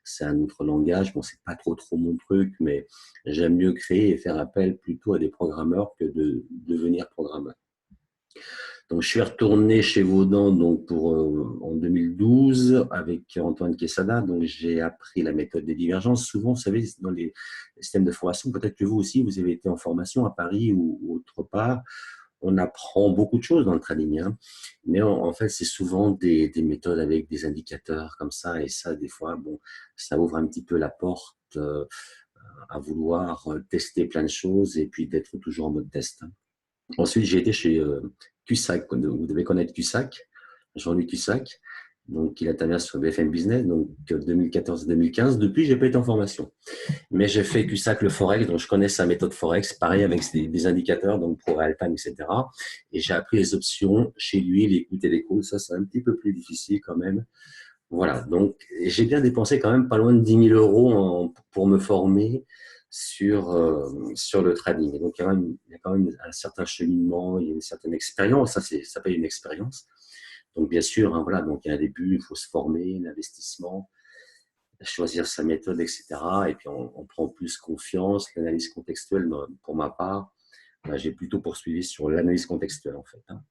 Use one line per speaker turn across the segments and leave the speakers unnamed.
c'est un autre langage. Bon, c'est pas trop mon truc, mais j'aime mieux créer et faire appel plutôt à des programmeurs que de devenir programmeur. Donc, je suis retourné chez Vaudan donc en 2012 avec Antoine Quesada. Donc, j'ai appris la méthode des divergences. Souvent, vous savez, dans les systèmes de formation, peut-être que vous aussi, vous avez été en formation à Paris ou autre part. On apprend beaucoup de choses dans le trading, hein. Mais en fait, c'est souvent des méthodes avec des indicateurs comme ça. Et ça, des fois, bon, ça ouvre un petit peu la porte à vouloir tester plein de choses et puis d'être toujours en mode test. Ensuite, j'ai été chez Cusack. Vous devez connaître Cusack, Jean-Louis Cusack. Donc, il intervient sur BFM Business, donc 2014-2015. Depuis, j'ai pas été en formation. Mais j'ai fait Cusack le Forex, donc je connais sa méthode Forex, pareil avec des indicateurs, donc pro real time, etc. Et j'ai appris les options chez lui, les coûts et les coûts. Ça, c'est un petit peu plus difficile quand même. Voilà, donc j'ai bien dépensé quand même pas loin de 10 000 euros pour me former sur le trading. Et donc, il y a quand même un certain cheminement, il y a une certaine expérience. Ça s'appelle une expérience. Donc, bien sûr, hein, voilà, donc il y a un début, il faut se former, l'investissement, choisir sa méthode, etc. Et puis, on prend plus confiance. L'analyse contextuelle, pour ma part, j'ai plutôt poursuivi sur l'analyse contextuelle, en fait, hein.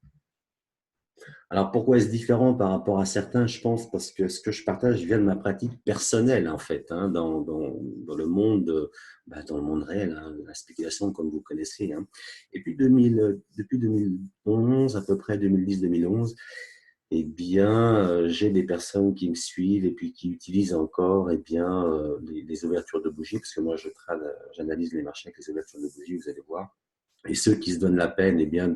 Alors, pourquoi est-ce différent par rapport à certains? Je pense parce que ce que je partage vient de ma pratique personnelle, en fait, hein, dans le monde, dans le monde réel, hein, la spéculation, comme vous connaissez, hein. Et puis, depuis 2011, à peu près 2010-2011, eh bien, j'ai des personnes qui me suivent et puis qui utilisent encore eh bien, les ouvertures de bougies, parce que moi, j'analyse les marchés avec les ouvertures de bougies, vous allez voir. Et ceux qui se donnent la peine eh bien,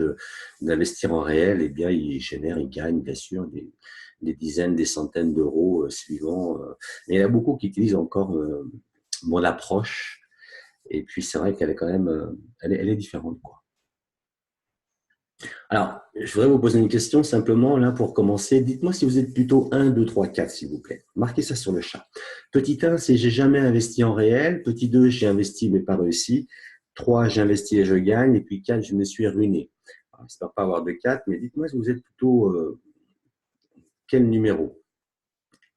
d'investir en réel, eh bien, ils gagnent bien sûr des dizaines, des centaines d'euros suivant. Mais il y en a beaucoup qui utilisent encore mon approche. Et puis, c'est vrai qu'elle est quand même elle est différente, quoi. Alors, je voudrais vous poser une question simplement, là, pour commencer. Dites-moi si vous êtes plutôt 1, 2, 3, 4, s'il vous plaît. Marquez ça sur le chat. Petit 1, c'est j'ai jamais investi en réel. Petit 2, j'ai investi mais pas réussi. 3, j'ai investi et je gagne. Et puis 4, je me suis ruiné. Alors, j'espère pas avoir de 4, mais dites-moi si vous êtes plutôt quel numéro?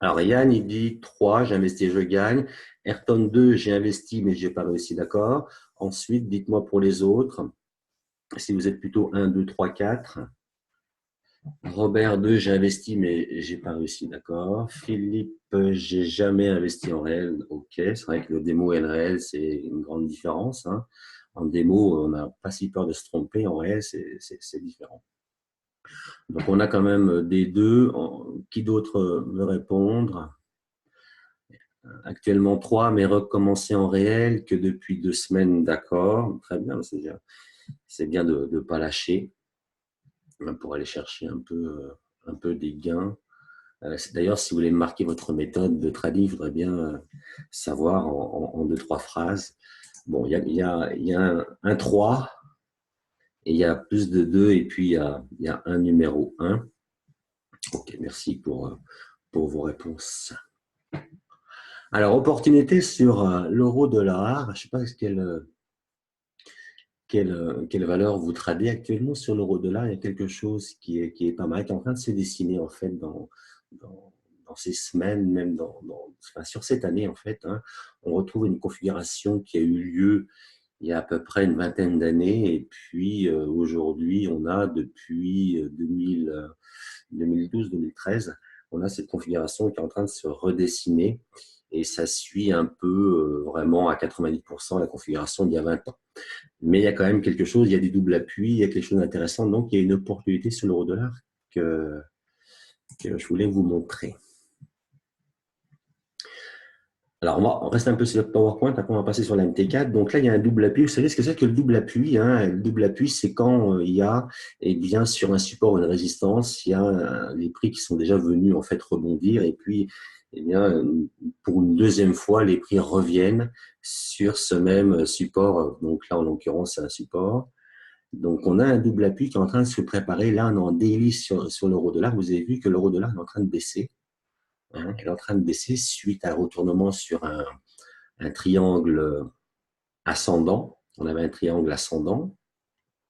Alors, Yann, il dit 3, j'ai investi et je gagne. Ayrton 2, j'ai investi mais j'ai pas réussi, d'accord. Ensuite, dites-moi pour les autres, si vous êtes plutôt 1, 2, 3, 4. Robert 2, j'ai investi, mais j'ai pas réussi, d'accord. Philippe, j'ai jamais investi en réel, ok. C'est vrai que le démo et le réel, c'est une grande différence, hein. En démo, on n'a pas si peur de se tromper. En réel, c'est différent. Donc, on a quand même des deux. Qui d'autre veut répondre? Actuellement 3, mais recommencer en réel que depuis 2 semaines, d'accord. Très bien, c'est bien de ne pas lâcher pour aller chercher un peu des gains. D'ailleurs, si vous voulez marquer votre méthode de trading, il faudrait bien savoir en 2-3 phrases. Bon, il y a un 3 et il y a plus de 2 et puis il y a un numéro 1. Ok, merci pour vos réponses. Alors, opportunité sur l'euro-dollar. Je ne sais pas quelle valeur vous tradez actuellement sur l'euro-dollar. Il y a quelque chose qui est pas mal, qui est en train de se dessiner en fait dans ces semaines, même sur cette année en fait, hein. On retrouve une configuration qui a eu lieu il y a à peu près une vingtaine d'années et puis aujourd'hui on a depuis 2012-2013, on a cette configuration qui est en train de se redessiner et ça suit un peu vraiment à 90% la configuration d'il y a 20 ans. Mais il y a quand même quelque chose, il y a des doubles appuis, il y a quelque chose d'intéressant. Donc, il y a une opportunité sur l'euro-dollar que je voulais vous montrer. Alors, on reste un peu sur le PowerPoint, après on va passer sur la MT4. Donc là, il y a un double appui. Vous savez ce que c'est que le double appui, hein? Le double appui, c'est quand il y a, eh bien, sur un support ou une résistance, il y a les prix qui sont déjà venus en fait rebondir. Et puis, eh bien, pour une deuxième fois, les prix reviennent sur ce même support. Donc là, en l'occurrence, c'est un support. Donc, on a un double appui qui est en train de se préparer. Là, on est en daily sur l'euro-dollar. Vous avez vu que l'euro-dollar est en train de baisser, hein. Elle est en train de baisser suite à un retournement sur un triangle ascendant. On avait un triangle ascendant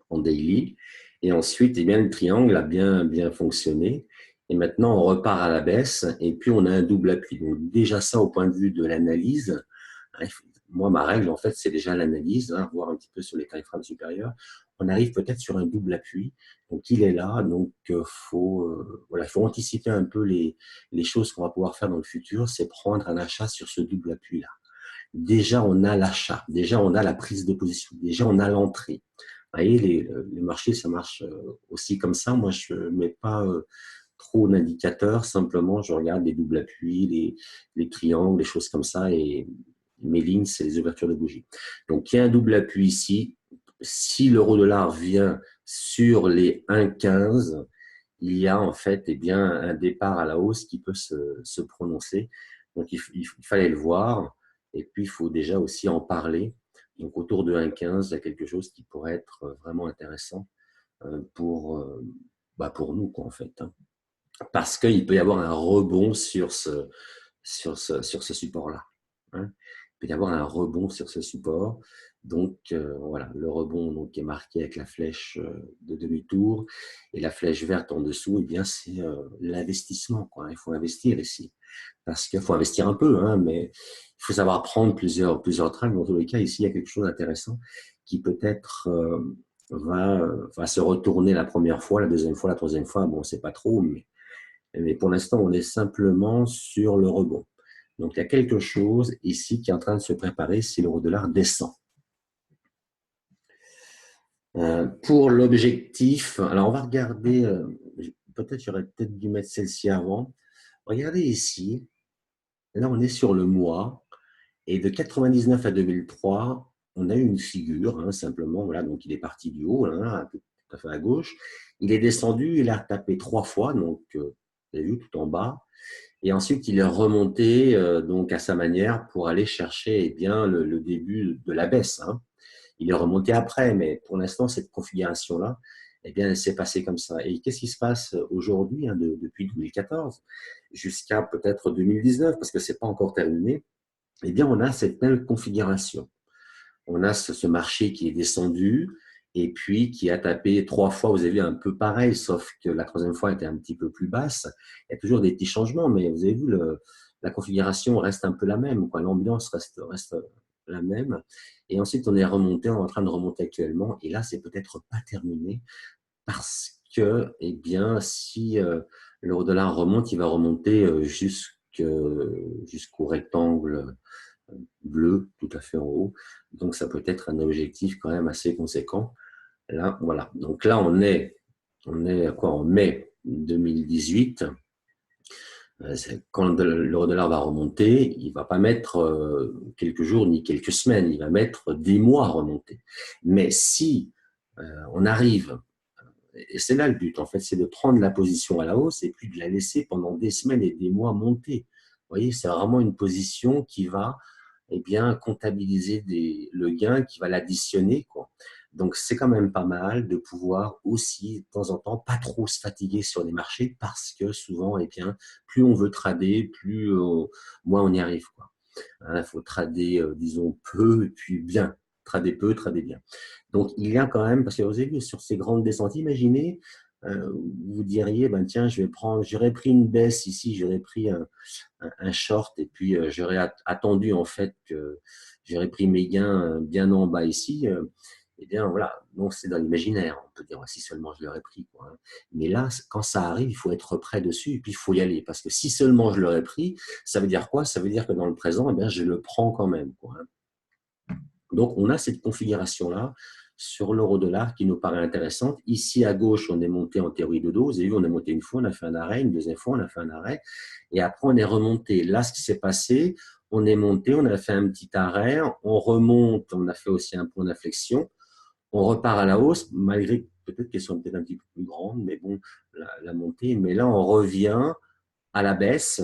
en daily. Et ensuite, eh bien, le triangle a bien fonctionné. et maintenant on repart à la baisse, et puis on a un double appui. Donc déjà ça, au point de vue de l'analyse, moi ma règle en fait c'est déjà l'analyse, hein, voir un petit peu sur les time frames supérieurs. On arrive peut-être sur un double appui, donc il est là, donc voilà, faut anticiper un peu les choses qu'on va pouvoir faire dans le futur, c'est prendre un achat sur ce double appui là. Déjà on a l'achat, déjà on a la prise de position, déjà on a l'entrée. Vous voyez, les marchés, ça marche aussi comme ça. Moi, je ne mets pas trop d'indicateurs. Simplement, je regarde les doubles appuis, les triangles, les choses comme ça. Et mes lignes, c'est les ouvertures de bougies. Donc, il y a un double appui ici. Si l'euro-dollar vient sur les 1,15, il y a en fait bien, un départ à la hausse qui peut se prononcer. Donc, il fallait le voir. Et puis, il faut déjà aussi en parler. Donc, autour de 1,15, il y a quelque chose qui pourrait être vraiment intéressant pour nous, quoi, en fait. Hein. Parce qu'il peut y avoir un rebond sur ce support-là. Hein. Il peut y avoir un rebond sur ce support. Donc, voilà, le rebond donc, est marqué avec la flèche de demi-tour et la flèche verte en dessous, eh bien, c'est l'investissement, quoi. Il faut investir ici. Parce qu'il faut investir un peu, hein, mais il faut savoir prendre plusieurs tracks. Dans tous les cas, ici, il y a quelque chose d'intéressant qui peut-être va se retourner la première fois, la deuxième fois, la troisième fois. Bon, c'est pas trop, mais pour l'instant, on est simplement sur le rebond. Donc, il y a quelque chose ici qui est en train de se préparer si l'euro-dollar descend. Pour l'objectif, alors on va regarder, peut-être j'aurais peut-être dû mettre celle-ci avant. Regardez ici, là on est sur le mois, et de 99 à 2003, on a eu une figure, hein, simplement, voilà, donc il est parti du haut, hein, tout à fait à gauche, il est descendu, il a tapé 3 fois, donc vous avez vu tout en bas, et ensuite il est remonté donc à sa manière pour aller chercher bien, le début de la baisse. Hein. Il est remonté après, mais pour l'instant, cette configuration-là, eh bien, elle s'est passée comme ça. Et qu'est-ce qui se passe aujourd'hui, hein, depuis 2014 jusqu'à peut-être 2019, parce que ce n'est pas encore terminé, eh bien, on a cette même configuration. On a ce marché qui est descendu et puis qui a tapé 3 fois, vous avez vu, un peu pareil, sauf que la troisième fois était un petit peu plus basse. Il y a toujours des petits changements, mais vous avez vu, la configuration reste un peu la même, l'ambiance reste la même. Et ensuite, on est remonté, on est en train de remonter actuellement. Et là, c'est peut-être pas terminé parce que, eh bien, si l'euro-dollar remonte, il va remonter jusqu'au rectangle bleu tout à fait en haut. Donc, ça peut être un objectif quand même assez conséquent. Là, voilà. Donc là, on est quoi, en mai 2018. Quand l'euro-dollar va remonter, il ne va pas mettre quelques jours ni quelques semaines, il va mettre des mois à remonter. Mais si on arrive, et c'est là le but en fait, c'est de prendre la position à la hausse et puis de la laisser pendant des semaines et des mois monter. Vous voyez, c'est vraiment une position qui va bien comptabiliser le gain, qui va l'additionner, quoi. Donc, c'est quand même pas mal de pouvoir aussi, de temps en temps, pas trop se fatiguer sur les marchés parce que souvent, bien, plus on veut trader, moins on y arrive, quoi. Il faut trader, disons, peu et puis bien. Trader peu, trader bien. Donc, il y a quand même, parce que vous avez vu, sur ces grandes descentes, imaginez, vous diriez, ben tiens, j'aurais pris une baisse ici, j'aurais pris un short et puis j'aurais attendu en fait que j'aurais pris mes gains bien en bas ici. Eh bien voilà, donc c'est dans l'imaginaire. On peut dire si seulement je l'aurais pris, quoi. Hein. Mais là, quand ça arrive, il faut être prêt dessus et puis il faut y aller parce que si seulement je l'aurais pris, ça veut dire quoi? Ça veut dire que dans le présent, eh bien, je le prends quand même, quoi. Hein. Donc on a cette configuration là sur l'euro-dollar qui nous paraît intéressante. Ici, à gauche, on est monté en théorie de dos. Vous avez vu, on est monté une fois, on a fait un arrêt, une deuxième fois, on a fait un arrêt. Et après, on est remonté. Là, ce qui s'est passé, on est monté, on a fait un petit arrêt, on remonte, on a fait aussi un point d'inflexion, on repart à la hausse, malgré peut-être qu'elles sont peut-être un petit peu plus grandes, mais bon, la montée. Mais là, on revient à la baisse.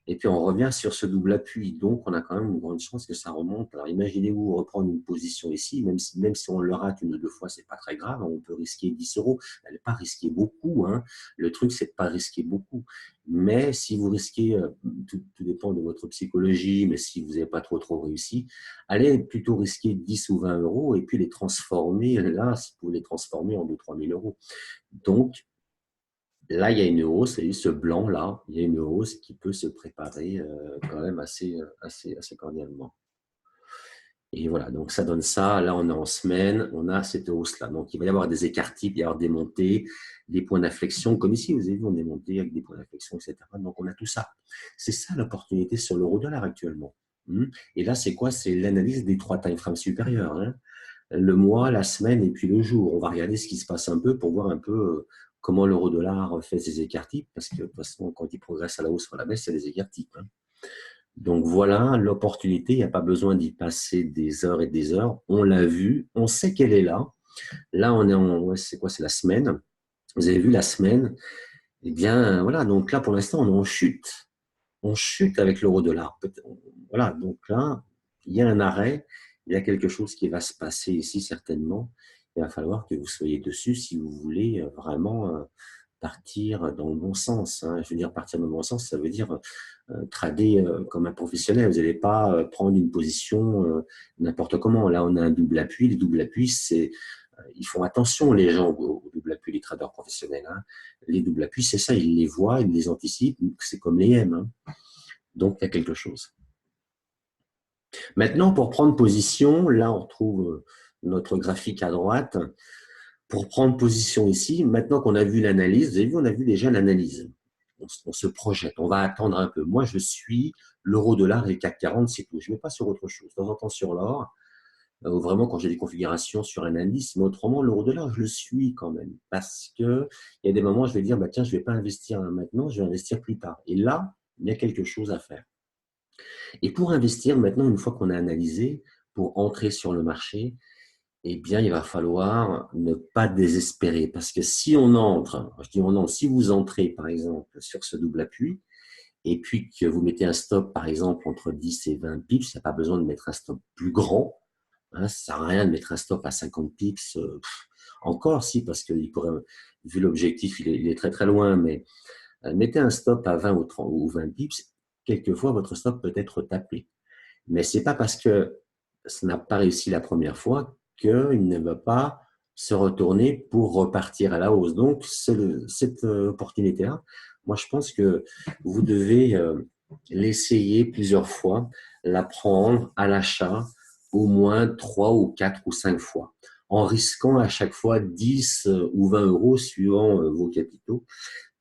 Et puis, on revient sur ce double appui. Donc, on a quand même une grande chance que ça remonte. Alors, imaginez-vous reprendre une position ici, même si on le rate une ou deux fois, c'est pas très grave. On peut risquer 10 euros. Elle n'est pas risquer beaucoup. Hein. Le truc, c'est de pas risquer beaucoup. Mais si vous risquez, tout dépend de votre psychologie, mais si vous n'avez pas trop réussi, allez plutôt risquer 10 ou 20 euros et puis les transformer. Là, si vous pouvez les transformer en 2 000 à 3 000 euros. Donc, là, il y a une hausse, et ce blanc-là, il y a une hausse qui peut se préparer quand même assez cordialement. Et voilà, donc ça donne ça. Là, on est en semaine, on a cette hausse-là. Donc, il va y avoir des écarts types, il va y avoir des montées, des points d'inflexion, comme ici, vous avez vu, on est monté avec des points d'inflexion, etc. Donc, on a tout ça. C'est ça l'opportunité sur l'euro-dollar actuellement. Et là, c'est quoi? C'est l'analyse des 3 time frames supérieurs. Le mois, la semaine et puis le jour. On va regarder ce qui se passe un peu pour voir un peu comment l'euro-dollar fait ses écarts types, parce que de toute façon, quand il progresse à la hausse ou à la baisse, c'est des écarts types. Donc voilà l'opportunité, il n'y a pas besoin d'y passer des heures et des heures. On l'a vu, on sait qu'elle est là. Là, on est en, ouais, c'est quoi? C'est la semaine. Vous avez vu la semaine? Eh bien, voilà. Donc là, pour l'instant, on est en chute. On chute avec l'euro-dollar. Voilà. Donc là, il y a un arrêt. Il y a quelque chose qui va se passer ici, certainement. Il va falloir que vous soyez dessus si vous voulez vraiment partir dans le bon sens. Je veux dire, partir dans le bon sens, ça veut dire trader comme un professionnel. Vous n'allez pas prendre une position n'importe comment. Là, on a un double appui. Les doubles appuis, ils font attention, les gens, au double appui, les traders professionnels. Les doubles appuis, c'est ça, ils les voient, ils les anticipent. C'est comme les M. Donc, il y a quelque chose. Maintenant, pour prendre position, là, on retrouve notre graphique à droite. Pour prendre position ici, maintenant qu'on a vu l'analyse, vous avez vu, on a vu déjà l'analyse. On se projette, on va attendre un peu. Moi, je suis l'euro-dollar et le CAC 40, c'est tout. Je ne vais pas sur autre chose. De temps en temps sur l'or, vraiment quand j'ai des configurations sur un indice, mais autrement, l'euro-dollar, je le suis quand même. Parce qu'il y a des moments où je vais dire, bah, tiens, je ne vais pas investir maintenant, je vais investir plus tard. Et là, il y a quelque chose à faire. Et pour investir, maintenant, une fois qu'on a analysé, pour entrer sur le marché, eh bien, il va falloir ne pas désespérer. Parce que si on entre, je dis on entre, si vous entrez, par exemple, sur ce double appui, et puis que vous mettez un stop, par exemple, entre 10 et 20 pips, il n'y a pas besoin de mettre un stop plus grand. Ça ne sert à rien de mettre un stop à 50 pips. Encore, si, parce que vu l'objectif, il est très très loin, mais mettez un stop à 20 ou 30 ou 20 pips, quelquefois votre stop peut être tapé. Mais c'est pas parce que ça n'a pas réussi la première fois qu'il ne va pas se retourner pour repartir à la hausse. Donc, cette opportunité-là, moi, je pense que vous devez l'essayer plusieurs fois, la prendre à l'achat au moins 3 ou 4 ou 5 fois, en risquant à chaque fois 10 ou 20 euros suivant vos capitaux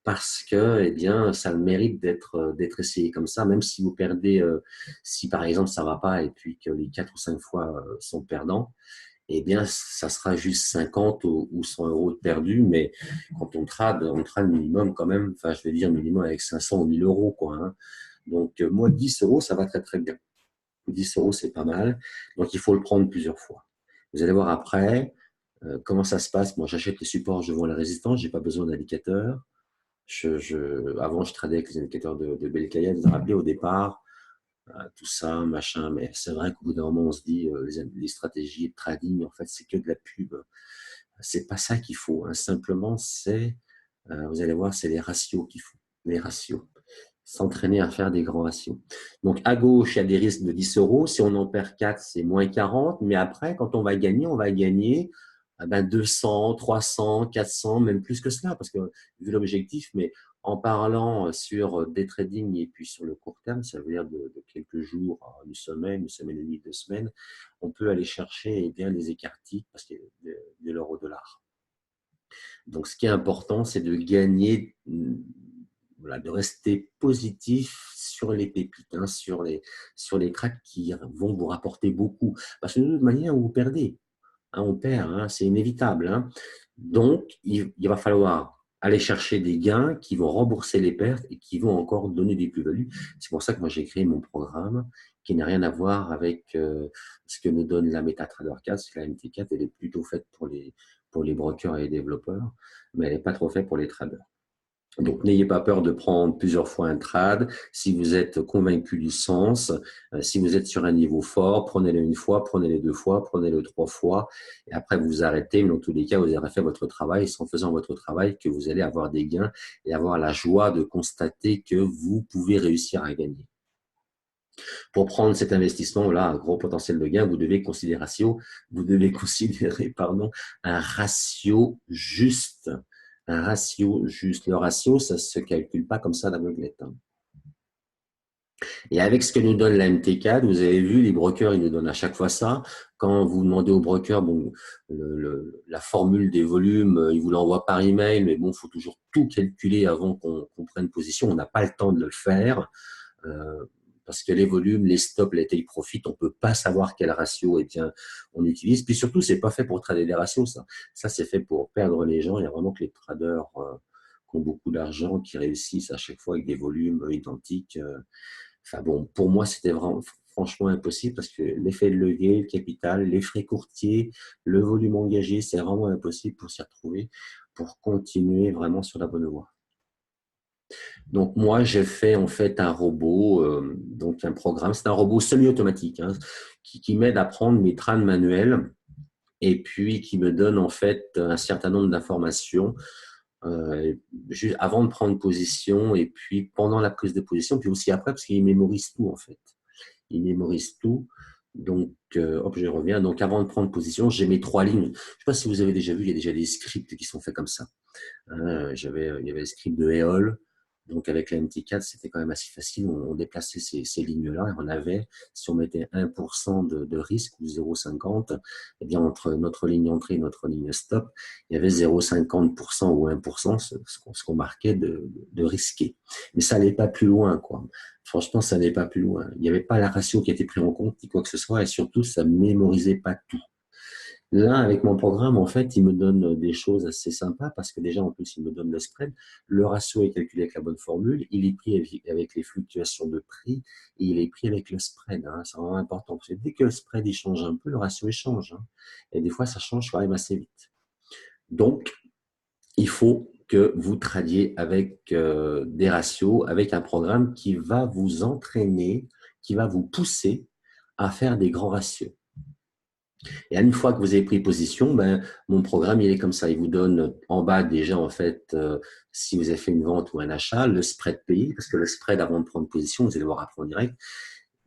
parce que, eh bien, ça le mérite d'être essayé comme ça, même si vous perdez, si par exemple ça va pas et puis que les 4 ou 5 fois sont perdants, eh bien, ça sera juste 50 ou 100 euros de perdu, mais quand on trade minimum quand même, enfin, je vais dire minimum avec 500 ou 1000 euros, quoi. Donc, moi, 10 euros, ça va très, très bien. 10 euros, c'est pas mal. Donc, il faut le prendre plusieurs fois. Vous allez voir après comment ça se passe. Moi, j'achète les supports, je vends les résistances, j'ai pas besoin d'indicateur. Avant, je tradais avec les indicateurs de Belkaya, vous vous rappelez au départ, tout ça, machin, mais c'est vrai qu'au bout d'un moment, on se dit, les stratégies de trading, en fait, c'est que de la pub. C'est pas ça qu'il faut. Simplement, vous allez voir, c'est les ratios qu'il faut. Les ratios. S'entraîner à faire des grands ratios. Donc, à gauche, il y a des risques de 10 euros. Si on en perd 4, c'est moins 40. Mais après, quand on va gagner 200, 300, 400, même plus que cela, parce que vu l'objectif, mais en parlant sur des tradings et puis sur le court terme, ça veut dire de quelques jours, une semaine et demie, 2 semaines, on peut aller chercher bien les écarts types parce que de l'euro dollar. Donc, ce qui est important, c'est de gagner, voilà, de rester positif sur les pépites, sur les cracks qui vont vous rapporter beaucoup. Parce que de toute manière, vous perdez. On perd, c'est inévitable. Donc, il va falloir aller chercher des gains qui vont rembourser les pertes et qui vont encore donner des plus-values. C'est pour ça que moi, j'ai créé mon programme qui n'a rien à voir avec ce que nous donne la MetaTrader 4. La MT4, elle est plutôt faite pour les brokers et les développeurs, mais elle n'est pas trop faite pour les traders. Donc, n'ayez pas peur de prendre plusieurs fois un trade. Si vous êtes convaincu du sens, si vous êtes sur un niveau fort, prenez-le une fois, prenez-le 2 fois, prenez-le 3 fois. Et après, vous vous arrêtez. Mais dans tous les cas, vous aurez fait votre travail. C'est en faisant votre travail que vous allez avoir des gains et avoir la joie de constater que vous pouvez réussir à gagner. Pour prendre cet investissement-là, un gros potentiel de gain, vous devez considérer un ratio juste. un ratio juste. Le ratio, ça ne se calcule pas comme ça à l'aveuglette, hein. Et avec ce que nous donne la MT4, vous avez vu, les brokers, ils nous donnent à chaque fois ça. Quand vous demandez au broker, bon, la formule des volumes, ils vous l'envoient par email, mais bon, il faut toujours tout calculer avant qu'on prenne position. On n'a pas le temps de le faire. Euh, Parce que les volumes, les stops, les take profit, on peut pas savoir quel ratio on utilise. Puis surtout, c'est pas fait pour trader des ratios, ça. Ça, c'est fait pour perdre les gens. Il y a vraiment que les traders qui ont beaucoup d'argent, qui réussissent à chaque fois avec des volumes identiques. Enfin bon, pour moi, c'était vraiment franchement impossible parce que l'effet de levier, le capital, les frais courtiers, le volume engagé, c'est vraiment impossible pour s'y retrouver, pour continuer vraiment sur la bonne voie. Donc moi, j'ai fait en fait un robot, donc un programme, c'est un robot semi-automatique, hein, qui m'aide à prendre mes trades manuels et puis qui me donne en fait un certain nombre d'informations juste avant de prendre position et puis pendant la prise de position, puis aussi après parce qu'il mémorise tout en fait. Il mémorise tout. Donc, hop, je reviens. Donc, avant de prendre position, j'ai mes 3 lignes. Je ne sais pas si vous avez déjà vu, il y a déjà des scripts qui sont faits comme ça. Il y avait le script de Eol. Donc, avec la MT4, c'était quand même assez facile. On déplaçait ces lignes-là et on avait, si on mettait 1% de risque ou 0,50, eh bien, entre notre ligne entrée et notre ligne stop, il y avait 0,50% ou 1%, ce qu'on marquait de risqué. Mais ça n'allait pas plus loin, quoi. Franchement, ça n'allait pas plus loin. Il n'y avait pas la ratio qui était prise en compte, ni quoi que ce soit, et surtout, ça ne mémorisait pas tout. Là, avec mon programme, en fait, il me donne des choses assez sympas parce que déjà, en plus, il me donne le spread. Le ratio est calculé avec la bonne formule. Il est pris avec les fluctuations de prix et il est pris avec le spread, hein. C'est vraiment important parce que dès que le spread il change un peu, le ratio il change, hein. Et des fois, ça change quand même assez vite. Donc, il faut que vous tradiez avec des ratios, avec un programme qui va vous entraîner, qui va vous pousser à faire des grands ratios. Et une fois que vous avez pris position, ben, mon programme, il est comme ça. Il vous donne en bas déjà, en fait, si vous avez fait une vente ou un achat, le spread payé, parce que le spread, avant de prendre position, vous allez voir après en direct,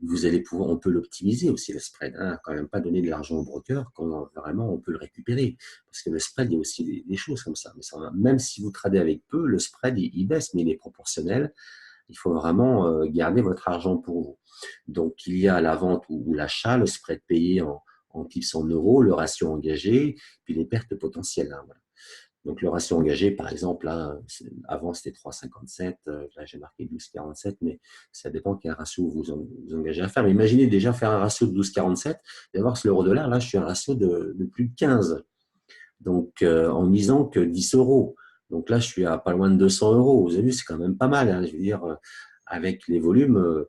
vous allez pouvoir, on peut l'optimiser aussi, le spread, hein. Quand même pas donner de l'argent au broker, quand vraiment on peut le récupérer. Parce que le spread, il y a aussi des choses comme ça. Mais ça, même si vous tradez avec peu, le spread, il baisse, mais il est proportionnel. Il faut vraiment garder votre argent pour vous. Donc, il y a la vente ou l'achat, le spread payé en pips en euros, le ratio engagé, puis les pertes potentielles, hein, voilà. Donc, le ratio engagé, par exemple, là, avant c'était 3,57, là j'ai marqué 12,47, mais ça dépend quel ratio vous engagez à faire. Mais imaginez déjà faire un ratio de 12,47 et voir que l'euro-dollar, là je suis à un ratio de plus de 15. Donc, en misant que 10 euros. Donc là, je suis à pas loin de 200 euros. Vous avez vu, c'est quand même pas mal, hein. Je veux dire, avec les volumes,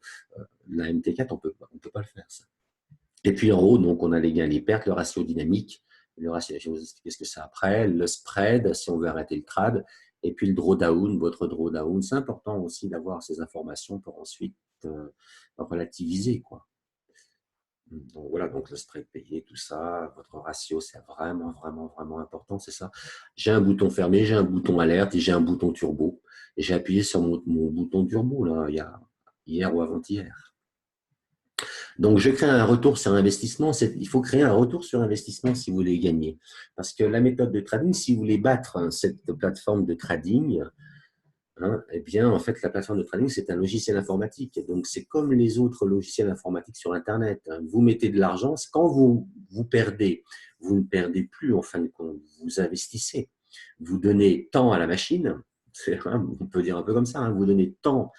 la MT4, on peut pas le faire, ça. Et puis en haut, donc, on a les gains et les pertes, le ratio dynamique. Le ratio, je vais vous expliquer ce que c'est après. Le spread, si on veut arrêter le trade. Et puis le drawdown, votre drawdown. C'est important aussi d'avoir ces informations pour ensuite relativiser, quoi. Donc voilà, donc le spread payé, tout ça, votre ratio, c'est vraiment, vraiment, vraiment important, c'est ça. J'ai un bouton fermé, j'ai un bouton alerte et j'ai un bouton turbo. Et j'ai appuyé sur mon bouton turbo, là, hier ou avant-hier. Donc, je crée un retour sur investissement. Il faut créer un retour sur investissement si vous voulez gagner. Parce que la méthode de trading, si vous voulez battre, hein, cette plateforme de trading, hein, eh bien, en fait, la plateforme de trading, c'est un logiciel informatique. Donc, c'est comme les autres logiciels informatiques sur Internet, hein. Vous mettez de l'argent, quand vous perdez, vous ne perdez plus en fin de compte, vous investissez. Vous donnez temps à la machine, on peut dire un peu comme ça, hein, vous donnez temps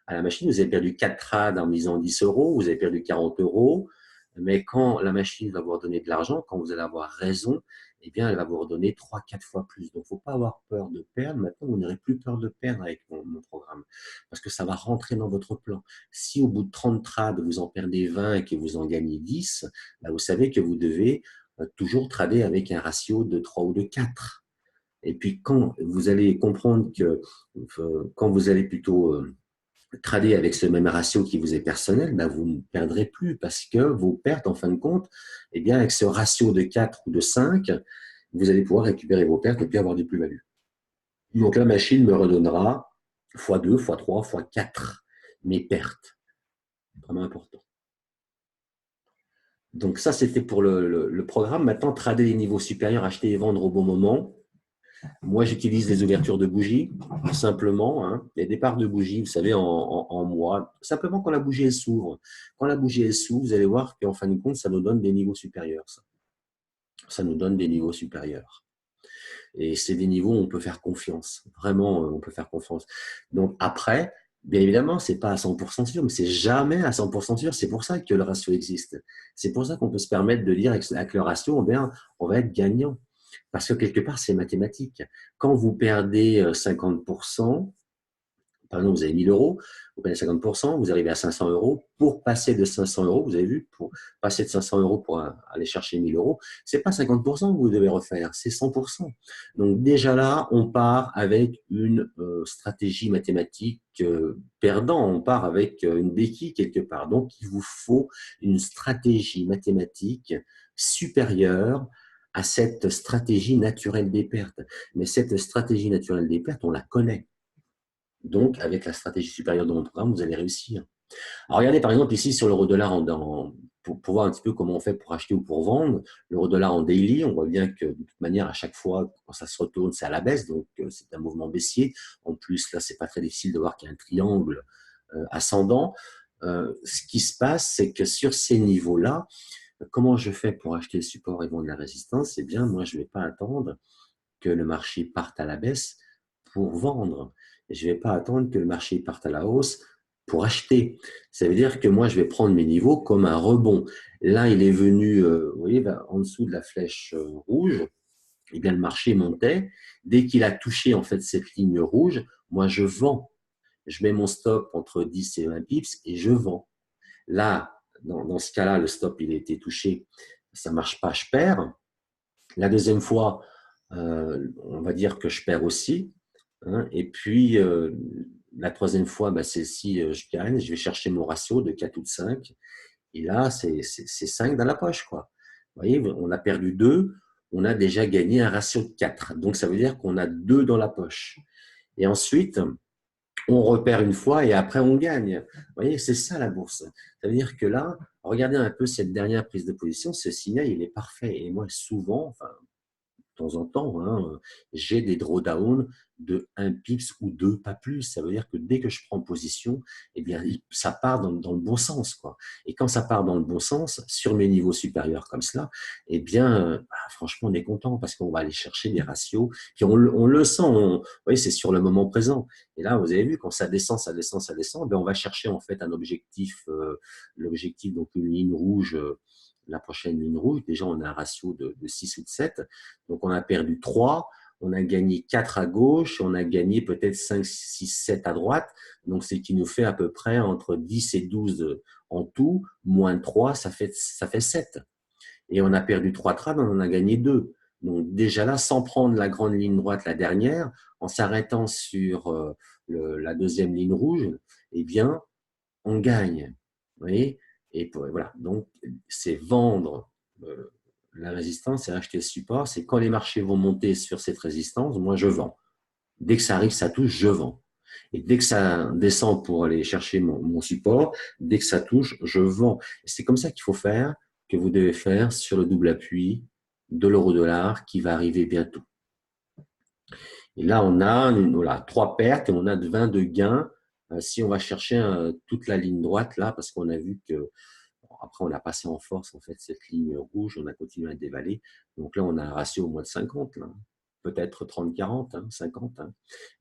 à la machine, vous avez perdu 4 trades en misant 10 euros, vous avez perdu 40 euros, mais quand la machine va vous redonner de l'argent, quand vous allez avoir raison, eh bien, elle va vous redonner 3, 4 fois plus. Donc, il ne faut pas avoir peur de perdre. Maintenant, vous n'aurez plus peur de perdre avec mon programme parce que ça va rentrer dans votre plan. Si au bout de 30 trades, vous en perdez 20 et que vous en gagnez 10, bah, vous savez que vous devez toujours trader avec un ratio de 3 ou de 4. Et puis, quand vous allez comprendre que quand vous allez plutôt trader avec ce même ratio qui vous est personnel, ben vous ne perdrez plus parce que vos pertes, en fin de compte, eh bien, avec ce ratio de 4 ou de 5, vous allez pouvoir récupérer vos pertes et puis avoir des plus-values. Donc, la machine me redonnera x2, x3, x4 mes pertes. Vraiment important. Donc, ça, c'était pour le programme. Maintenant, trader les niveaux supérieurs, acheter et vendre au bon moment. Moi, j'utilise les ouvertures de bougies, simplement. Hein, les départs de bougies, vous savez, en mois. Simplement quand la bougie elle s'ouvre. Quand la bougie elle s'ouvre, vous allez voir qu'en fin de compte, ça nous donne des niveaux supérieurs. Ça nous donne des niveaux supérieurs. Et c'est des niveaux où on peut faire confiance. Vraiment, on peut faire confiance. Donc après, bien évidemment, c'est pas à 100% sûr, mais c'est jamais à 100% sûr. C'est pour ça que le ratio existe. C'est pour ça qu'on peut se permettre de dire avec le ratio, bien, on va être gagnant. Parce que quelque part, c'est mathématique. Quand vous perdez 50%, par exemple, vous avez 1000 euros, vous perdez 50%, vous arrivez à 500 euros. Pour passer de 500 euros, vous avez vu, pour passer de 500 euros pour aller chercher 1000 euros, c'est pas 50% que vous devez refaire, c'est 100%. Donc déjà là, on part avec une stratégie mathématique perdant, on part avec une béquille quelque part. Donc il vous faut une stratégie mathématique supérieure à cette stratégie naturelle des pertes. Mais cette stratégie naturelle des pertes, on la connaît. Donc, avec la stratégie supérieure de mon programme, vous allez réussir. Alors, regardez par exemple ici sur l'euro-dollar, pour voir un petit peu comment on fait pour acheter ou pour vendre. L'euro-dollar en daily, on voit bien que de toute manière, à chaque fois, quand ça se retourne, c'est à la baisse. Donc, c'est un mouvement baissier. En plus, là, c'est pas très difficile de voir qu'il y a un triangle ascendant. Ce qui se passe, c'est que sur ces niveaux-là, comment je fais pour acheter le support et vendre la résistance? Eh bien, moi, je ne vais pas attendre que le marché parte à la baisse pour vendre. Je ne vais pas attendre que le marché parte à la hausse pour acheter. Ça veut dire que moi, je vais prendre mes niveaux comme un rebond. Là, il est venu, vous voyez, en dessous de la flèche rouge, eh bien, le marché montait. Dès qu'il a touché en fait cette ligne rouge, moi, je vends. Je mets mon stop entre 10 et 20 pips et je vends. Là, dans ce cas-là, le stop, il a été touché. Ça ne marche pas, je perds. La deuxième fois, on va dire que je perds aussi. Hein, et puis, la troisième fois, c'est si je gagne, je vais chercher mon ratio de 4 ou de 5. Et là, c'est 5 dans la poche, quoi. Vous voyez, on a perdu 2, on a déjà gagné un ratio de 4. Donc, ça veut dire qu'on a 2 dans la poche. Et ensuite, on repère une fois et après, on gagne. Vous voyez, c'est ça la bourse. Ça veut dire que là, regardez un peu cette dernière prise de position, ce signal, il est parfait. Et moi, souvent, enfin, temps en temps, hein, j'ai des drawdowns de 1 pips ou 2, pas plus. Ça veut dire que dès que je prends position, eh bien, ça part dans le bon sens, quoi. Et quand ça part dans le bon sens, sur mes niveaux supérieurs comme cela, eh bien, franchement, on est content parce qu'on va aller chercher des ratios. Puis on le sent, vous voyez, c'est sur le moment présent. Et là, vous avez vu, quand ça descend, ça descend, ça descend, ben on va chercher en fait un objectif, l'objectif, donc une ligne rouge, la prochaine ligne rouge. Déjà, on a un ratio de 6 ou de 7. Donc, on a perdu 3, on a gagné 4 à gauche, on a gagné peut-être 5, 6, 7 à droite. Donc, c'est qui nous fait à peu près entre 10 et 12 en tout, moins 3, ça fait 7. Et on a perdu 3 trades, on en a gagné 2. Donc, déjà là, sans prendre la grande ligne droite, la dernière, en s'arrêtant sur la deuxième ligne rouge, eh bien, on gagne. Vous voyez? Et voilà, donc c'est vendre la résistance et acheter le support. C'est quand les marchés vont monter sur cette résistance, moi je vends. Dès que ça arrive, ça touche, je vends. Et dès que ça descend pour aller chercher mon support, dès que ça touche, je vends. Et c'est comme ça qu'il faut faire, que vous devez faire sur le double appui de l'euro-dollar qui va arriver bientôt. Et là, on a voilà, 3 pertes et on a 20 de gains si on va chercher toute la ligne droite là, parce qu'on a vu que après on a passé en force en fait cette ligne rouge, on a continué à dévaler. Donc là, on a un ratio au moins de 50, peut-être 30-40, 50.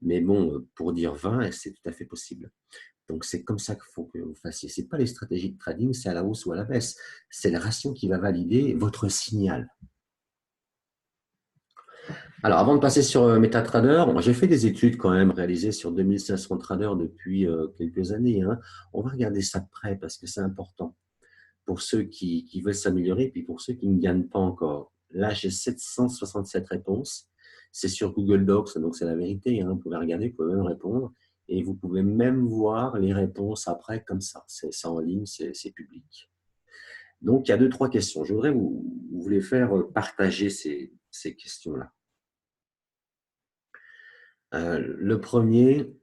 Mais bon, pour dire 20, c'est tout à fait possible. Donc c'est comme ça qu'il faut que vous fassiez. C'est pas les stratégies de trading, c'est à la hausse ou à la baisse. C'est la ratio qui va valider votre signal. Alors, avant de passer sur MetaTrader, j'ai fait des études quand même réalisées sur 2500 traders depuis quelques années. On va regarder ça de près parce que c'est important pour ceux qui veulent s'améliorer et puis pour ceux qui ne gagnent pas encore. Là, j'ai 767 réponses. C'est sur Google Docs, donc c'est la vérité. Vous pouvez regarder, vous pouvez même répondre. Et vous pouvez même voir les réponses après comme ça. C'est en ligne, c'est public. Donc, il y a 2-3 questions. Je voudrais vous les faire partager ces questions-là. Le premier,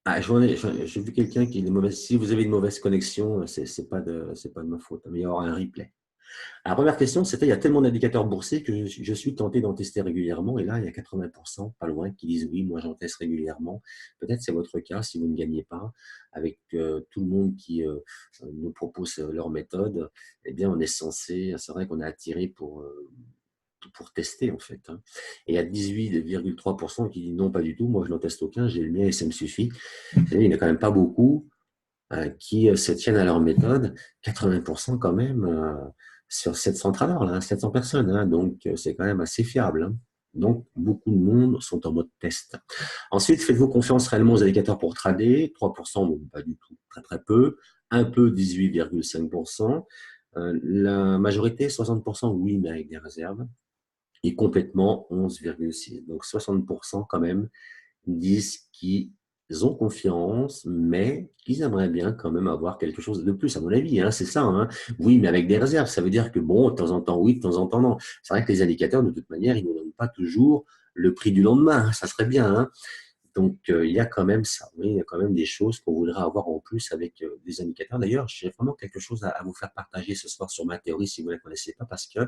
j'ai vu quelqu'un qui est mauvaise. Si vous avez une mauvaise connexion, c'est pas de ma faute, mais il y aura un replay. La première question, c'était, il y a tellement d'indicateurs boursiers que je suis tenté d'en tester régulièrement. Et là, il y a 80%, pas loin, qui disent oui, moi j'en teste régulièrement. Peut-être c'est votre cas si vous ne gagnez pas. Avec tout le monde qui nous propose leur méthode, eh bien, on est censé, c'est vrai qu'on est attiré pour tester en fait. Hein. Et il y a 18,3% qui disent non, pas du tout, moi je n'en teste aucun, j'ai le mien et ça me suffit. Il n'y en a quand même pas beaucoup qui se tiennent à leur méthode, 80% quand même sur 700 traders, là, 700 personnes, hein, donc c'est quand même assez fiable. Hein. Donc, beaucoup de monde sont en mode test. Ensuite, faites-vous confiance réellement aux indicateurs pour trader, 3%, bon, pas du tout, très très peu, un peu, 18,5%, la majorité, 60%, oui, mais avec des réserves, et complètement, 11,6%. Donc, 60% quand même disent qu'ils ont confiance, mais qu'ils aimeraient bien quand même avoir quelque chose de plus, à mon avis. Hein, c'est ça. Hein. Oui, mais avec des réserves. Ça veut dire que, bon, de temps en temps, oui, de temps en temps, non. C'est vrai que les indicateurs, de toute manière, ils ne nous donnent pas toujours le prix du lendemain. Hein, ça serait bien. Hein. Donc, il y a quand même ça. Oui, il y a quand même des choses qu'on voudrait avoir en plus avec des indicateurs. D'ailleurs, j'ai vraiment quelque chose à vous faire partager ce soir sur ma théorie, si vous ne la connaissez pas, parce que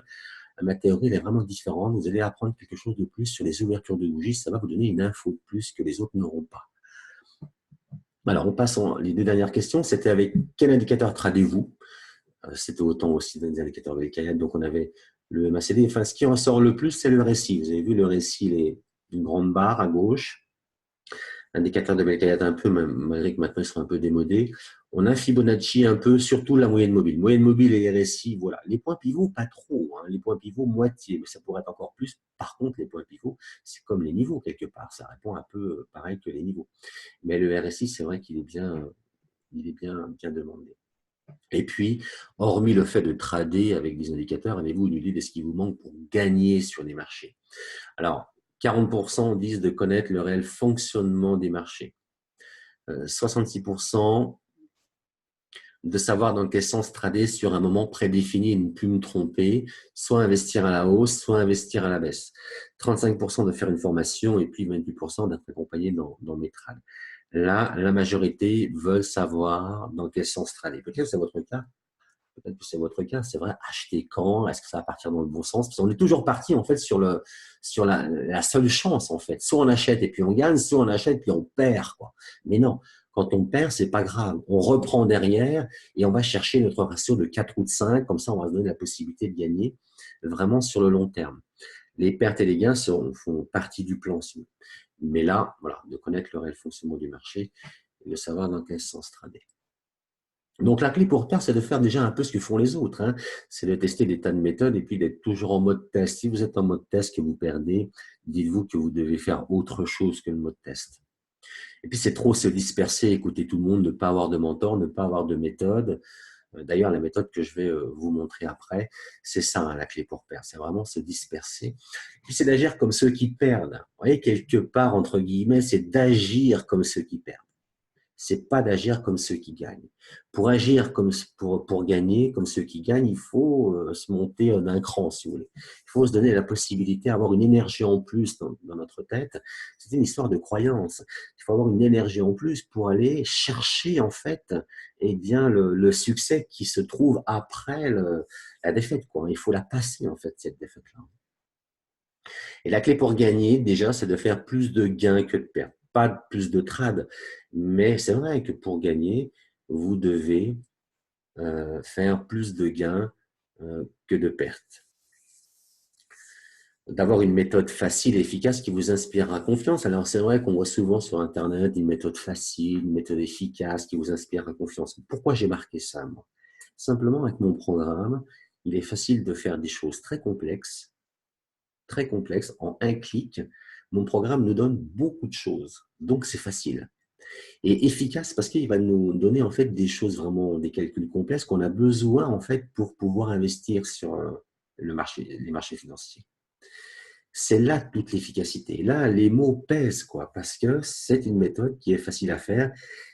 ma théorie, elle est vraiment différente. Vous allez apprendre quelque chose de plus sur les ouvertures de bougies. Ça va vous donner une info de plus que les autres n'auront pas. Alors, on passe les deux dernières questions. C'était avec quel indicateur tradez-vous? C'était autant aussi des indicateurs de l'EKN. Donc, on avait le MACD. Enfin, ce qui ressort le plus, c'est le RSI. Vous avez vu, le RSI, il est une grande barre à gauche. Indicateur de Belkayat un peu, malgré que maintenant ils sont un peu démodés. On a Fibonacci un peu, surtout la moyenne mobile. Moyenne mobile et RSI, voilà. Les points pivots, pas trop. Hein. Les points pivots, moitié, mais ça pourrait être encore plus. Par contre, les points pivots, c'est comme les niveaux quelque part. Ça répond un peu pareil que les niveaux. Mais le RSI, c'est vrai qu'il est bien demandé. Et puis, hormis le fait de trader avec des indicateurs, avez-vous une idée de ce qui vous manque pour gagner sur les marchés? Alors, 40% disent de connaître le réel fonctionnement des marchés. 66% de savoir dans quel sens trader sur un moment prédéfini et ne plus me tromper, soit investir à la hausse, soit investir à la baisse. 35% de faire une formation et puis 28% d'être accompagné dans mes trades. Là, la majorité veulent savoir dans quel sens trader. Peut-être que c'est votre cas. Peut-être que c'est votre cas, c'est vrai, acheter quand? Est-ce que ça va partir dans le bon sens? Parce qu'on est toujours parti en fait sur la seule chance en fait. Soit on achète et puis on gagne, soit on achète et puis on perd quoi. Mais non, quand on perd, c'est pas grave. On reprend derrière et on va chercher notre ratio de 4 ou de 5, comme ça on va se donner la possibilité de gagner vraiment sur le long terme. Les pertes et les gains font partie du plan. Mais là, voilà, de connaître le réel fonctionnement du marché et de savoir dans quel sens trader. Donc, la clé pour perdre, c'est de faire déjà un peu ce que font les autres. Hein. C'est de tester des tas de méthodes et puis d'être toujours en mode test. Si vous êtes en mode test que vous perdez, dites-vous que vous devez faire autre chose que le mode test. Et puis, c'est trop se disperser, écouter tout le monde, ne pas avoir de mentor, ne pas avoir de méthode. D'ailleurs, la méthode que je vais vous montrer après, c'est ça, hein, la clé pour perdre. C'est vraiment se disperser. Puis, c'est d'agir comme ceux qui perdent. Vous voyez, quelque part, entre guillemets, c'est d'agir comme ceux qui perdent. C'est pas d'agir comme ceux qui gagnent. Pour agir pour gagner comme ceux qui gagnent, il faut se monter d'un cran, si vous voulez. Il faut se donner la possibilité d'avoir une énergie en plus dans notre tête. C'est une histoire de croyance. Il faut avoir une énergie en plus pour aller chercher en fait, eh bien le succès qui se trouve après la défaite. Quoi. Il faut la passer en fait cette défaite-là. Et la clé pour gagner, déjà, c'est de faire plus de gains que de pertes. Pas plus de trades, mais c'est vrai que pour gagner, vous devez faire plus de gains que de pertes. D'avoir une méthode facile et efficace qui vous inspirera confiance. Alors, c'est vrai qu'on voit souvent sur Internet une méthode facile, une méthode efficace qui vous inspirera confiance. Pourquoi j'ai marqué ça, moi? Simplement, avec mon programme, il est facile de faire des choses très complexes en un clic. Mon programme nous donne beaucoup de choses, donc c'est facile. Et efficace parce qu'il va nous donner en fait des choses vraiment, des calculs complexes qu'on a besoin en fait pour pouvoir investir sur les marchés financiers. C'est là toute l'efficacité. Là, les mots pèsent quoi, parce que c'est une méthode qui est facile à faire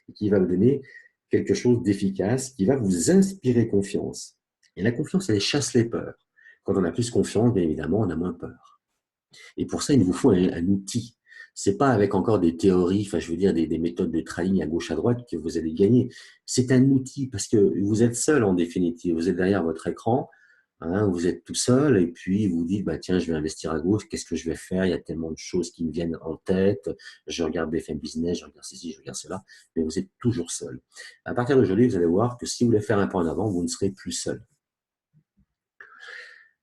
et qui va vous donner quelque chose d'efficace, qui va vous inspirer confiance. Et la confiance, elle chasse les peurs. Quand on a plus confiance, bien évidemment, on a moins peur. Et pour ça, il vous faut un outil. C'est pas avec encore des théories, enfin, je veux dire, des méthodes de trading à gauche, à droite que vous allez gagner. C'est un outil parce que vous êtes seul en définitive. Vous êtes derrière votre écran. Hein, vous êtes tout seul et puis vous dites, bah, tiens, je vais investir à gauche, qu'est-ce que je vais faire? Il y a tellement de choses qui me viennent en tête. Je regarde BFM Business, je regarde ceci, je regarde cela, mais vous êtes toujours seul. À partir d'aujourd'hui, vous allez voir que si vous voulez faire un pas en avant, vous ne serez plus seul.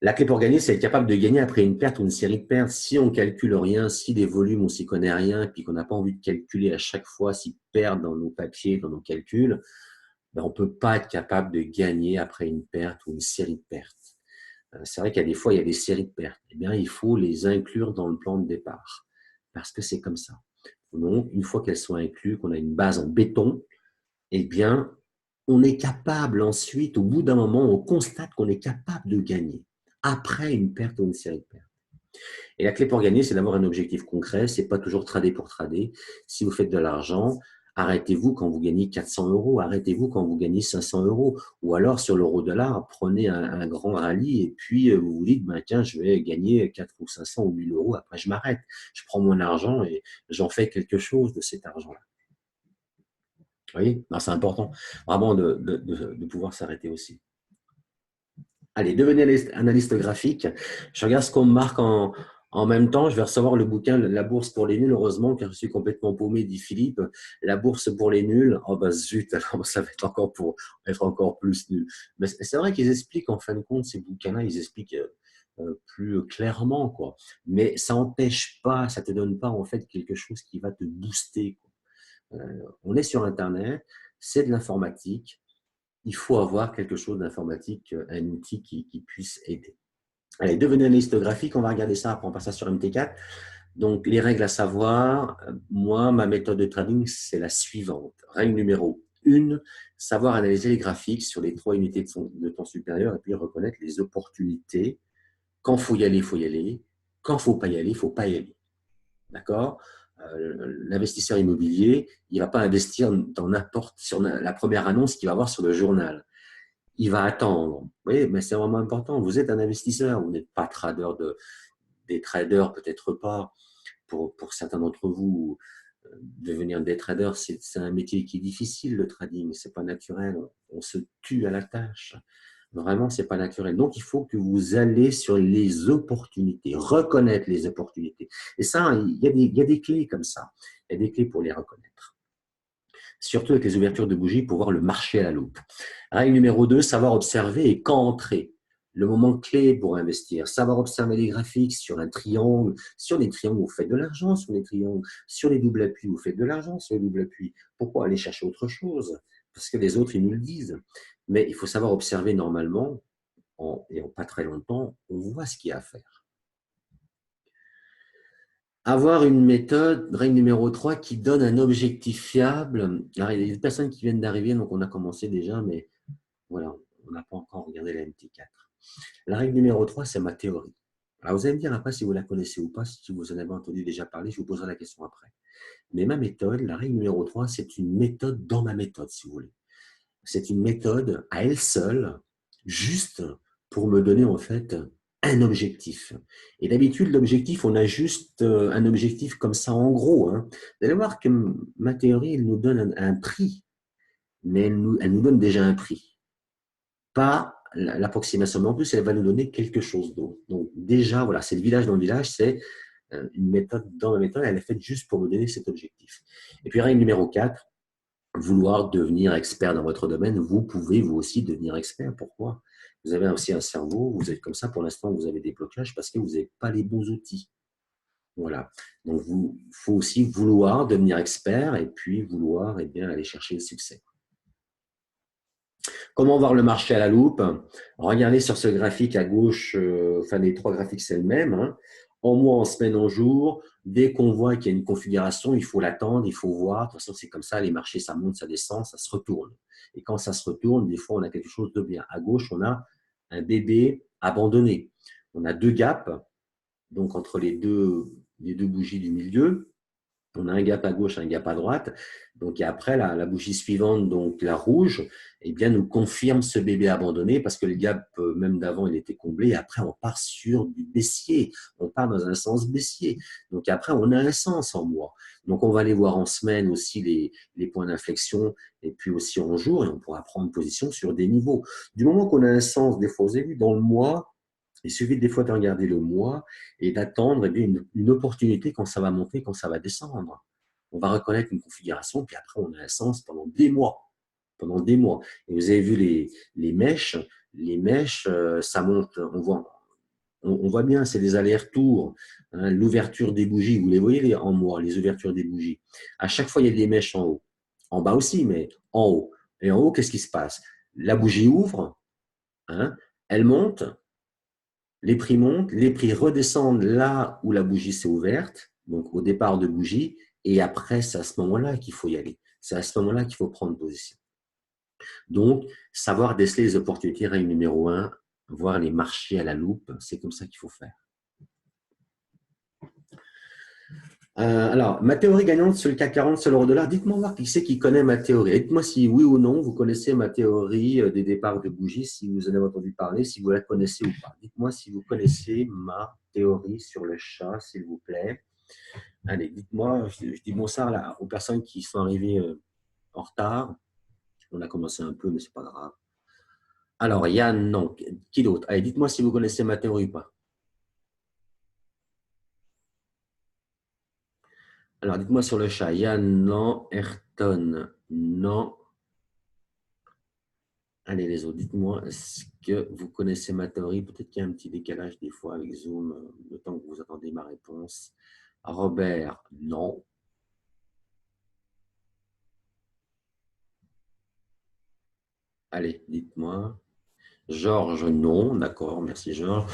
La clé pour gagner, c'est être capable de gagner après une perte ou une série de pertes. Si on calcule rien, si les volumes, on s'y connaît rien, et puis qu'on n'a pas envie de calculer à chaque fois s'ils perdent dans nos papiers, dans nos calculs, ben on ne peut pas être capable de gagner après une perte ou une série de pertes. C'est vrai qu'il y a des fois, il y a des séries de pertes. Eh bien, il faut les inclure dans le plan de départ parce que c'est comme ça. Donc, une fois qu'elles sont incluses, qu'on a une base en béton, eh bien, on est capable ensuite, au bout d'un moment, on constate qu'on est capable de gagner après une perte ou une série de pertes. Et la clé pour gagner, c'est d'avoir un objectif concret. C'est pas toujours trader pour trader. Si vous faites de l'argent, arrêtez-vous quand vous gagnez 400 euros. Arrêtez-vous quand vous gagnez 500 euros. Ou alors, sur l'euro-dollar, prenez un grand rallye et puis vous vous dites, ben, tiens, je vais gagner 4 ou 500 ou 1000 euros. Après, je m'arrête. Je prends mon argent et j'en fais quelque chose de cet argent-là. Vous voyez? C'est important vraiment de pouvoir s'arrêter aussi. Allez, devenez analyste graphique. Je regarde ce qu'on me marque en même temps. Je vais recevoir le bouquin La bourse pour les nuls, heureusement, car je suis complètement paumé, dit Philippe. La bourse pour les nuls. Oh bah zut, alors ça va être encore plus nul. Mais c'est vrai qu'ils expliquent, en fin de compte, ces bouquins-là, ils expliquent plus clairement, quoi. Mais ça n'empêche pas, ça ne te donne pas, en fait, quelque chose qui va te booster, quoi. On est sur Internet, c'est de l'informatique. Il faut avoir quelque chose d'informatique, un outil qui puisse aider. Allez, devenez analyste graphique, on va regarder ça, après on passe ça sur MT4. Donc, les règles à savoir, moi, ma méthode de trading, c'est la suivante. Règle numéro 1, savoir analyser les graphiques sur les 3 unités de temps supérieur et puis reconnaître les opportunités. Quand il faut y aller, il faut y aller. Quand il ne faut pas y aller, il ne faut pas y aller. D'accord? L'investisseur immobilier, il ne va pas investir sur la première annonce qu'il va voir sur le journal. Il va attendre. Oui, mais c'est vraiment important. Vous êtes un investisseur, vous n'êtes pas trader des traders, peut-être pas. Pour certains d'entre vous, devenir des traders, c'est un métier qui est difficile, le trading. C'est pas naturel. On se tue à la tâche. Vraiment, c'est pas naturel. Donc, il faut que vous allez sur les opportunités, reconnaître les opportunités. Et ça, il y a des clés comme ça. Il y a des clés pour les reconnaître. Surtout avec les ouvertures de bougies pour voir le marché à la loupe. Règle numéro 2, savoir observer et quand entrer. Le moment clé pour investir. Savoir observer les graphiques sur un triangle. Sur les triangles, vous faites de l'argent. Sur les triangles, sur les doubles appuis, vous faites de l'argent. Sur les doubles appuis, pourquoi aller chercher autre chose? Parce que les autres, ils nous le disent. Mais il faut savoir observer normalement, et en pas très longtemps, on voit ce qu'il y a à faire. Avoir une méthode, règle numéro 3, qui donne un objectif fiable. Alors, il y a des personnes qui viennent d'arriver, donc on a commencé déjà, mais voilà, on n'a pas encore regardé la MT4. La règle numéro 3, c'est ma théorie. Alors, vous allez me dire après si vous la connaissez ou pas, si vous en avez entendu déjà parler, je vous poserai la question après. Mais ma méthode, la règle numéro 3, c'est une méthode dans ma méthode, si vous voulez. C'est une méthode à elle seule, juste pour me donner en fait un objectif. Et d'habitude, l'objectif, on a juste un objectif comme ça en gros. Hein. Vous allez voir que ma théorie, elle nous donne un prix, mais elle nous donne déjà un prix. Pas l'approximation, mais en plus, elle va nous donner quelque chose d'autre. Donc déjà, voilà, c'est le village dans le village, c'est une méthode dans la méthode, elle est faite juste pour me donner cet objectif. Et puis, règle numéro 4, vouloir devenir expert dans votre domaine, vous pouvez vous aussi devenir expert. Pourquoi? Vous avez aussi un cerveau, vous êtes comme ça, pour l'instant, vous avez des blocages parce que vous n'avez pas les bons outils. Voilà. Donc, il faut aussi vouloir devenir expert et puis vouloir aller chercher le succès. Comment voir le marché à la loupe? Regardez sur ce graphique à gauche, enfin les 3 graphiques, c'est le même. Hein. En mois, en semaine, en jour. Dès qu'on voit qu'il y a une configuration, il faut l'attendre, il faut voir. De toute façon, c'est comme ça, les marchés, ça monte, ça descend, ça se retourne. Et quand ça se retourne, des fois, on a quelque chose de bien. À gauche, on a un bébé abandonné. On a 2 gaps, donc entre les deux bougies du milieu. On a un gap à gauche, un gap à droite. Donc, et après, la bougie suivante, donc la rouge, eh bien, nous confirme ce bébé abandonné parce que le gap, même d'avant, il était comblé. Et après, on part sur du baissier. On part dans un sens baissier. Donc, après, on a un sens en mois. Donc, on va aller voir en semaine aussi les points d'inflexion et puis aussi en jour et on pourra prendre position sur des niveaux. Du moment qu'on a un sens, des fois, vous avez vu, dans le mois, il suffit des fois de regarder le mois et d'attendre une opportunité quand ça va monter, quand ça va descendre. On va reconnaître une configuration, puis après, on a un sens pendant des mois. Pendant des mois. Et vous avez vu les mèches. Les mèches, ça monte. On voit bien, c'est des allers-retours. Hein, l'ouverture des bougies, vous les voyez en mois, les ouvertures des bougies. À chaque fois, il y a des mèches en haut. En bas aussi, mais en haut. Et en haut, qu'est-ce qui se passe? La bougie ouvre, hein, elle monte, les prix montent, les prix redescendent là où la bougie s'est ouverte, donc au départ de bougie, et après, c'est à ce moment-là qu'il faut y aller. C'est à ce moment-là qu'il faut prendre position. Donc, savoir déceler les opportunités, règle numéro 1, voir les marchés à la loupe, c'est comme ça qu'il faut faire. Alors, ma théorie gagnante sur le CAC 40, sur l'euro-dollar, dites-moi voir qui c'est qui connaît ma théorie. Dites-moi si oui ou non, vous connaissez ma théorie des départs de bougies, si vous en avez entendu parler, si vous la connaissez ou pas. Dites-moi si vous connaissez ma théorie sur le chat, s'il vous plaît. Allez, dites-moi, je dis bonsoir là, aux personnes qui sont arrivées en retard. On a commencé un peu, mais c'est pas grave. Alors, Yann, non. Qui d'autre? Allez, dites-moi si vous connaissez ma théorie ou pas. Alors, dites-moi sur le chat. Yann, non. Ayrton, non. Allez, les autres, dites-moi, est-ce que vous connaissez ma théorie? Peut-être qu'il y a un petit décalage des fois avec Zoom, le temps que vous attendez ma réponse. Robert, non. Allez, dites-moi. Georges, non. D'accord, merci Georges.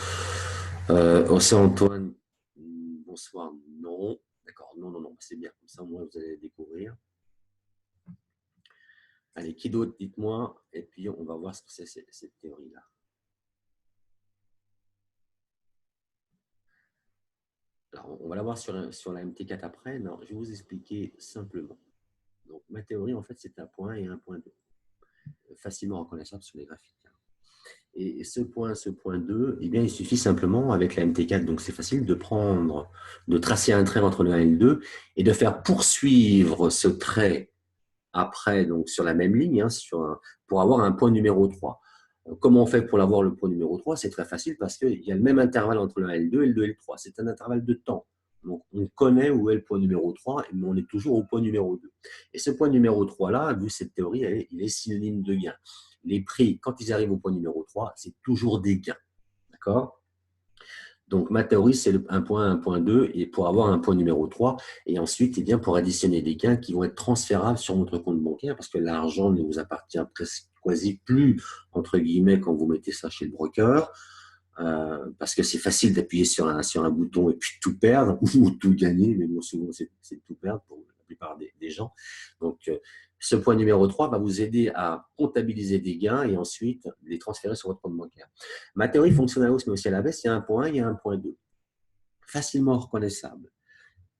Antoine, bonsoir, non. D'accord, non, non, non, c'est bien. Comme ça, moi, vous allez découvrir. Allez, qui d'autre? Dites-moi. Et puis, on va voir ce que c'est cette théorie-là. Alors, on va la voir sur la MT4 après. Non, je vais vous expliquer simplement. Donc, ma théorie, en fait, c'est un point et un point 2. Facilement reconnaissable sur les graphiques. Et ce point 2, eh bien, il suffit simplement avec la MT4, donc c'est facile de tracer un trait entre le 1 et le 2 et de faire poursuivre ce trait après, donc sur la même ligne, hein, pour avoir un point numéro 3. Comment on fait pour l'avoir le point numéro 3? C'est très facile parce qu'il y a le même intervalle entre le 1 et le 2 et le 2 et le 3. C'est un intervalle de temps. Donc, on connaît où est le point numéro 3, mais on est toujours au point numéro 2. Et ce point numéro 3-là, vu cette théorie, il est synonyme de gain. Les prix, quand ils arrivent au point numéro 3, c'est toujours des gains. D'accord? Donc, ma théorie, c'est un point 2, et pour avoir un point numéro 3, et ensuite, eh bien, pour additionner des gains qui vont être transférables sur notre compte bancaire, parce que l'argent ne vous appartient presque quasi plus, entre guillemets, quand vous mettez ça chez le broker, parce que c'est facile d'appuyer sur un bouton et puis tout perdre, ou tout gagner, mais bon, souvent, c'est tout perdre pour la plupart des gens. Donc, ce point numéro 3 va vous aider à comptabiliser des gains et ensuite les transférer sur votre compte bancaire. Ma théorie fonctionne à la hausse, mais aussi à la baisse. Il y a un point 1, il y a un point 2. Facilement reconnaissable.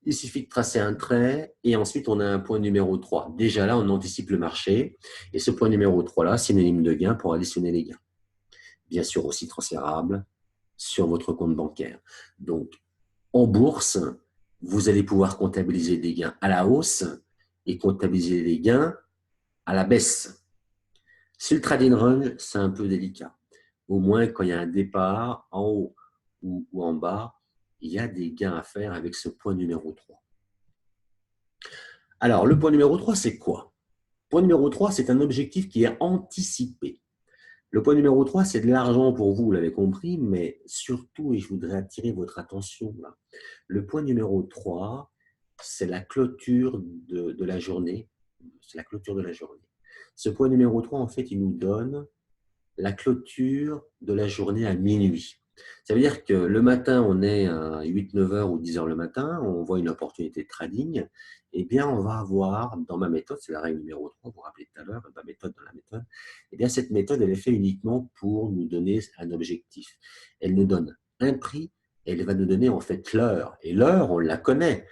Il suffit de tracer un trait et ensuite on a un point numéro 3. Déjà là, on anticipe le marché et ce point numéro 3-là, synonyme de gain pour additionner les gains. Bien sûr aussi transférable sur votre compte bancaire. Donc, en bourse, vous allez pouvoir comptabiliser des gains à la hausse et comptabiliser les gains à la baisse. Sur le trading range, c'est un peu délicat. Au moins, quand il y a un départ en haut ou en bas, il y a des gains à faire avec ce point numéro 3. Alors, le point numéro 3, c'est quoi? Point numéro 3, c'est un objectif qui est anticipé. Le point numéro 3, c'est de l'argent pour vous, vous l'avez compris, mais surtout, et je voudrais attirer votre attention là, le point numéro 3, c'est la clôture de la journée. C'est la clôture de la journée. Ce point numéro 3, en fait, il nous donne la clôture de la journée à minuit. Ça veut dire que le matin, on est à 8-9 heures ou 10 heures le matin, on voit une opportunité de trading, eh bien, on va avoir, dans ma méthode, c'est la règle numéro 3, vous vous rappelez tout à l'heure, ma méthode dans la méthode, eh bien, cette méthode, elle est faite uniquement pour nous donner un objectif. Elle nous donne un prix, et elle va nous donner en fait l'heure. Et l'heure, on la connaît.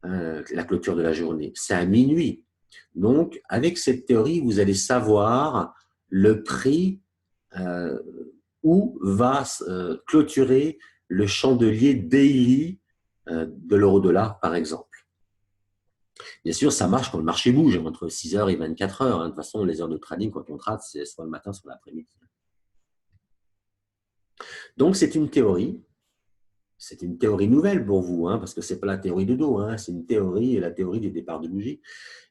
la clôture de la journée. C'est à minuit. Donc, avec cette théorie, vous allez savoir le prix où va clôturer le chandelier daily de l'euro-dollar, par exemple. Bien sûr, ça marche quand le marché bouge, entre 6 heures et 24 heures. De toute façon, les heures de trading, quand on trade, c'est soit le matin, soit l'après-midi. Donc, c'est une théorie. C'est une théorie nouvelle pour vous, parce que ce n'est pas la théorie de dos, c'est une théorie, la théorie des départs de bougies.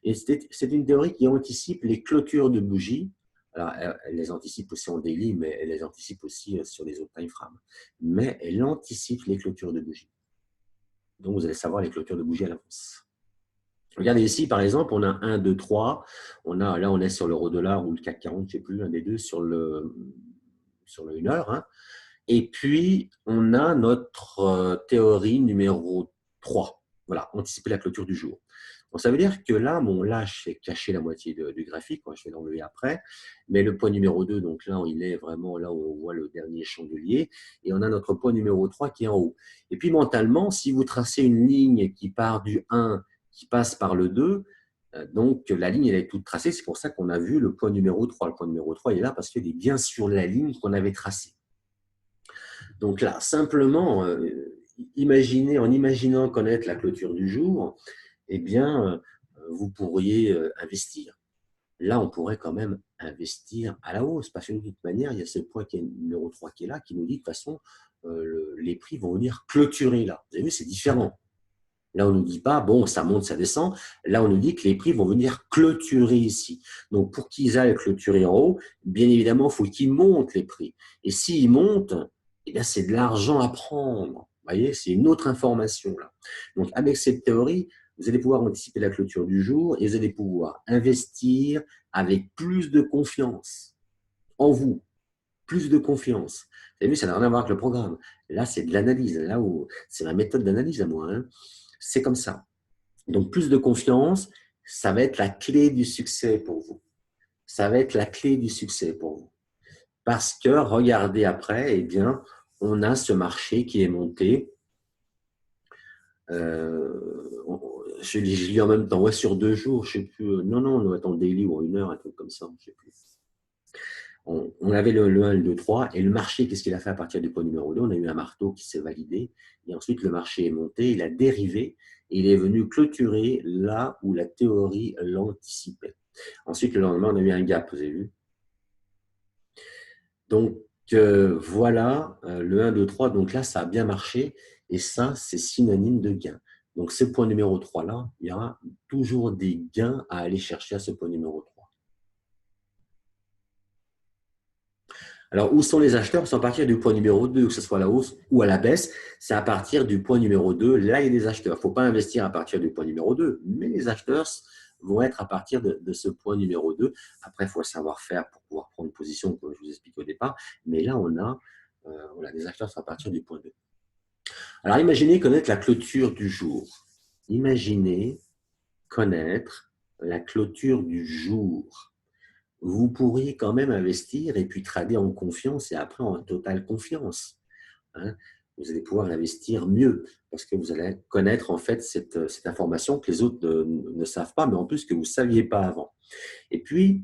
Et c'est une théorie qui anticipe les clôtures de bougies. Alors, elle les anticipe aussi en daily, mais elle les anticipe aussi sur les autres time frames. Mais elle anticipe les clôtures de bougies. Donc, vous allez savoir les clôtures de bougies à l'avance. Regardez ici, par exemple, on a 1, 2, 3. Là, on est sur l'euro-dollar ou le CAC 40, je ne sais plus, un des deux, sur le 1 heure. Et puis, on a notre théorie numéro 3. Voilà, anticiper la clôture du jour. Donc, ça veut dire que là, là, je vais cacher la moitié du graphique. Je vais l'enlever après. Mais le point numéro 2, donc là, il est vraiment là où on voit le dernier chandelier. Et on a notre point numéro 3 qui est en haut. Et puis, mentalement, si vous tracez une ligne qui part du 1, qui passe par le 2, donc la ligne, elle est toute tracée. C'est pour ça qu'on a vu le point numéro 3. Le point numéro 3, il est là parce qu'il est bien sur la ligne qu'on avait tracée. Donc là, simplement, en imaginant connaître la clôture du jour, eh bien, vous pourriez investir. Là, on pourrait quand même investir à la hausse, parce que de toute manière, il y a ce point qui est numéro 3 qui est là, qui nous dit de toute façon, les prix vont venir clôturer là. Vous avez vu, c'est différent. Là, on ne nous dit pas, bon, ça monte, ça descend. Là, on nous dit que les prix vont venir clôturer ici. Donc, pour qu'ils aillent clôturer en haut, bien évidemment, il faut qu'ils montent les prix. Et s'ils montent, eh bien, c'est de l'argent à prendre. Vous voyez, c'est une autre information là. Donc, avec cette théorie, vous allez pouvoir anticiper la clôture du jour et vous allez pouvoir investir avec plus de confiance en vous, plus de confiance. Vous avez vu, ça n'a rien à voir avec le programme. Là, c'est de l'analyse. Là où c'est ma méthode d'analyse à moi. C'est comme ça. Donc, plus de confiance, ça va être la clé du succès pour vous. Ça va être la clé du succès pour vous. Parce que, regardez après, eh bien, on a ce marché qui est monté. Je lis en même temps, ouais, sur 2 jours, je ne sais plus. Non, on doit être en daily ou en 1 heure, un truc comme ça, je ne sais plus. On avait le 1, le 2, 3, et le marché, qu'est-ce qu'il a fait à partir du point numéro 2? On a eu un marteau qui s'est validé, et ensuite le marché est monté, il a dérivé, et il est venu clôturer là où la théorie l'anticipait. Ensuite, le lendemain, on a eu un gap, vous avez vu? Donc, voilà, le 1, 2, 3, donc là, ça a bien marché, et ça, c'est synonyme de gain. Donc, ce point numéro 3-là, il y aura toujours des gains à aller chercher à ce point numéro 3. Alors, où sont les acheteurs? C'est à partir du point numéro 2, que ce soit à la hausse ou à la baisse. C'est à partir du point numéro 2, là, il y a des acheteurs. Il ne faut pas investir à partir du point numéro 2, mais les acheteurs vont être à partir de ce point numéro 2. Après, il faut savoir faire pour pouvoir prendre position, comme je vous explique au départ. Mais là, on a des acheteurs à partir du point 2. Alors, imaginez connaître la clôture du jour. Imaginez connaître la clôture du jour. Vous pourriez quand même investir et puis trader en confiance et après en totale confiance. Vous allez pouvoir investir mieux parce que vous allez connaître en fait cette information que les autres ne savent pas, mais en plus que vous ne saviez pas avant. Et puis,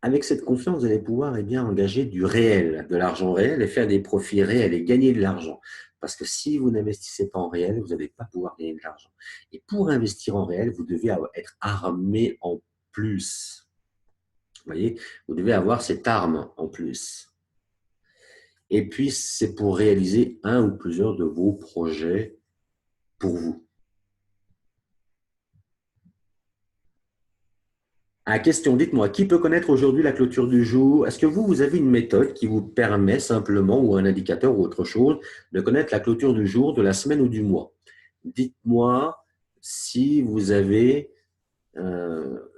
avec cette confiance, vous allez pouvoir engager du réel, de l'argent réel et faire des profits réels et gagner de l'argent. Parce que si vous n'investissez pas en réel, vous n'allez pas pouvoir gagner de l'argent. Et pour investir en réel, vous devez être armé en plus. Vous voyez, vous devez avoir cette arme en plus. Et puis, c'est pour réaliser un ou plusieurs de vos projets pour vous. À la question, dites-moi, qui peut connaître aujourd'hui la clôture du jour? Est-ce que vous avez une méthode qui vous permet simplement, ou un indicateur ou autre chose, de connaître la clôture du jour, de la semaine ou du mois? Dites-moi si vous avez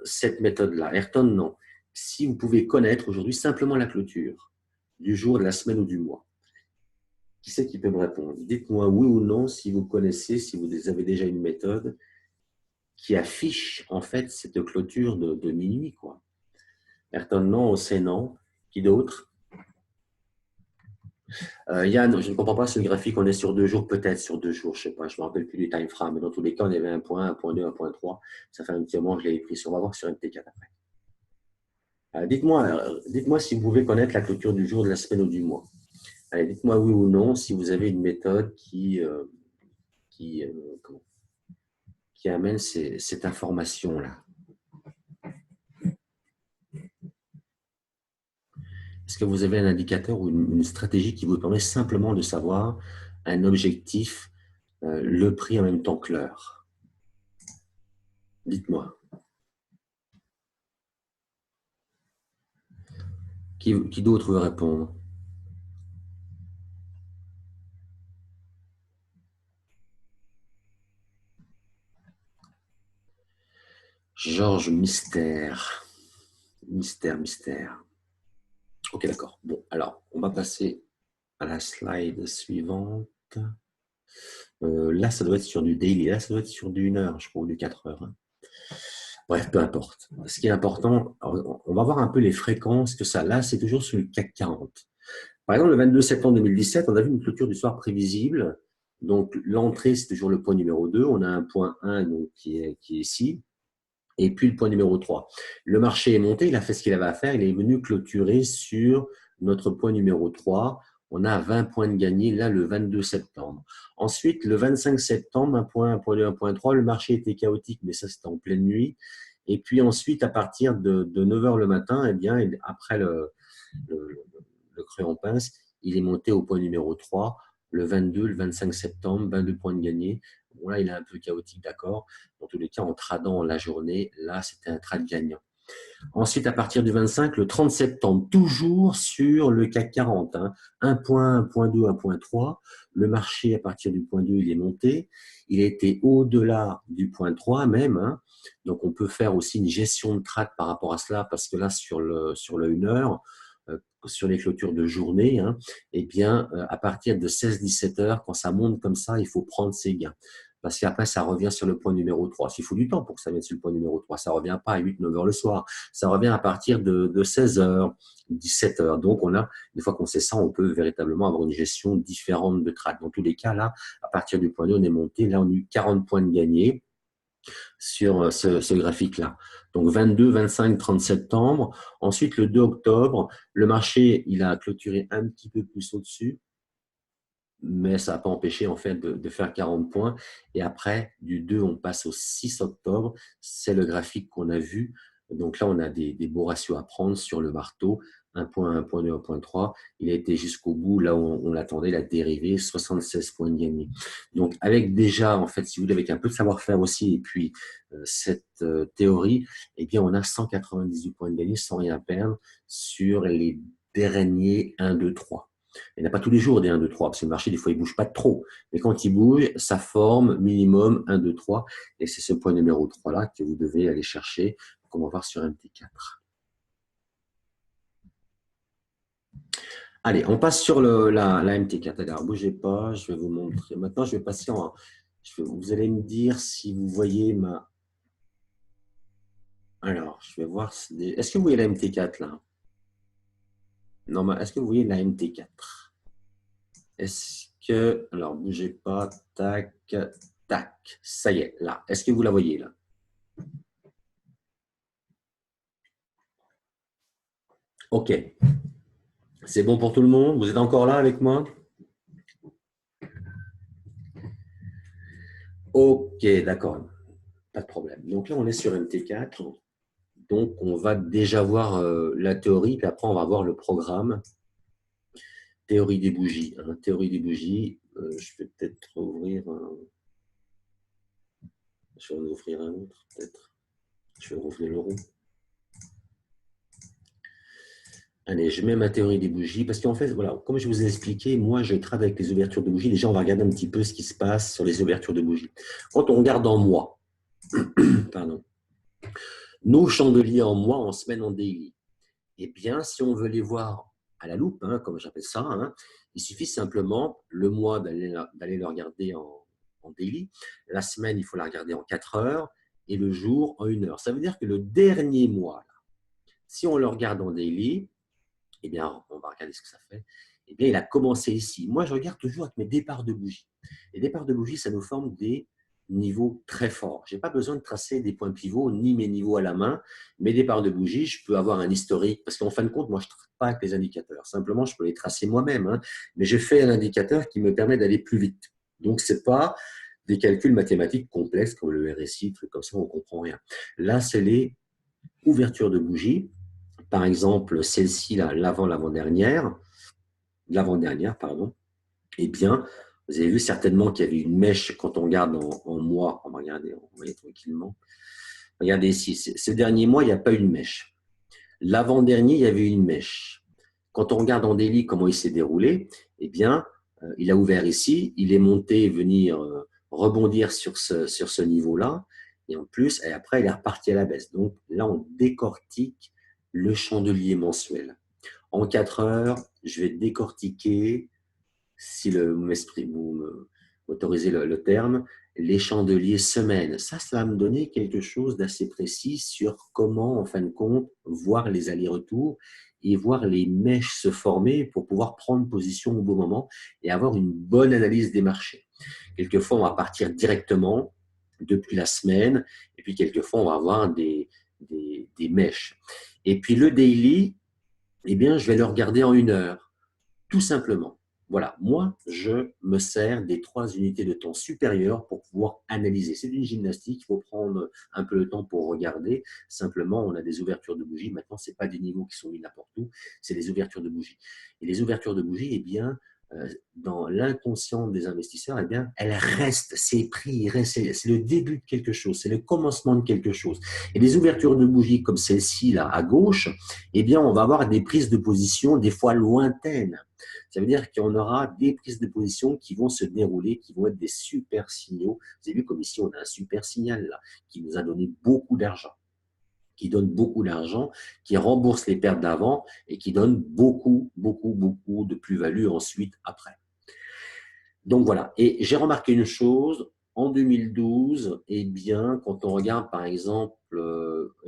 cette méthode-là. Ayrton, non. Si vous pouvez connaître aujourd'hui simplement la clôture du jour, de la semaine ou du mois. Qui c'est qui peut me répondre? Dites-moi oui ou non si vous connaissez, si vous avez déjà une méthode qui affiche en fait cette clôture de minuit, quoi. Ayrton, non, c'est non. Qui d'autre? Yann, je ne comprends pas ce graphique, on est sur 2 jours, peut-être sur 2 jours, je ne sais pas, je ne me rappelle plus du time frame, mais dans tous les cas, on avait un point 1,2, 1,3. Ça fait un petit moment que je l'avais pris sur, on va voir sur MT4 après. Dites-moi si vous pouvez connaître la clôture du jour, de la semaine ou du mois. Allez, dites-moi oui ou non si vous avez une méthode qui, comment- qui amène cette information-là. Est-ce que vous avez un indicateur ou une stratégie qui vous permet simplement de savoir un objectif, le prix en même temps que l'heure? Dites-moi. Qui d'autre veut répondre? Georges Mystère. Mystère. Ok, d'accord. Bon, alors, on va passer à la slide suivante. Là, ça doit être sur du daily. Là, ça doit être sur du 1 heure, je crois, ou du 4 heures. Hein. Bref, peu importe. Ce qui est important, on va voir un peu les fréquences que ça. Là, c'est toujours sur le CAC 40. Par exemple, le 22 septembre 2017, on a vu une clôture du soir prévisible. Donc, l'entrée, c'est toujours le point numéro 2. On a un point 1 donc, qui est ici. Et puis, le point numéro 3. Le marché est monté, il a fait ce qu'il avait à faire. Il est venu clôturer sur notre point numéro 3. On a 20 points de gagné, là, le 22 septembre. Ensuite, le 25 septembre, 1 point, 1 point 2, 1 point 3. Le marché était chaotique, mais ça, c'était en pleine nuit. Et puis ensuite, à partir de 9 heures le matin, eh bien, après le creux en pince, il est monté au point numéro 3, le 22, le 25 septembre, 22 points de gagné. Bon, là, il est un peu chaotique, d'accord. Dans tous les cas, en tradant la journée, là, c'était un trade gagnant. Ensuite, à partir du 25, le 30 septembre, toujours sur le CAC 40, hein, 1 point, 1,2, 1,3. Le marché, à partir du point 2, il est monté. Il était au-delà du point 3 même. Hein. Donc, on peut faire aussi une gestion de trade par rapport à cela, parce que là, sur le 1 heure, sur les clôtures de journée, hein, eh bien, à partir de 16-17 heures, quand ça monte comme ça, il faut prendre ses gains. Parce qu'après, ça revient sur le point numéro 3. Il faut du temps pour que ça vienne sur le point numéro 3. Ça ne revient pas à 8-9 heures le soir. Ça revient à partir de 16 heures, 17 heures. Donc, une fois qu'on sait ça, on peut véritablement avoir une gestion différente de trade. Dans tous les cas, là, à partir du point 2, on est monté. Là, on a eu 40 points de gagnés sur ce graphique-là. Donc 22, 25, 30 septembre. Ensuite, le 2 octobre, le marché, il a clôturé un petit peu plus au-dessus, mais ça n'a pas empêché en fait de faire 40 points. Et après, du 2, on passe au 6 octobre. C'est le graphique qu'on a vu. Donc là, on a des beaux ratios à prendre sur le marteau. 1 point, 1 point 2, 1 point 3. Il a été jusqu'au bout, là où on l'attendait, la dérivée, 76 points de gagné. Donc avec déjà, en fait, si vous voulez, avec un peu de savoir-faire aussi, et puis cette théorie, eh bien, on a 198 points de gagné sans rien perdre sur les derniers 1, 2, 3. Il n'y en a pas tous les jours des 1, 2, 3, parce que le marché, des fois, il ne bouge pas trop. Mais quand il bouge, ça forme minimum 1, 2, 3. Et c'est ce point numéro 3-là que vous devez aller chercher, qu'on va voir sur MT4. Allez, on passe sur la MT4. Alors, bougez pas, je vais vous montrer. Maintenant, je vais passer en… vous allez me dire si vous voyez ma… Alors, je vais voir… Est-ce que vous voyez la MT4 là? Non, est-ce que vous voyez la MT4? Est-ce que… Alors, bougez pas. Tac, tac. Ça y est, là. Est-ce que vous la voyez là? OK. C'est bon pour tout le monde? Vous êtes encore là avec moi? OK, d'accord. Pas de problème. Donc là, on est sur MT4. Donc, on va déjà voir la théorie, puis après, on va voir le programme. Théorie des bougies. Hein. Théorie des bougies. Je vais peut-être ouvrir un… Je vais en ouvrir un autre, peut-être. Je vais rouvrir le rond. Allez, je mets ma théorie des bougies parce qu'en fait, voilà, comme je vous ai expliqué, moi, je travaille avec les ouvertures de bougies. Déjà, on va regarder un petit peu ce qui se passe sur les ouvertures de bougies. Quand on regarde en mois, pardon, nos chandeliers en mois, en semaine, en daily, eh bien, si on veut les voir à la loupe, hein, comme j'appelle ça, hein, il suffit simplement le mois d'aller le regarder en daily. La semaine, il faut la regarder en 4 heures et le jour en 1 heure. Ça veut dire que le dernier mois, là, si on le regarde en daily, eh bien, on va regarder ce que ça fait. Eh bien, il a commencé ici. Moi, je regarde toujours avec mes départs de bougie. Les départs de bougie, ça nous forme des niveaux très forts. Je n'ai pas besoin de tracer des points pivots ni mes niveaux à la main. Mes départs de bougie, je peux avoir un historique parce qu'en fin de compte, moi, je ne travaille pas avec les indicateurs. Simplement, je peux les tracer moi-même. Hein, mais j'ai fait un indicateur qui me permet d'aller plus vite. Donc, ce n'est pas des calculs mathématiques complexes comme le RSI, trucs comme ça, on ne comprend rien. Là, c'est les ouvertures de bougie. Par exemple, celle-ci, l'avant-dernière, pardon, eh bien, vous avez vu certainement qu'il y avait une mèche quand on regarde en mois. On va regarder, on va y aller tranquillement. Regardez ici, ce dernier mois, il n'y a pas une mèche. L'avant-dernier, il y avait une mèche. Quand on regarde en daily comment il s'est déroulé, eh bien, il a ouvert ici, il est monté, venir rebondir sur ce niveau-là, et en plus, et après, il est reparti à la baisse. Donc là, on décortique le chandelier mensuel. En 4 heures, je vais décortiquer, si vous m'autorisez le terme, les chandeliers semaines. Ça va me donner quelque chose d'assez précis sur comment, en fin de compte, voir les allers-retours et voir les mèches se former pour pouvoir prendre position au bon moment et avoir une bonne analyse des marchés. Quelquefois, on va partir directement depuis la semaine et puis quelquefois, on va avoir des mèches. Et puis le daily, eh bien, je vais le regarder en 1 heure, tout simplement. Voilà, moi, je me sers des 3 unités de temps supérieures pour pouvoir analyser. C'est une gymnastique, il faut prendre un peu le temps pour regarder. Simplement, on a des ouvertures de bougies. Maintenant, ce n'est pas des niveaux qui sont mis n'importe où, c'est des ouvertures de bougies. Et les ouvertures de bougies, eh bien, dans l'inconscient des investisseurs, eh bien, elles restent, ces prix, c'est le début de quelque chose, c'est le commencement de quelque chose. Et les ouvertures de bougies comme celle-ci, là, à gauche, eh bien, on va avoir des prises de position, des fois lointaines. Ça veut dire qu'on aura des prises de position qui vont se dérouler, qui vont être des super signaux. Vous avez vu comme ici, on a un super signal là, qui nous a donné beaucoup d'argent, qui donne beaucoup d'argent, qui rembourse les pertes d'avant et qui donne beaucoup, beaucoup, beaucoup de plus-value ensuite après. Donc voilà. Et j'ai remarqué une chose, en 2012, eh bien, quand on regarde par exemple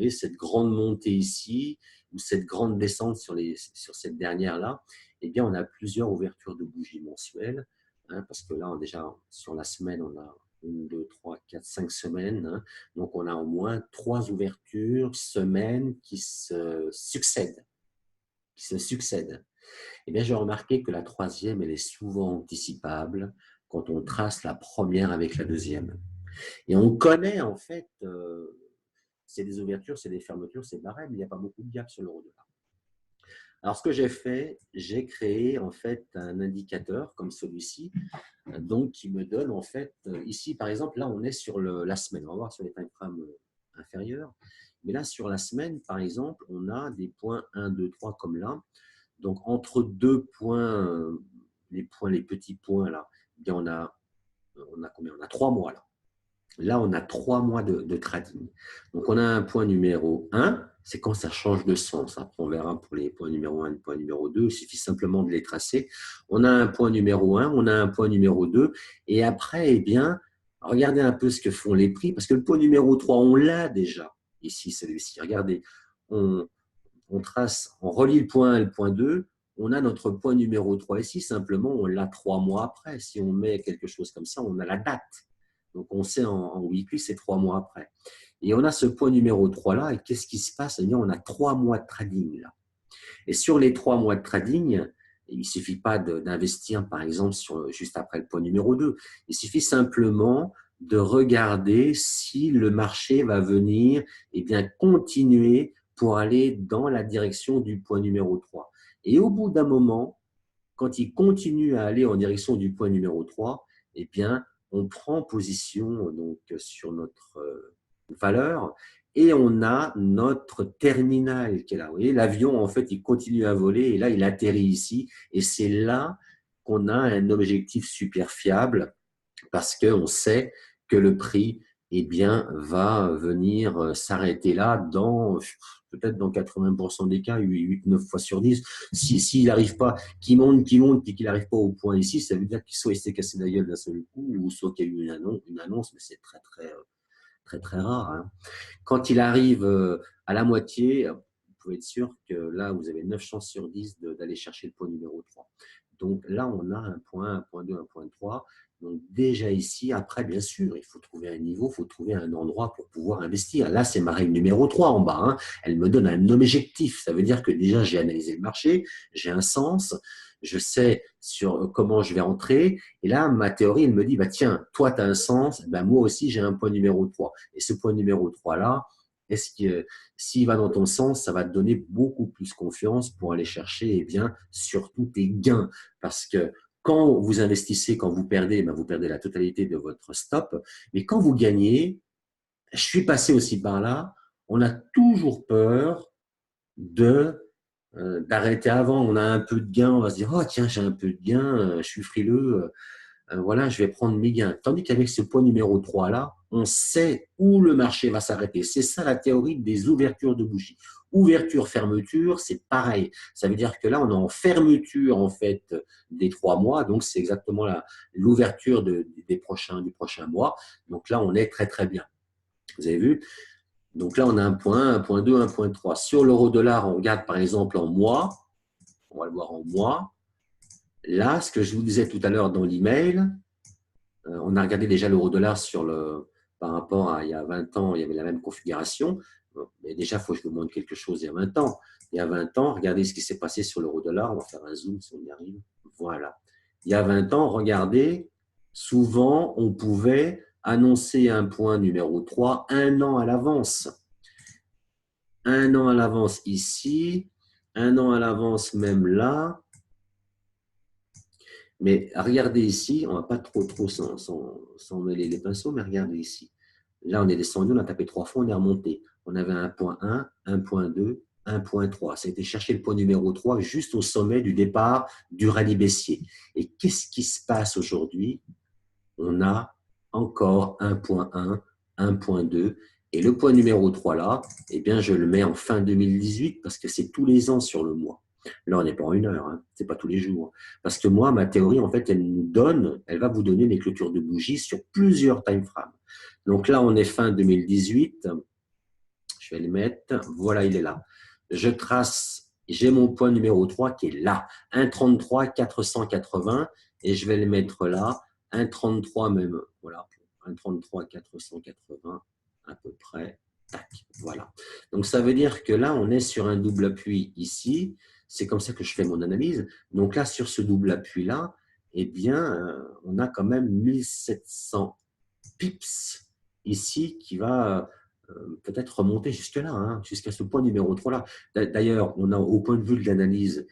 cette grande montée ici, ou cette grande descente sur cette dernière-là, eh bien, on a plusieurs ouvertures de bougies mensuelles, hein, parce que là, déjà, sur la semaine, on a 1, 2, 3, 4, 5 semaines. Hein, donc, on a au moins 3 ouvertures semaines qui se succèdent. Eh bien, j'ai remarqué que la troisième, elle est souvent anticipable quand on trace la première avec la deuxième. Et on connaît, en fait, c'est des ouvertures, c'est des fermetures, c'est barème, il n'y a pas beaucoup de gap sur l'euro-dollar. Alors, ce que j'ai fait, j'ai créé, en fait, un indicateur comme celui-ci, donc qui me donne, en fait, ici, par exemple, là, on est sur la semaine. On va voir sur les time frames inférieurs. Mais là, sur la semaine, par exemple, on a des points 1, 2, 3 comme là. Donc, entre 2 points, les petits points là, eh bien on a combien? On a 3 mois là. Là, on a 3 mois de trading. Donc, on a un point numéro 1, c'est quand ça change de sens. Après, on verra pour les points numéro 1 et point numéro 2. Il suffit simplement de les tracer. On a un point numéro 1, on a un point numéro 2. Et après, eh bien, regardez un peu ce que font les prix, parce que le point numéro 3, on l'a déjà ici, celui-ci. Regardez, on trace, on relie le point 1 et le point 2, on a notre point numéro 3 ici, simplement on l'a 3 mois après. Si on met quelque chose comme ça, on a la date. Donc on sait en weekly, c'est 3 mois après. Et on a ce point numéro 3 là, et qu'est-ce qui se passe? Eh bien, on a 3 mois de trading là. Et sur les 3 mois de trading, il ne suffit pas d'investir, par exemple, juste après le point numéro 2. Il suffit simplement de regarder si le marché va venir et bien, continuer pour aller dans la direction du point numéro 3. Et au bout d'un moment, quand il continue à aller en direction du point numéro 3, eh bien, on prend position donc, sur notre valeur et on a notre terminal qui est là. Vous voyez, l'avion, en fait, il continue à voler et là, il atterrit ici. Et c'est là qu'on a un objectif super fiable parce qu'on sait que le prix eh bien, va venir s'arrêter là peut-être dans 80% des cas, 8-9 fois sur 10. S'il n'arrive pas, qu'il monte, puis qu'il n'arrive pas au point ici, ça veut dire qu'il soit il s'est cassé la gueule d'un seul coup, ou soit qu'il y a eu une annonce, mais c'est très, très rare. Hein. Quand il arrive à la moitié, pouvez être sûr que là, vous avez 9 chances sur 10 d'aller chercher le point numéro 3. Donc là, on a un point 2, un point 3. Donc déjà ici, après, bien sûr, il faut trouver un niveau, il faut trouver un endroit pour pouvoir investir. Là, c'est ma règle numéro 3 en bas, hein. Elle me donne un objectif. Ça veut dire que déjà, j'ai analysé le marché, j'ai un sens, je sais sur comment je vais entrer. Et là, ma théorie, elle me dit, bah, tiens, toi, tu as un sens, bah, moi aussi, j'ai un point numéro 3. Et ce point numéro 3-là, est-ce que s'il va dans ton sens, ça va te donner beaucoup plus confiance pour aller chercher, eh bien, surtout tes gains. Parce que quand vous investissez, quand vous perdez, ben vous perdez la totalité de votre stop. Mais quand vous gagnez, je suis passé aussi par là, on a toujours peur d'arrêter avant. On a un peu de gain, on va se dire, oh tiens, j'ai un peu de gain, je suis frileux, voilà, je vais prendre mes gains. Tandis qu'avec ce point numéro 3 là, on sait où le marché va s'arrêter. C'est ça la théorie des ouvertures de bougies. Ouverture, fermeture, c'est pareil. Ça veut dire que là, on est en fermeture en fait des 3 mois, donc c'est exactement l'ouverture du prochain mois. Donc là, on est très très bien. Vous avez vu? Donc là, on a un point 1, un point 2, un point 3. Sur l'euro-dollar, on regarde par exemple en mois. On va le voir en mois. Là, ce que je vous disais tout à l'heure dans l'email, on a regardé déjà l'euro-dollar par rapport à il y a 20 ans, il y avait la même configuration. Mais déjà, il faut que je vous montre quelque chose il y a 20 ans. Il y a 20 ans, regardez ce qui s'est passé sur l'euro-dollar. On va faire un zoom si on y arrive. Voilà. Il y a 20 ans, regardez, souvent, on pouvait annoncer un point numéro 3 un an à l'avance. Un an à l'avance ici, un an à l'avance même là. Mais regardez ici, on ne va pas trop s'en mêler les pinceaux, mais regardez ici. Là, on est descendu, on a tapé 3 fois, on est remonté. On avait un point 1, un point 2, un point 3. Ça a été chercher le point numéro 3 juste au sommet du départ du rallye baissier. Et qu'est-ce qui se passe aujourd'hui? On a encore un point 1, un point 2. Et le point numéro 3 là, eh bien, je le mets en fin 2018 parce que c'est tous les ans sur le mois. Là, on n'est pas en 1 heure, hein. Ce n'est pas tous les jours. Parce que moi, ma théorie, en fait, elle va vous donner des clôtures de bougies sur plusieurs time frames. Donc là, on est fin 2018. Je vais le mettre. Voilà, il est là. Je trace, j'ai mon point numéro 3 qui est là. 1,33 480 et je vais le mettre là. 1,33 même. Voilà. 1,33 480 à peu près. Tac. Voilà. Donc, ça veut dire que là, on est sur un double appui ici. C'est comme ça que je fais mon analyse. Donc là, sur ce double appui-là, eh bien, on a quand même 1700 pips ici qui va peut-être remonter jusque-là, hein, jusqu'à ce point numéro 3-là. D'ailleurs, on a au point de vue de l'analyse,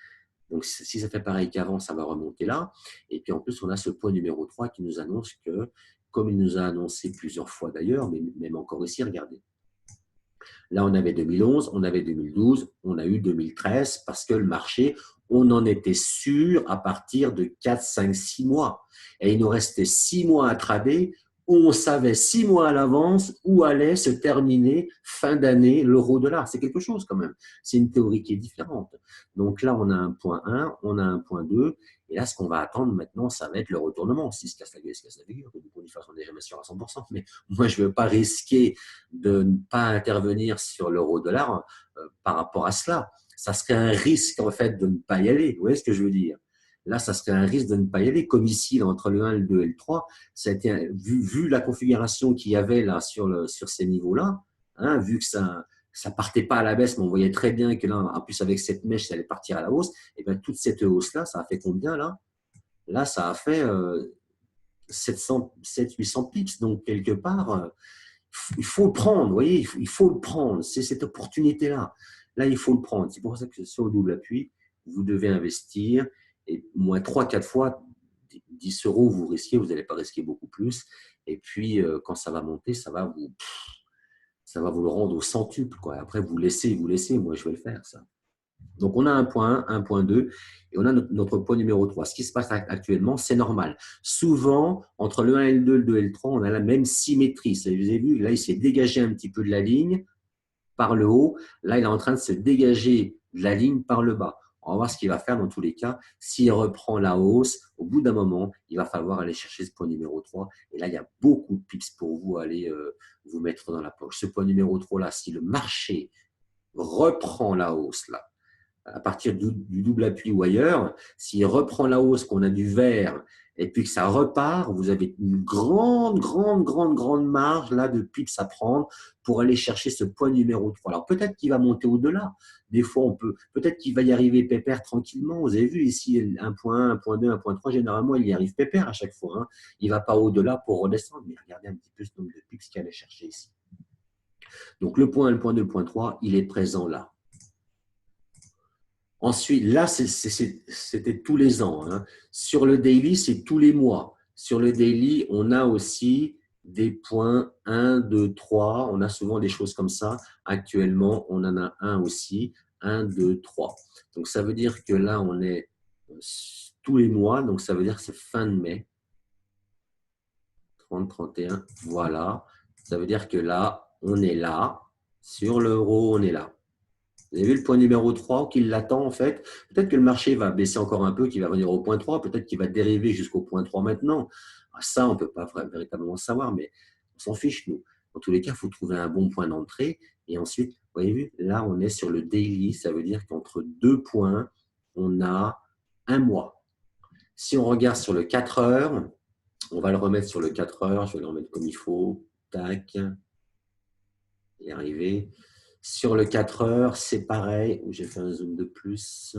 donc si ça fait pareil qu'avant, ça va remonter là. Et puis en plus, on a ce point numéro 3 qui nous annonce que, comme il nous a annoncé plusieurs fois d'ailleurs, mais même encore ici, regardez. Là, on avait 2011, on avait 2012, on a eu 2013 parce que le marché, on en était sûr à partir de 4, 5, 6 mois. Et il nous restait 6 mois à trader où on savait 6 mois à l'avance où allait se terminer fin d'année l'euro-dollar. C'est quelque chose quand même. C'est une théorie qui est différente. Donc là, on a un point 1, on a un point 2. Et là, ce qu'on va attendre maintenant, ça va être le retournement. Si se casse la gueule, il se casse la figure. De toute façon, on n'est jamais sûr à 100%. Mais moi, je ne veux pas risquer de ne pas intervenir sur l'euro-dollar par rapport à cela. Ça serait un risque, en fait, de ne pas y aller. Vous voyez ce que je veux dire? Là, ça serait un risque de ne pas y aller. Comme ici, là, entre le 1, le 2 et le 3, ça a été, vu la configuration qu'il y avait là sur ces niveaux-là, hein, vu que ça partait pas à la baisse, mais on voyait très bien que là, en plus avec cette mèche, ça allait partir à la hausse. Et bien, toute cette hausse-là, ça a fait combien là? Là, ça a fait 700-800 pips. Donc, quelque part, il faut le prendre, vous voyez, il faut le prendre. C'est cette opportunité-là. Là, il faut le prendre. C'est pour ça que sur le double appui, vous devez investir. Et moins 3-4 fois, 10 euros, vous risquez, vous n'allez pas risquer beaucoup plus. Et puis, quand ça va monter, ça va vous le rendre au centuple, quoi. Après, vous laissez. Moi, je vais le faire, ça. Donc, on a un point 1, un point 2 et on a notre point numéro 3. Ce qui se passe actuellement, c'est normal. Souvent, entre le 1 et le 2, le 2 et le 3, on a la même symétrie. Vous avez vu, là, il s'est dégagé un petit peu de la ligne par le haut. Là, il est en train de se dégager de la ligne par le bas. On va voir ce qu'il va faire dans tous les cas. S'il reprend la hausse, au bout d'un moment, il va falloir aller chercher ce point numéro 3. Et là, il y a beaucoup de pips pour vous aller vous mettre dans la poche. Ce point numéro 3 là, si le marché reprend la hausse, là, à partir du double appui ou ailleurs, s'il reprend la hausse, qu'on a du vert, et puis que ça repart, vous avez une grande marge là de pips à prendre pour aller chercher ce point numéro 3. Alors peut-être qu'il va monter au-delà. Des fois, peut-être qu'il va y arriver pépère tranquillement. Vous avez vu ici, 1.1, 1.2, 1.3, généralement, il y arrive pépère à chaque fois. Hein. Il ne va pas au-delà pour redescendre, mais regardez un petit peu ce nombre de pips qu'il allait chercher ici. Donc le point 1, le point 2, le point 3, il est présent là. Ensuite, là, c'était tous les ans. Hein. Sur le daily, c'est tous les mois. Sur le daily, on a aussi des points 1, 2, 3. On a souvent des choses comme ça. Actuellement, on en a un aussi. 1, 2, 3. Donc, ça veut dire que là, on est tous les mois. Donc, ça veut dire que c'est fin de mai. 30, 31. Voilà. Ça veut dire que là, on est là. Sur l'euro, on est là. Vous avez vu le point numéro 3 qui l'attend en fait. Peut-être que le marché va baisser encore un peu, qu'il va revenir au point 3, peut-être qu'il va dériver jusqu'au point 3 maintenant. Ça, on ne peut pas véritablement savoir, mais on s'en fiche, nous. Dans tous les cas, il faut trouver un bon point d'entrée. Et ensuite, vous avez vu, là, on est sur le daily. Ça veut dire qu'entre deux points, on a un mois. Si on regarde sur le 4 heures, on va le remettre sur le 4 heures. Je vais le remettre comme il faut. Tac. Y arriver. Sur le 4 heures, c'est pareil. J'ai fait un zoom de plus.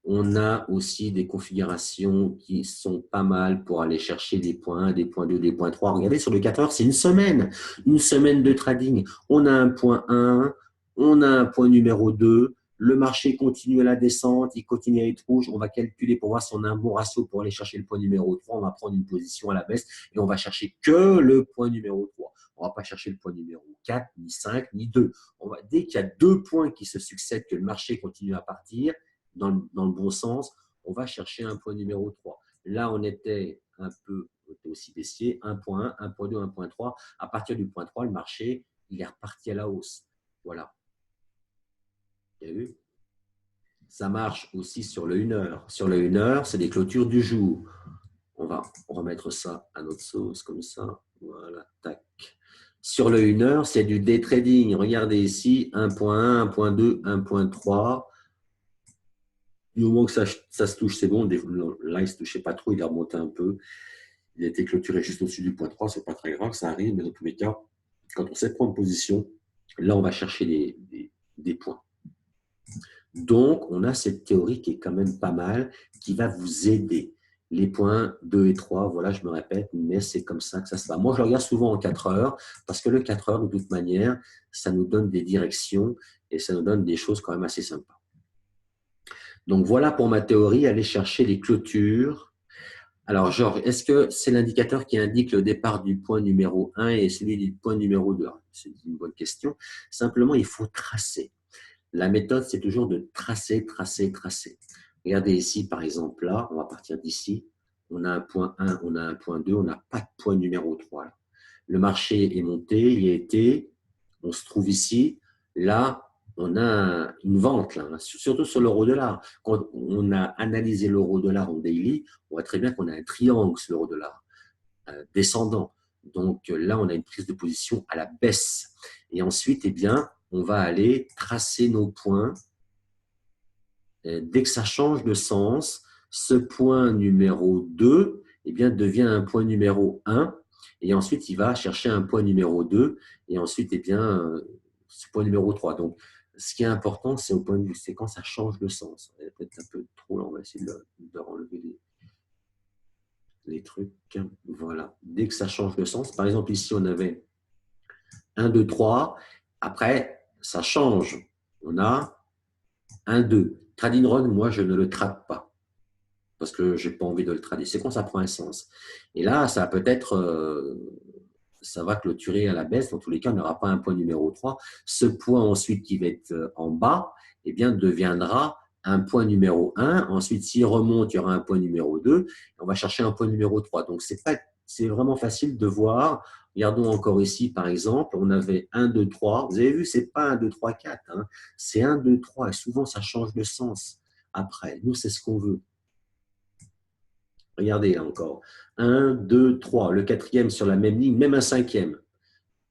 On a aussi des configurations qui sont pas mal pour aller chercher des points 1, des points 2, des points 3. Regardez, sur le 4 heures, c'est une semaine de trading. On a un point 1, on a un point numéro 2. Le marché continue à la descente, il continue à être rouge. On va calculer pour voir si on a un bon ratio pour aller chercher le point numéro 3. On va prendre une position à la baisse et on va chercher que le point numéro 3. On ne va pas chercher le point numéro 4, ni 5, ni 2. Dès qu'il y a deux points qui se succèdent, que le marché continue à partir dans le bon sens, on va chercher un point numéro 3. Là, on était aussi baissier, 1.1, 1.2, 1.3. À partir du point 3, le marché, il est reparti à la hausse. Voilà. Vous avez vu ? Ça marche aussi sur le 1 heure. Sur le 1 heure, c'est des clôtures du jour. On va remettre ça à notre sauce, comme ça. Voilà, tac. Sur le 1 heure, c'est du day trading. Regardez ici, 1.1, 1.2, 1.3. Du moment que ça se touche, c'est bon. Là, il ne se touchait pas trop, il a remonté un peu. Il a été clôturé juste au-dessus du point 3, ce n'est pas très grave, ça arrive, mais dans tous les cas, quand on sait prendre position, là, on va chercher des points. Donc, on a cette théorie qui est quand même pas mal, qui va vous aider. Les points 2 et 3, voilà, je me répète, mais c'est comme ça que ça se passe. Moi, je le regarde souvent en 4 heures, parce que le 4 heures, de toute manière, ça nous donne des directions et ça nous donne des choses quand même assez sympas. Donc, voilà pour ma théorie, aller chercher les clôtures. Alors, Georges, est-ce que c'est l'indicateur qui indique le départ du point numéro 1 et celui du point numéro 2? C'est une bonne question. Simplement, il faut tracer. La méthode, c'est toujours de tracer. Regardez ici, par exemple, là, on va partir d'ici. On a un point 1, on a un point 2, on n'a pas de point numéro 3. Là. Le marché est monté, il y a été, on se trouve ici. Là, on a une vente, là, surtout sur l'euro-dollar. Quand on a analysé l'euro-dollar en daily, on voit très bien qu'on a un triangle sur l'euro-dollar descendant. Donc là, on a une prise de position à la baisse. Et ensuite, eh bien, on va aller tracer nos points. Dès que ça change de sens, ce point numéro 2 eh bien, devient un point numéro 1. Et ensuite, il va chercher un point numéro 2. Et ensuite, eh bien, ce point numéro 3. Donc, ce qui est important, c'est au point de vue, c'est quand ça change de sens. Peut-être un peu trop, là, on va essayer de enlever les trucs. Voilà. Dès que ça change de sens, par exemple, ici, on avait 1, 2, 3. Après, ça change. On a 1, 2. Trading Run, moi, je ne le trade pas parce que je n'ai pas envie de le trader. C'est quand ça prend un sens. Et là, ça va peut-être, ça va clôturer à la baisse. Dans tous les cas, on n'aura pas un point numéro 3. Ce point ensuite qui va être en bas, eh bien, deviendra un point numéro 1. Ensuite, s'il remonte, il y aura un point numéro 2. On va chercher un point numéro 3. Donc, c'est vraiment facile de voir. Regardons encore ici, par exemple, on avait 1, 2, 3. Vous avez vu, ce n'est pas 1, 2, 3, 4. Hein. C'est 1, 2, 3. Et souvent, ça change de sens après. Nous, c'est ce qu'on veut. Regardez là encore. 1, 2, 3. Le quatrième sur la même ligne, même un cinquième.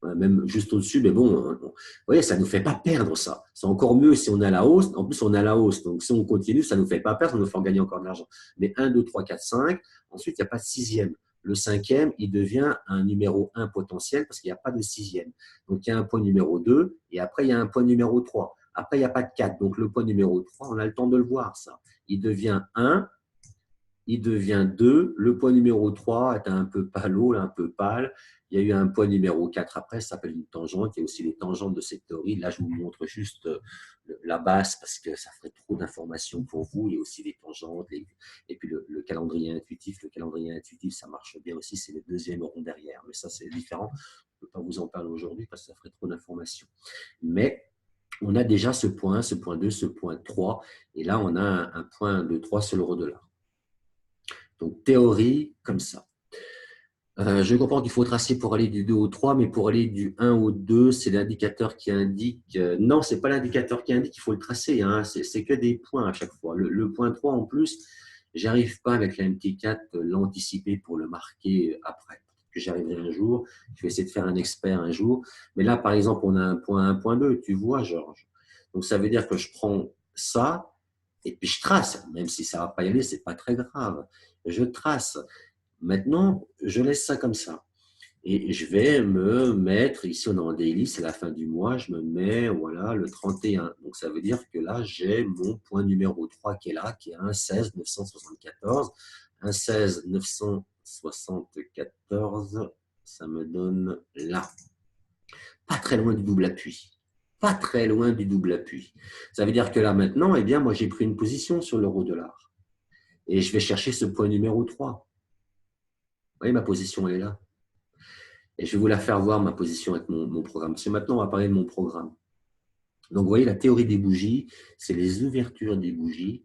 Vous même juste au-dessus, mais bon, vous voyez, ça ne nous fait pas perdre ça. C'est encore mieux si on est à la hausse. En plus, on est à la hausse. Donc, si on continue, ça ne nous fait pas perdre, ça nous fait gagner encore de l'argent. Mais 1, 2, 3, 4, 5. Ensuite, il n'y a pas de sixième. Le cinquième, il devient un numéro 1 potentiel parce qu'il n'y a pas de sixième. Donc, il y a un point numéro 2 et après, il y a un point numéro 3. Après, il n'y a pas de 4. Donc, le point numéro 3, on a le temps de le voir, ça. Il devient 1, il devient 2. Le point numéro 3 est un peu pâle, un peu pâle. Il y a eu un point numéro 4 après, ça s'appelle une tangente. Il y a aussi les tangentes de cette théorie. Là, je vous montre juste la base parce que ça ferait trop d'informations pour vous. Il y a aussi les tangentes. Et puis le calendrier intuitif. Le calendrier intuitif, ça marche bien aussi. C'est le deuxième rond derrière. Mais ça, c'est différent. Je ne peux pas vous en parler aujourd'hui parce que ça ferait trop d'informations. Mais on a déjà ce point 2, ce point 3. Et là, on a un point de 3 sur l'euro dollar. Donc, théorie comme ça. Je comprends qu'il faut tracer pour aller du 2 au 3, mais pour aller du 1 au 2, c'est l'indicateur qui indique… non, ce n'est pas l'indicateur qui indique qu'il faut le tracer. Hein, c'est que des points à chaque fois. Le point 3, en plus, je n'arrive pas avec la MT4 l'anticiper pour le marquer après. Que j'y arriverai un jour. Je vais essayer de faire un expert un jour. Mais là, par exemple, on a un point 1, point 2. Tu vois, Georges. Donc, ça veut dire que je prends ça et puis je trace. Même si ça ne va pas y aller, ce n'est pas très grave. Je trace. Maintenant, je laisse ça comme ça. Et je vais me mettre, ici on est en daily, c'est la fin du mois, je me mets, voilà, le 31. Donc ça veut dire que là, j'ai mon point numéro 3 qui est là, qui est 1,16 974. 1,16 974, ça me donne là. Pas très loin du double appui. Pas très loin du double appui. Ça veut dire que là maintenant, eh bien, moi j'ai pris une position sur l'euro-dollar. Et je vais chercher ce point numéro 3. Vous voyez, ma position, elle est là. Et je vais vous la faire voir, ma position avec mon programme. Parce que maintenant, on va parler de mon programme. Donc, vous voyez, la théorie des bougies, c'est les ouvertures des bougies.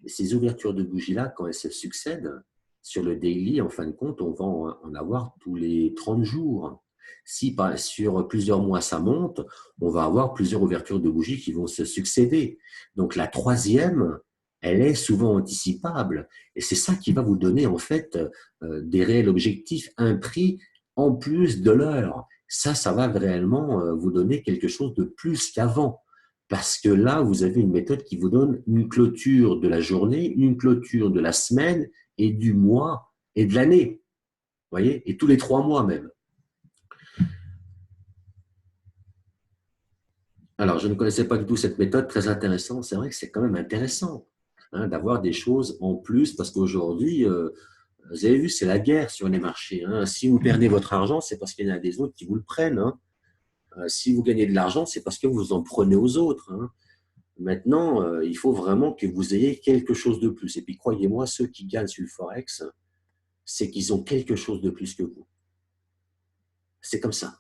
Et ces ouvertures de bougies-là, quand elles se succèdent, sur le daily, en fin de compte, on va en avoir tous les 30 jours. Si sur plusieurs mois, ça monte, on va avoir plusieurs ouvertures de bougies qui vont se succéder. Donc, la troisième, elle est souvent anticipable. Et c'est ça qui va vous donner, en fait, des réels objectifs, un prix en plus de l'heure. Ça va réellement vous donner quelque chose de plus qu'avant. Parce que là, vous avez une méthode qui vous donne une clôture de la journée, une clôture de la semaine et du mois et de l'année. Vous voyez? Et tous les 3 mois même. Alors, je ne connaissais pas du tout cette méthode, très intéressante. C'est vrai que c'est quand même intéressant d'avoir des choses en plus parce qu'aujourd'hui, vous avez vu, c'est la guerre sur les marchés. Si vous perdez votre argent, c'est parce qu'il y en a des autres qui vous le prennent. Si vous gagnez de l'argent, c'est parce que vous en prenez aux autres. Maintenant, il faut vraiment que vous ayez quelque chose de plus. Et puis, croyez-moi, ceux qui gagnent sur le Forex, c'est qu'ils ont quelque chose de plus que vous. C'est comme ça.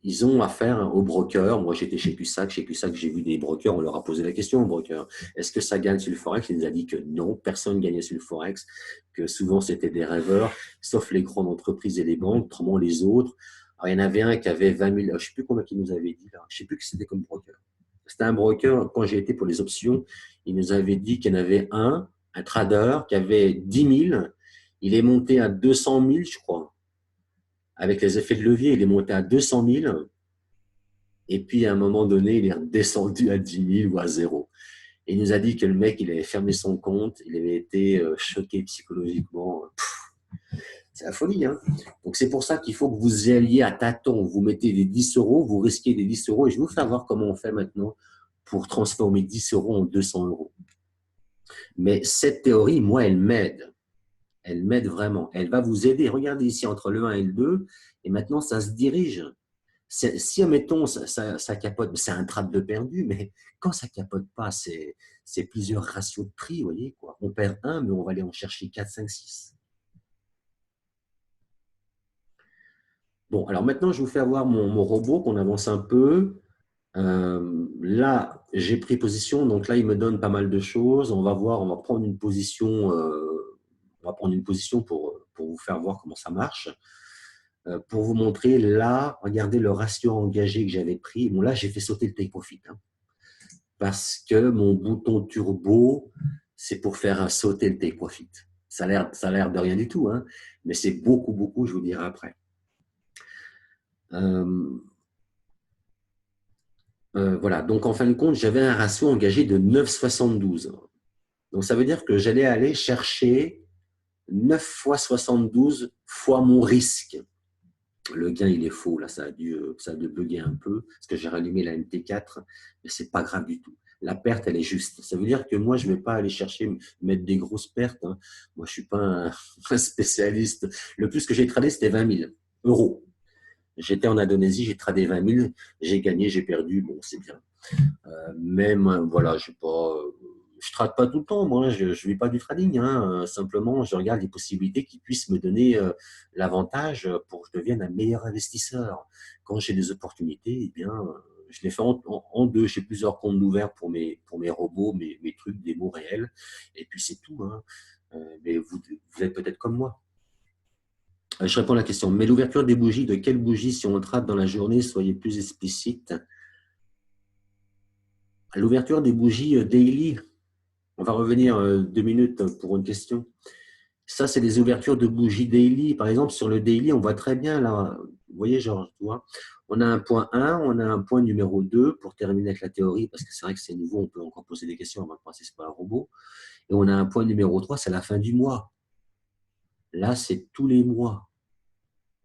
Ils ont affaire aux brokers. Moi, j'étais chez Cussac. Chez Cussac, j'ai vu des brokers. On leur a posé la question aux brokers. Est-ce que ça gagne sur le Forex? Ils nous ont dit que non, personne ne gagnait sur le Forex, que souvent, c'était des rêveurs, sauf les grandes entreprises et les banques, autrement les autres. Alors, il y en avait un qui avait 20 000, je ne sais plus combien il nous avait dit là. Je ne sais plus que c'était comme broker. C'était un broker, quand j'ai été pour les options, il nous avait dit qu'il y en avait un trader qui avait 10 000. Il est monté à 200 000, je crois. Avec les effets de levier, il est monté à 200 000. Et puis, à un moment donné, il est redescendu à 10 000 ou à zéro. Et il nous a dit que le mec, il avait fermé son compte. Il avait été choqué psychologiquement. C'est la folie. Donc, c'est pour ça qu'il faut que vous y alliez à tâtons. Vous mettez des 10 euros, vous risquez des 10 euros. Et je vais vous faire voir comment on fait maintenant pour transformer 10 euros en 200 euros. Mais cette théorie, moi, elle m'aide. Elle m'aide vraiment. Elle va vous aider. Regardez ici entre le 1 et le 2. Et maintenant, ça se dirige. Si, admettons, ça capote, c'est un trade de perdu, mais quand ça capote pas, c'est plusieurs ratios de prix, vous voyez, quoi. On perd 1, mais on va aller en chercher 4, 5, 6. Bon, alors maintenant, je vous fais avoir mon robot, qu'on avance un peu. Là, j'ai pris position, donc là, il me donne pas mal de choses. On va voir, on va prendre une position, pour vous faire voir comment ça marche. Pour vous montrer, là, regardez le ratio engagé que j'avais pris. Bon, là, j'ai fait sauter le take profit. Parce que mon bouton turbo, c'est pour faire sauter le take profit. Ça a l'air de rien du tout, mais c'est beaucoup, beaucoup, je vous dirai après. Voilà, donc en fin de compte, j'avais un ratio engagé de 9,72. Donc ça veut dire que j'allais aller chercher 9 fois 72 fois mon risque. Le gain, il est faux, là, ça a dû bugger un peu, parce que j'ai rallumé la MT4, mais c'est pas grave du tout. La perte, elle est juste. Ça veut dire que moi, je ne vais pas aller chercher, mettre des grosses pertes. Hein. Moi, je ne suis pas un spécialiste. Le plus que j'ai tradé, c'était 20 000 euros. J'étais en Indonésie, j'ai tradé 20 000, j'ai gagné, j'ai perdu, bon, c'est bien. Même, voilà, je ne trade pas tout le temps, moi, je ne vis pas du trading. Hein. Simplement, je regarde les possibilités qui puissent me donner l'avantage pour que je devienne un meilleur investisseur. Quand j'ai des opportunités, eh bien, je les fais en deux. J'ai plusieurs comptes ouverts pour mes robots, mes trucs, des mots réels. Et puis, c'est tout. Hein. Mais vous êtes peut-être comme moi. Je réponds à la question. Mais l'ouverture des bougies, de quelles bougies, si on trade dans la journée, soyez plus explicite. L'ouverture des bougies daily, on va revenir 2 minutes pour une question. Ça, c'est des ouvertures de bougies daily. Par exemple, sur le daily, on voit très bien, là, vous voyez, Georges, tu vois, on a un point 1, on a un point numéro 2 pour terminer avec la théorie, parce que c'est vrai que c'est nouveau, on peut encore poser des questions, on va penser que ce n'est pas un robot. Et on a un point numéro 3, c'est la fin du mois. Là, c'est tous les mois.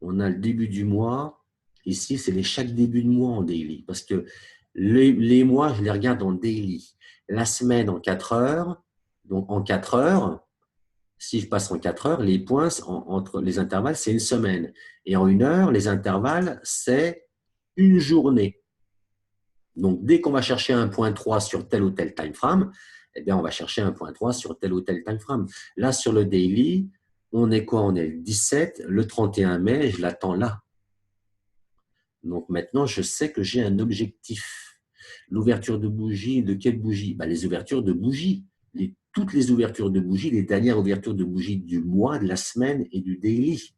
On a le début du mois. Ici, c'est chaque début de mois en daily, parce que les mois, je les regarde en daily. La semaine en 4 heures, donc en 4 heures, si je passe en 4 heures, les points entre les intervalles, c'est une semaine. Et en 1 heure, les intervalles, c'est une journée. Donc, dès qu'on va chercher un point 3 sur tel ou tel time frame, eh bien, on va chercher un point 3 sur tel ou tel time frame. Là, sur le daily, on est quoi? On est le 17, le 31 mai, je l'attends là. Donc, maintenant, je sais que j'ai un objectif. L'ouverture de bougies, de quelle bougie? Les ouvertures de bougies. Toutes les ouvertures de bougies, les dernières ouvertures de bougies du mois, de la semaine et du daily.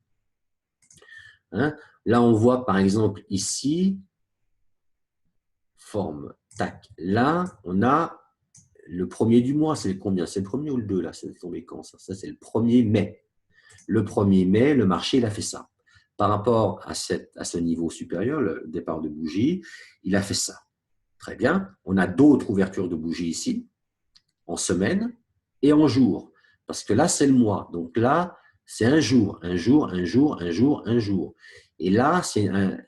Hein? Là, on voit par exemple ici, forme, tac. Là, on a le premier du mois. C'est combien? C'est le premier ou le 2 là? C'est tombé quand ça? Ça, c'est le 1er mai. Le 1er mai, le marché, il a fait ça. Par rapport à ce niveau supérieur, le départ de bougie, il a fait ça. Très bien. On a d'autres ouvertures de bougies ici, en semaine et en jour. Parce que là, c'est le mois. Donc là, c'est un jour, un jour, un jour, un jour, un jour. Et là,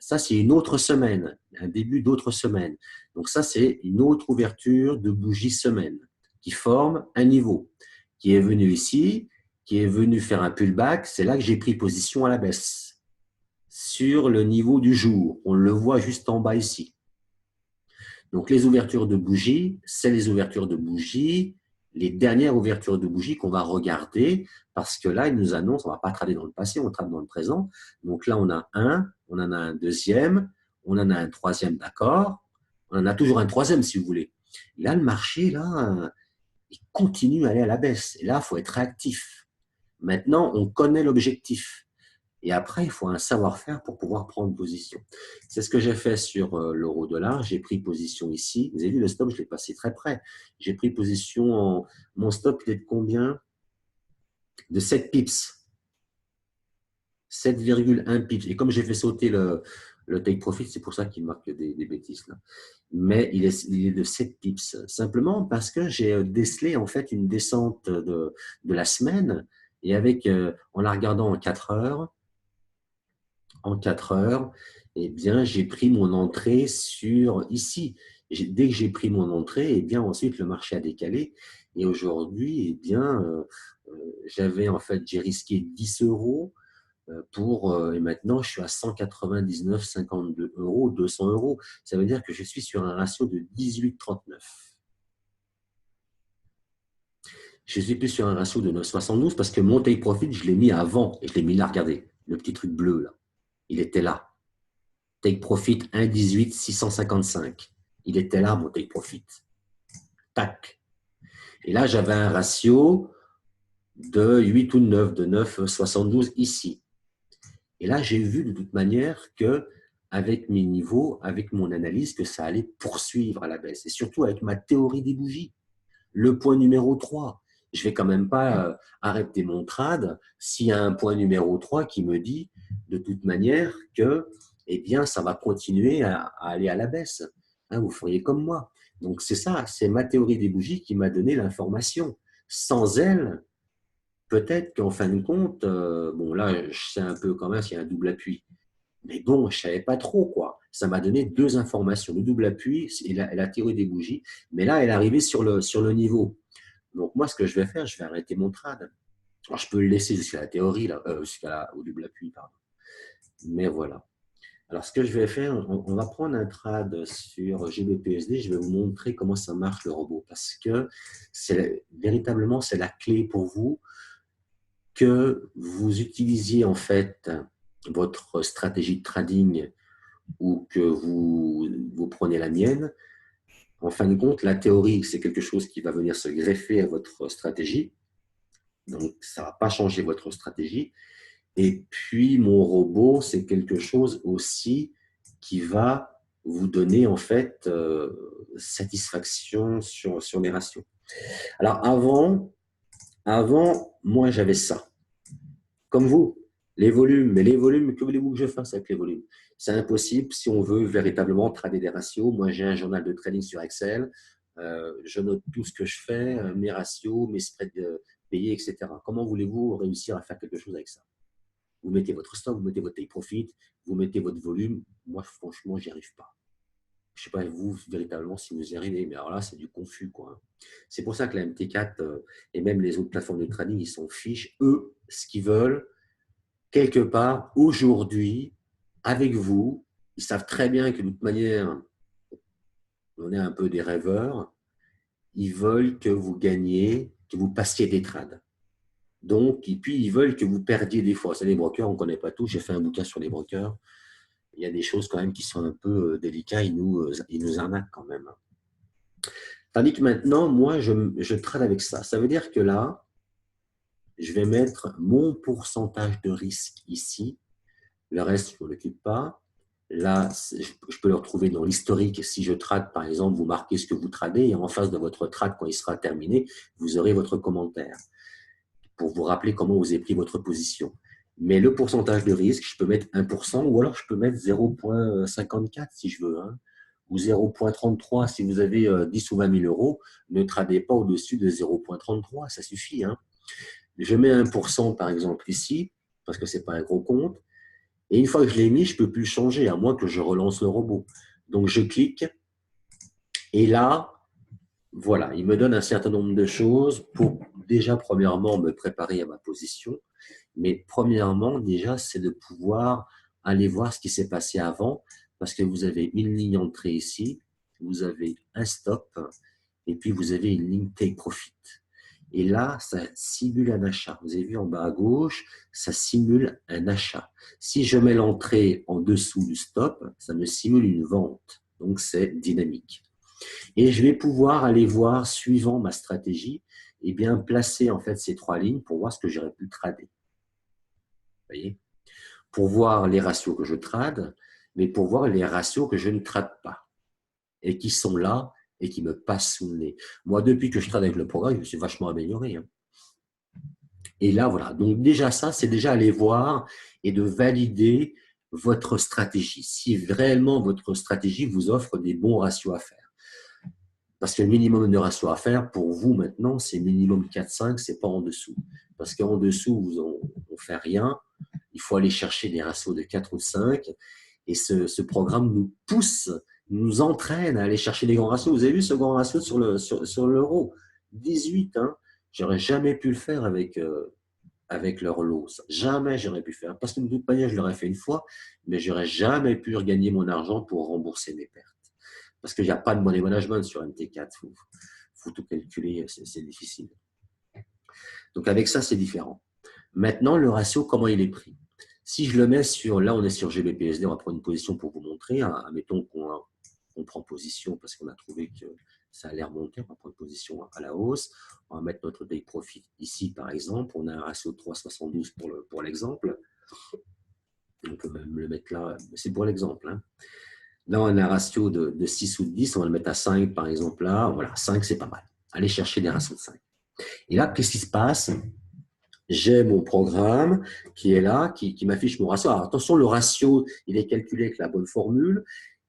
ça, c'est une autre semaine, un début d'autre semaine. Donc ça, c'est une autre ouverture de bougie semaine qui forme un niveau, qui est venu ici, qui est venu faire un pullback. C'est là que j'ai pris position à la baisse sur le niveau du jour. On le voit juste en bas ici. Donc, les ouvertures de bougies, c'est les ouvertures de bougies, les dernières ouvertures de bougies qu'on va regarder parce que là, ils nous annoncent, on ne va pas trader dans le passé, on trade dans le présent. Donc là, on a un, on en a un deuxième, on en a un troisième, d'accord. On en a toujours un troisième, si vous voulez. Et là, le marché, là, il continue à aller à la baisse. Et là, il faut être réactif. Maintenant, on connaît l'objectif. Et après, il faut un savoir-faire pour pouvoir prendre position. C'est ce que j'ai fait sur l'euro-dollar. J'ai pris position ici. Vous avez vu, le stop, je l'ai passé très près. J'ai pris position mon stop, il est de combien? De 7 pips. 7,1 pips. Et comme j'ai fait sauter le take profit, c'est pour ça qu'il marque des bêtises là. Mais il est de 7 pips. Simplement parce que j'ai décelé en fait une descente de la semaine. Et en la regardant en 4 heures, eh bien, j'ai pris mon entrée sur ici. Dès que j'ai pris mon entrée, eh bien, ensuite, le marché a décalé. Et aujourd'hui, eh bien, j'ai risqué 10 euros et maintenant, je suis à 199,52 euros, 200 euros. Ça veut dire que je suis sur un ratio de 18,39. Je suis plus sur un ratio de 9,72 parce que mon take profit, je l'ai mis avant et je l'ai mis là, regardez, le petit truc bleu là. Il était là. Take profit 1,18 655. Il était là, mon take profit. Tac. Et là, j'avais un ratio de 8 ou 9, de 9,72 ici. Et là, j'ai vu de toute manière que avec mes niveaux, avec mon analyse, que ça allait poursuivre à la baisse. Et surtout avec ma théorie des bougies. Le point numéro 3. Je ne vais quand même pas arrêter mon trade s'il y a un point numéro 3 qui me dit de toute manière que eh bien, ça va continuer à aller à la baisse. Hein, vous feriez comme moi. Donc, c'est ça, c'est ma théorie des bougies qui m'a donné l'information. Sans elle, peut-être qu'en fin de compte, bon, là, je sais un peu quand même s'il y a un double appui. Mais bon, je ne savais pas trop, quoi. Ça m'a donné deux informations, le double appui et la théorie des bougies. Mais là, elle est arrivée sur le niveau. Donc, moi, ce que je vais faire, je vais arrêter mon trad. Alors, je peux le laisser jusqu'à la théorie, là, au double appui, pardon. Mais voilà. Alors, ce que je vais faire, on va prendre un trad sur GBPSD. Je vais vous montrer comment ça marche le robot. Parce que véritablement, c'est la clé pour vous que vous utilisiez en fait votre stratégie de trading ou que vous prenez la mienne. En fin de compte, la théorie, c'est quelque chose qui va venir se greffer à votre stratégie. Donc, ça ne va pas changer votre stratégie. Et puis, mon robot, c'est quelque chose aussi qui va vous donner en fait satisfaction sur les ratios. Alors, avant moi, j'avais ça. Comme vous, les volumes. Mais les volumes, que voulez-vous que je fasse avec les volumes? C'est impossible si on veut véritablement trader des ratios. Moi, j'ai un journal de trading sur Excel. Je note tout ce que je fais, mes ratios, mes spreads payés, etc. Comment voulez-vous réussir à faire quelque chose avec ça? Vous mettez votre stock, vous mettez votre take profit, vous mettez votre volume. Moi, franchement, j'y arrive pas. Je ne sais pas vous, véritablement, si vous y arrivez, mais alors là, c'est du confus, quoi. C'est pour ça que la MT4 et même les autres plateformes de trading, ils s'en fichent. Eux, ce qu'ils veulent, quelque part, aujourd'hui, avec vous, ils savent très bien que de toute manière, on est un peu des rêveurs. Ils veulent que vous gagniez, que vous passiez des trades. Donc, et puis, ils veulent que vous perdiez des fois. C'est les brokers, on ne connaît pas tout. J'ai fait un bouquin sur les brokers. Il y a des choses quand même qui sont un peu délicates. Ils nous arnaquent quand même. Tandis que maintenant, moi, je trade avec ça. Ça veut dire que là, je vais mettre mon pourcentage de risque ici. Le reste, je ne m'occupe pas. Là, je peux le retrouver dans l'historique. Si je trade, par exemple, vous marquez ce que vous tradez et en face de votre trade, quand il sera terminé, vous aurez votre commentaire pour vous rappeler comment vous avez pris votre position. Mais le pourcentage de risque, je peux mettre 1% ou alors je peux mettre 0,54 si je veux, hein, ou 0,33 si vous avez 10 ou 20 000 euros. Ne tradez pas au-dessus de 0,33, ça suffit. Hein. Je mets 1% par exemple ici, parce que ce n'est pas un gros compte. Et une fois que je l'ai mis, je ne peux plus le changer, à moins que je relance le robot. Donc, je clique. Et là, voilà, il me donne un certain nombre de choses pour déjà, premièrement, me préparer à ma position. Mais premièrement, déjà, c'est de pouvoir aller voir ce qui s'est passé avant, parce que vous avez une ligne entrée ici, vous avez un stop, et puis vous avez une ligne take profit. Et là, ça simule un achat. Vous avez vu en bas à gauche, ça simule un achat. Si je mets l'entrée en dessous du stop, ça me simule une vente. Donc, c'est dynamique. Et je vais pouvoir aller voir, suivant ma stratégie, et bien placer en fait ces trois lignes pour voir ce que j'aurais pu trader. Vous voyez? Pour voir les ratios que je trade, mais pour voir les ratios que je ne trade pas et qui sont là et qui me passent sous le nez. Moi, depuis que je trade avec le programme, je me suis vachement amélioré. Hein. Et là, voilà. Donc, déjà, ça, c'est déjà aller voir et de valider votre stratégie. Si réellement votre stratégie vous offre des bons ratios à faire. Parce que le minimum de ratios à faire, pour vous maintenant, c'est minimum 4-5, c'est pas en dessous. Parce qu'en dessous, on ne fait rien. Il faut aller chercher des ratios de 4 ou 5. Et ce programme nous pousse, nous entraîne à aller chercher des grands ratios. Vous avez vu ce grand ratio sur l'euro 18, hein. J'aurais jamais pu le faire avec leur lot. Jamais j'aurais pu faire. Parce que de toute manière, je l'aurais fait une fois, mais j'aurais jamais pu regagner mon argent pour rembourser mes pertes. Parce qu'il n'y a pas de money management sur MT4. Il faut tout calculer, c'est difficile. Donc avec ça, c'est différent. Maintenant, le ratio, comment il est pris? Si je le mets sur, là on est sur GBPSD, on va prendre une position pour vous montrer. Admettons qu'on prend position parce qu'on a trouvé que ça allait remonter, on va prendre position à la hausse. On va mettre notre take profit ici par exemple. On a un ratio de 3,72 pour l'exemple. On peut même le mettre là, c'est pour l'exemple. Hein. Là, on a un ratio de 6 ou de 10, on va le mettre à 5 par exemple là. Voilà, 5 c'est pas mal. Allez chercher des ratios de 5. Et là, qu'est-ce qui se passe? j'ai mon programme qui est là, qui m'affiche mon ratio. Alors attention, le ratio, il est calculé avec la bonne formule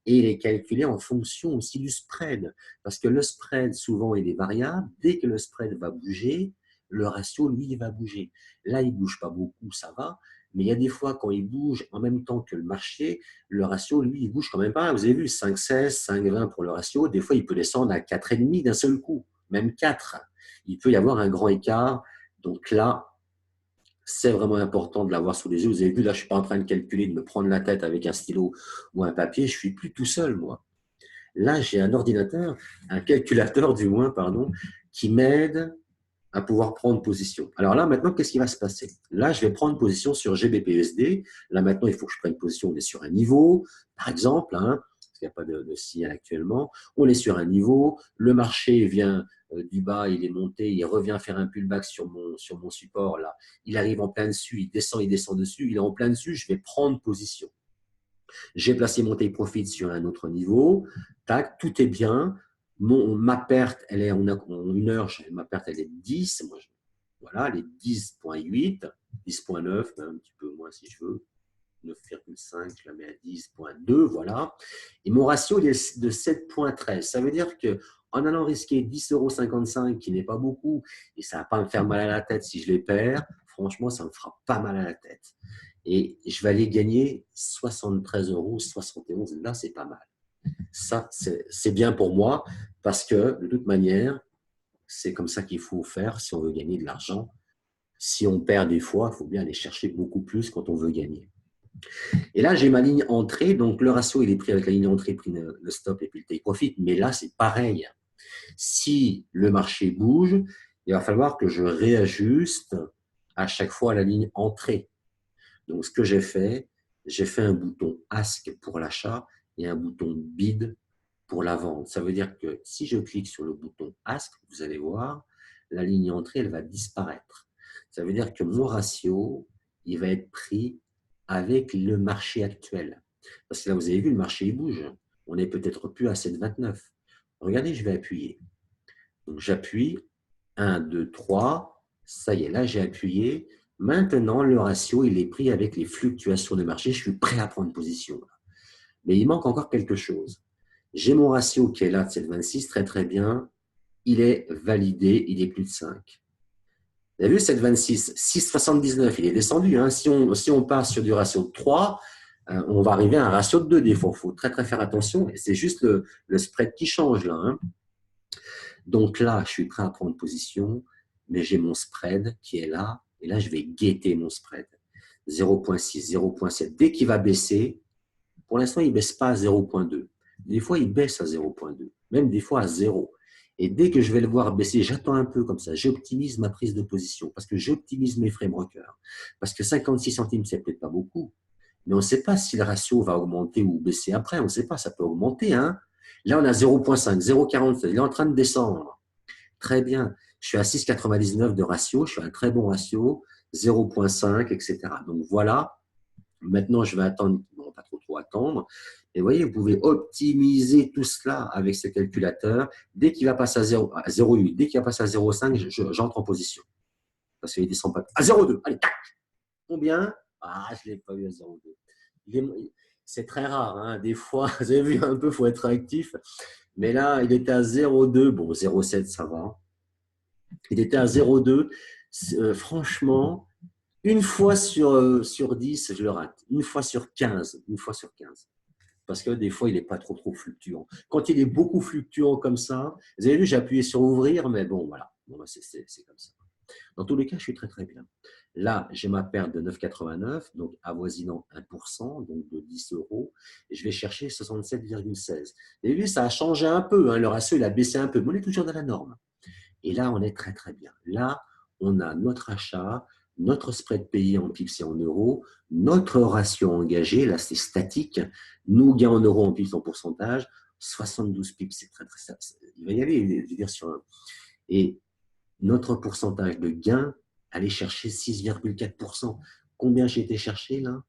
et il est calculé en fonction aussi du spread. Parce que le spread, souvent, il est variable. Dès que le spread va bouger, le ratio, lui, il va bouger. Là, il ne bouge pas beaucoup, ça va. Mais il y a des fois, quand il bouge en même temps que le marché, le ratio, lui, il bouge quand même pas. Vous avez vu, 5,16, 5,20 pour le ratio. Des fois, il peut descendre à 4,5 d'un seul coup, même 4. Il peut y avoir un grand écart. Donc là, c'est vraiment important de l'avoir sous les yeux. Vous avez vu, là, je ne suis pas en train de calculer, de me prendre la tête avec un stylo ou un papier. Je ne suis plus tout seul, moi. Là, j'ai un ordinateur, un calculateur du moins, pardon, qui m'aide à pouvoir prendre position. Alors là, maintenant, qu'est-ce qui va se passer? Là, je vais prendre position sur GBPUSD. Là, maintenant, il faut que je prenne position. On est sur un niveau, par exemple, hein, parce qu'il n'y a pas de signal actuellement. On est sur un niveau. Le marché vient du bas, il est monté, il revient faire un pullback sur mon support. Là, il arrive en plein dessus, il descend dessus, il est en plein dessus. Je vais prendre position. J'ai placé mon take profit sur un autre niveau. Tac, tout est bien. Ma perte, elle est en une heure, ma perte, elle est 10. Moi, voilà, elle est 10,8, 10,9, un petit peu moins si je veux. 9,5, je la mets à 10,2, voilà. Et mon ratio, il est de 7,13. Ça veut dire que en allant risquer 10,55 €, qui n'est pas beaucoup, et ça ne va pas me faire mal à la tête si je les perds, franchement, ça me fera pas mal à la tête. Et je vais aller gagner 73,71 €. Là, c'est pas mal. Ça, c'est bien pour moi parce que de toute manière, c'est comme ça qu'il faut faire si on veut gagner de l'argent. Si on perd des fois, il faut bien aller chercher beaucoup plus quand on veut gagner. Et là, j'ai ma ligne entrée. Donc, le ratio, il est pris avec la ligne entrée, pris le stop et puis le take profit. Mais là, c'est pareil. Si le marché bouge, il va falloir que je réajuste à chaque fois la ligne entrée. Donc, ce que j'ai fait un bouton Ask pour l'achat et un bouton Bid pour la vente. Ça veut dire que si je clique sur le bouton Ask, vous allez voir, la ligne entrée, elle va disparaître. Ça veut dire que mon ratio, il va être pris avec le marché actuel. Parce que là, vous avez vu, le marché, il bouge. On n'est peut-être plus à 7,29. Regardez, je vais appuyer. Donc, j'appuie. 1, 2, 3. Ça y est, là, j'ai appuyé. Maintenant, le ratio, il est pris avec les fluctuations de marché. Je suis prêt à prendre position. Mais il manque encore quelque chose. J'ai mon ratio qui est là de 7,26, très très bien. Il est validé, il est plus de 5. Vous avez vu 7,26, 6,79, il est descendu. Hein. Si on passe sur du ratio de 3, on va arriver à un ratio de 2 des fois. Il faut très très faire attention. Et c'est juste le spread qui change là. Hein. Donc là, je suis prêt à prendre position, mais j'ai mon spread qui est là. Et là, je vais guetter mon spread. 0,6, 0,7. Dès qu'il va baisser, pour l'instant, il ne baisse pas à 0,2. Des fois, il baisse à 0,2, même des fois à 0. Et dès que je vais le voir baisser, j'attends un peu comme ça. J'optimise ma prise de position parce que j'optimise mes frais broker. Parce que 56 centimes, c'est peut-être pas beaucoup, mais on ne sait pas si le ratio va augmenter ou baisser après. On ne sait pas, ça peut augmenter. Hein. Là, on a 0,5, 0,47. Il est en train de descendre. Très bien. Je suis à 6,99 de ratio. Je suis à un très bon ratio. 0,5, etc. Donc voilà. Maintenant, je vais attendre, non, pas trop attendre. Et vous voyez, vous pouvez optimiser tout cela avec ce calculateur. Dès qu'il va passer à 0,8, dès qu'il va passer à 0,5, j'entre en position. Parce qu'il ne descend pas. À 0,2, allez, tac. Combien? Ah, je ne l'ai pas eu à 0,2. C'est très rare. Hein. Des fois, vous avez vu un peu, il faut être actif. Mais là, il était à 0,2. Bon, 0,7, ça va. Il était à 0,2. Franchement, une fois sur 10, je le rate. Une fois sur 15. Une fois sur 15. Parce que des fois, il n'est pas trop fluctuant. Quand il est beaucoup fluctuant comme ça, vous avez vu, j'ai appuyé sur ouvrir, mais bon, voilà. Bon, c'est comme ça. Dans tous les cas, je suis très, très bien. Là, j'ai ma perte de 9,89, donc avoisinant 1%, donc de 10 €. Et je vais chercher 67,16. Vous avez vu, ça a changé un peu. Hein, le ratio, il a baissé un peu, mais on est toujours dans la norme. Et là, on est très, très bien. Là, on a notre achat, notre spread payé en pips et en euros, notre ratio engagé, là, c'est statique. Nous, gains en euros, en pips, en pourcentage, 72 pips, c'est très, très, il va y aller, je veux dire, sur un. Et notre pourcentage de gain, aller chercher 6,4%. Combien j'ai été chercher, là?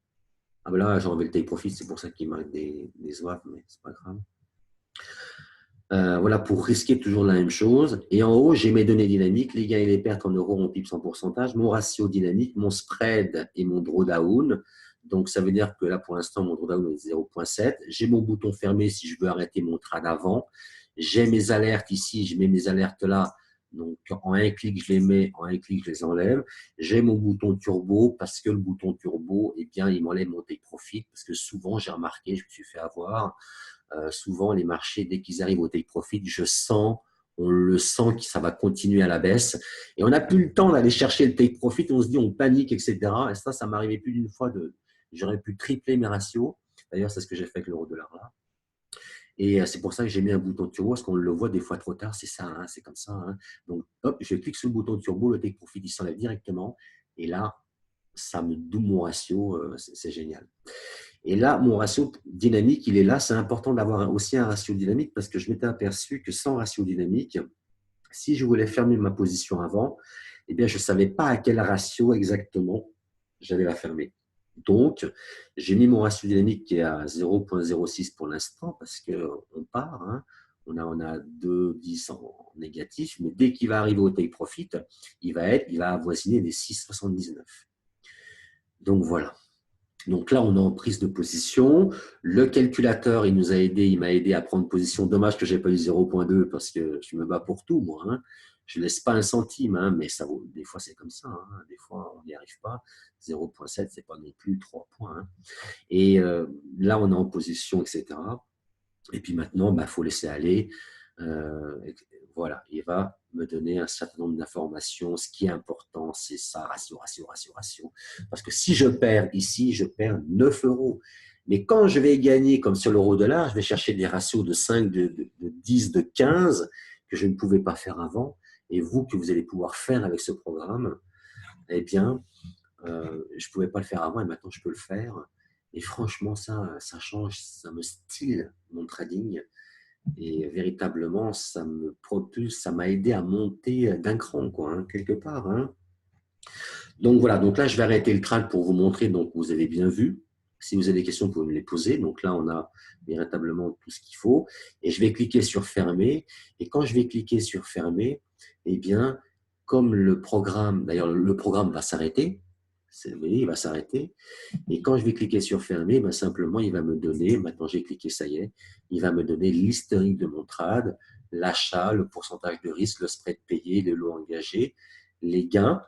Ah ben là, j'ai enlevé le take profit, c'est pour ça qu'il marque des oeufs, mais c'est pas grave. Voilà, pour risquer toujours la même chose. Et en haut, j'ai mes données dynamiques, les gains et les pertes en euros, en pips, en pourcentage, mon ratio dynamique, mon spread et mon drawdown. Donc, ça veut dire que là, pour l'instant, mon drawdown est 0,7. J'ai mon bouton fermé si je veux arrêter mon trade avant. J'ai mes alertes ici, je mets mes alertes là. Donc, en un clic, je les mets, en un clic, je les enlève. J'ai mon bouton turbo parce que le bouton turbo, eh bien, il m'enlève mon take profit parce que souvent, j'ai remarqué, je me suis fait avoir, souvent les marchés, dès qu'ils arrivent au take profit, on le sent que ça va continuer à la baisse. Et on n'a plus le temps d'aller chercher le take profit, on se dit, on panique, etc. Et ça m'arrivait plus d'une fois j'aurais pu tripler mes ratios. D'ailleurs, c'est ce que j'ai fait avec l'euro-dollar là. Et c'est pour ça que j'ai mis un bouton turbo, parce qu'on le voit des fois trop tard, c'est ça, hein, c'est comme ça. Hein. Donc, hop, je clique sur le bouton turbo, le take profit, il s'enlève directement. Et là, ça me double mon ratio, c'est génial. Et là, mon ratio dynamique, il est là. C'est important d'avoir aussi un ratio dynamique parce que je m'étais aperçu que sans ratio dynamique, si je voulais fermer ma position avant, eh bien, je ne savais pas à quel ratio exactement j'allais la fermer. Donc, j'ai mis mon ratio dynamique qui est à 0,06 pour l'instant parce qu'on part. Hein. On a 2,10 en négatif, mais dès qu'il va arriver au take profit, il va avoisiner les 6,79. Donc, voilà. Donc là, on est en prise de position. Le calculateur, il nous a aidé, il m'a aidé à prendre position. Dommage que je n'ai pas eu 0,2 parce que je me bats pour tout, moi. Hein. Je ne laisse pas un centime, hein, mais ça vaut, des fois, c'est comme ça. Hein. Des fois, on n'y arrive pas. 0,7, ce n'est pas non plus 3 points. Hein. Et là, on est en position, etc. Et puis maintenant, il faut laisser aller. Voilà, il va me donner un certain nombre d'informations. Ce qui est important, c'est ça, ratio. Parce que si je perds ici, je perds 9 euros. Mais quand je vais gagner, comme sur l'euro-dollar, je vais chercher des ratios de 5, de 10, de 15 que je ne pouvais pas faire avant. Et vous, que vous allez pouvoir faire avec ce programme, eh bien, je ne pouvais pas le faire avant et maintenant je peux le faire. Et franchement, ça change, ça me style mon trading. Et véritablement, ça me propulse, ça m'a aidé à monter d'un cran, quoi, hein, quelque part. Hein. Donc voilà, donc là, je vais arrêter le trade pour vous montrer, donc vous avez bien vu. Si vous avez des questions, vous pouvez me les poser. Donc là, on a véritablement tout ce qu'il faut. Et je vais cliquer sur fermer. Et quand je vais cliquer sur fermer, eh bien, comme le programme, d'ailleurs, le programme va s'arrêter. Vous voyez, il va s'arrêter. Et quand je vais cliquer sur fermer, ben simplement, il va me donner, maintenant j'ai cliqué, ça y est, il va me donner l'historique de mon trade, l'achat, le pourcentage de risque, le spread payé, le lot engagé, les gains,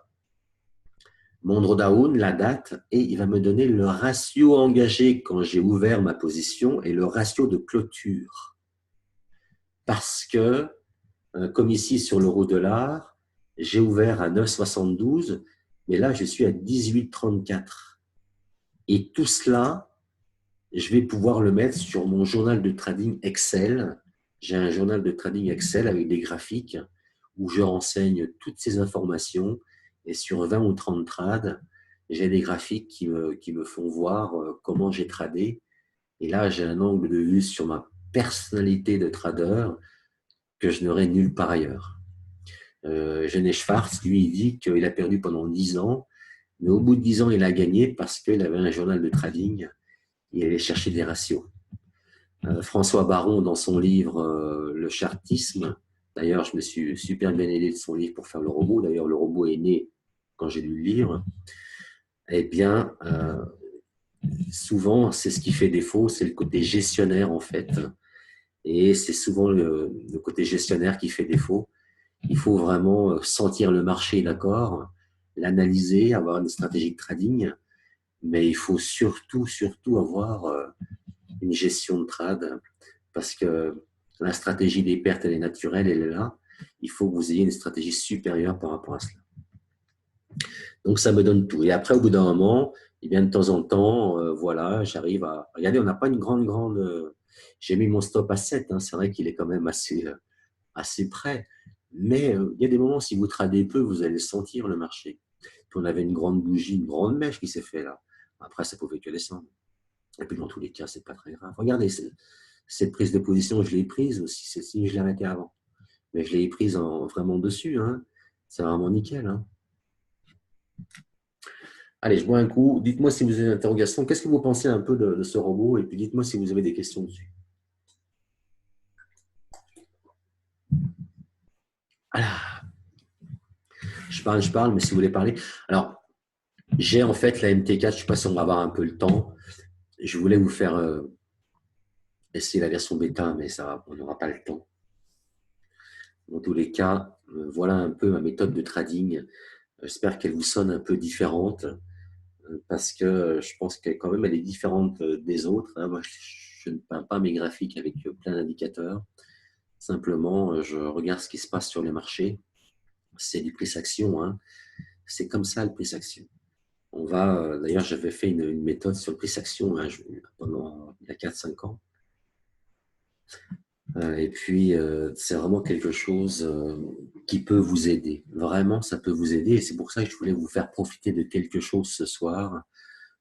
mon drawdown, la date, et il va me donner le ratio engagé quand j'ai ouvert ma position et le ratio de clôture. Parce que, comme ici sur l'euro-dollar, j'ai ouvert à 9,72, mais là, je suis à 18,34. Et tout cela, je vais pouvoir le mettre sur mon journal de trading Excel. J'ai un journal de trading Excel avec des graphiques où je renseigne toutes ces informations. Et sur 20 ou 30 trades, j'ai des graphiques qui me font voir comment j'ai tradé. Et là, j'ai un angle de vue sur ma personnalité de trader que je n'aurai nulle part ailleurs. René Schwartz, lui, il dit qu'il a perdu pendant 10 ans, mais au bout de 10 ans, il a gagné parce qu'il avait un journal de trading. Il allait chercher des ratios. François Baron, dans son livre Le chartisme, d'ailleurs, je me suis super bien aidé de son livre pour faire le robot. D'ailleurs, le robot est né quand j'ai lu le livre. Eh bien, souvent, c'est ce qui fait défaut, c'est le côté gestionnaire, en fait. Et c'est souvent le côté gestionnaire qui fait défaut. Il faut vraiment sentir le marché, d'accord, l'analyser, avoir une stratégie de trading, mais il faut surtout avoir une gestion de trade parce que la stratégie des pertes, elle est naturelle, elle est là. Il faut que vous ayez une stratégie supérieure par rapport à cela. Donc, ça me donne tout. Et après, au bout d'un moment, eh bien, de temps en temps, voilà, j'arrive à… Regardez, on n'a pas une grande… J'ai mis mon stop à 7. Hein, c'est vrai qu'il est quand même assez près. Mais il y a des moments, si vous tradez peu, vous allez sentir le marché. Puis on avait une grande bougie, une grande mèche qui s'est fait là. Après, ça pouvait que descendre. Et puis, dans tous les cas, c'est pas très grave. Regardez, cette prise de position, je l'ai prise aussi. Si je l'ai arrêtée avant. Mais je l'ai prise vraiment dessus. Hein. C'est vraiment nickel. Hein. Allez, je bois un coup. Dites-moi si vous avez des interrogations. Qu'est-ce que vous pensez un peu de ce robot? Et puis, dites-moi si vous avez des questions dessus. Ah, je parle, mais si vous voulez parler. Alors, j'ai en fait la MT4, je ne sais pas si on va avoir un peu le temps. Je voulais vous faire essayer la version bêta, mais ça, on n'aura pas le temps. Dans tous les cas, voilà un peu ma méthode de trading. J'espère qu'elle vous sonne un peu différente, parce que je pense qu'elle quand même elle est différente des autres. Hein. Moi, je ne peins pas mes graphiques avec plein d'indicateurs. Simplement, je regarde ce qui se passe sur les marchés. C'est du prix-action. Hein. C'est comme ça le prix-action. On va, d'ailleurs, j'avais fait une méthode sur le prix-action hein, pendant il y a 4-5 ans. Et puis, c'est vraiment quelque chose qui peut vous aider. Vraiment, ça peut vous aider. Et c'est pour ça que je voulais vous faire profiter de quelque chose ce soir,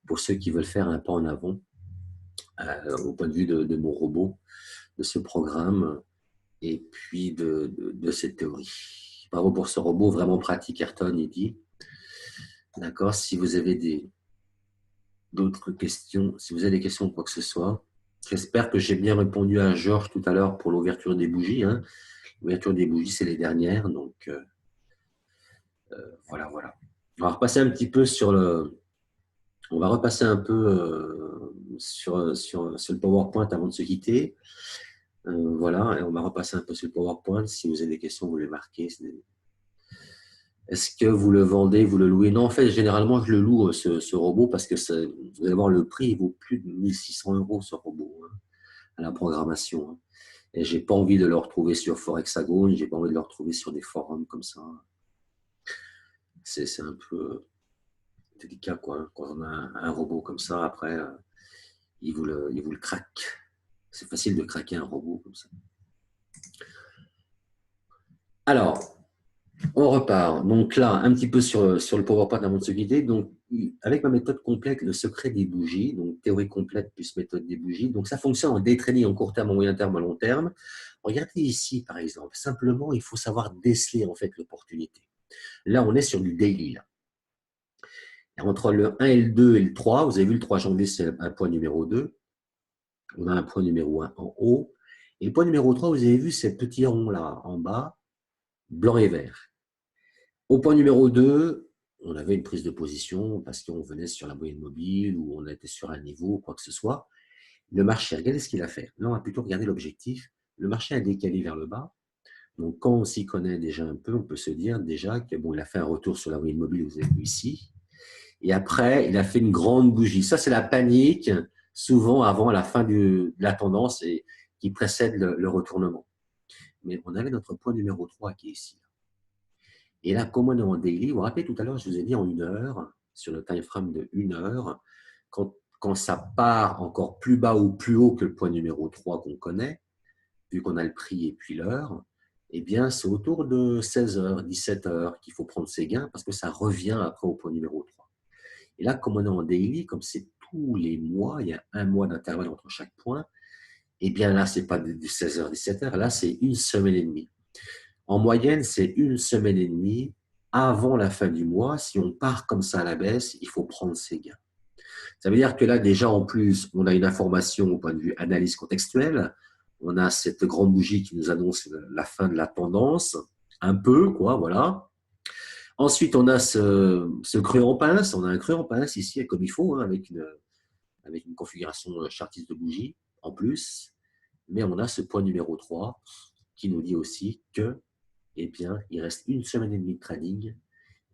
pour ceux qui veulent faire un pas en avant, au point de vue de mon robot, de ce programme, et puis de cette théorie. Bravo pour ce robot, vraiment pratique, Ayrton, il dit. D'accord, si vous avez d'autres questions, si vous avez des questions ou quoi que ce soit, j'espère que j'ai bien répondu à Georges tout à l'heure pour l'ouverture des bougies. Hein. L'ouverture des bougies, c'est les dernières. Donc, voilà, voilà. On va repasser un petit peu sur le. On va repasser un peu sur le PowerPoint avant de se quitter. Voilà, et on va repasser un peu sur le PowerPoint. Si vous avez des questions, vous les marquez. Est-ce que vous le vendez, vous le louez? Non, en fait, généralement, je le loue, ce robot, parce que vous allez voir, le prix, il vaut plus de 1600 € ce robot, hein, à la programmation. Hein. Et j'ai pas envie de le retrouver sur Forexagone, j'ai pas envie de le retrouver sur des forums comme ça. C'est un peu délicat, quoi. Hein. Quand on a un robot comme ça, après, il vous le craque. C'est facile de craquer un robot comme ça. Alors, on repart. Donc là, un petit peu sur le PowerPoint avant de se guider. Donc, avec ma méthode complète, le secret des bougies, donc théorie complète plus méthode des bougies. Donc, ça fonctionne en day trading en court terme, en moyen terme, à long terme. Regardez ici, par exemple. Simplement, il faut savoir déceler en fait l'opportunité. Là, on est sur du daily. Là. Et entre le 1 et le 2 et le 3, vous avez vu le 3 janvier, c'est un point numéro 2. On a un point numéro 1 en haut. Et le point numéro 3, vous avez vu ces petits ronds là en bas, blanc et vert. Au point numéro 2, on avait une prise de position parce qu'on venait sur la moyenne mobile ou on était sur un niveau, quoi que ce soit. Le marché, regardez ce qu'il a fait. Là, on va plutôt regarder l'objectif. Le marché a décalé vers le bas. Donc, quand on s'y connaît déjà un peu, on peut se dire déjà qu'il a fait un retour sur la moyenne mobile, vous avez vu ici. Et après, il a fait une grande bougie. Ça, c'est la panique, souvent avant la fin de la tendance et qui précède le retournement. Mais on avait notre point numéro 3 qui est ici. Et là, comme on est en daily, vous vous rappelez tout à l'heure, je vous ai dit en 1 heure, sur le time frame de 1 heure, quand ça part encore plus bas ou plus haut que le point numéro 3 qu'on connaît, vu qu'on a le prix et puis l'heure, eh bien, c'est autour de 16 heures, 17 heures qu'il faut prendre ses gains parce que ça revient après au point numéro 3. Et là, comme on est en daily, comme c'est tous les mois, il y a un mois d'intervalle entre chaque point, eh bien là, ce n'est pas de 16 heures, 17 heures, là, c'est 1 semaine et demie. En moyenne, c'est 1 semaine et demie avant la fin du mois. Si on part comme ça à la baisse, il faut prendre ses gains. Ça veut dire que là, déjà, en plus, on a une information au point de vue analyse contextuelle. On a cette grande bougie qui nous annonce la fin de la tendance, un peu, quoi, voilà. Ensuite, on a ce creux en pince. On a un creux en pince ici, comme il faut, hein, avec une configuration chartiste de bougie en plus. Mais on a ce point numéro 3 qui nous dit aussi que eh bien, il reste 1 semaine et demie de trading.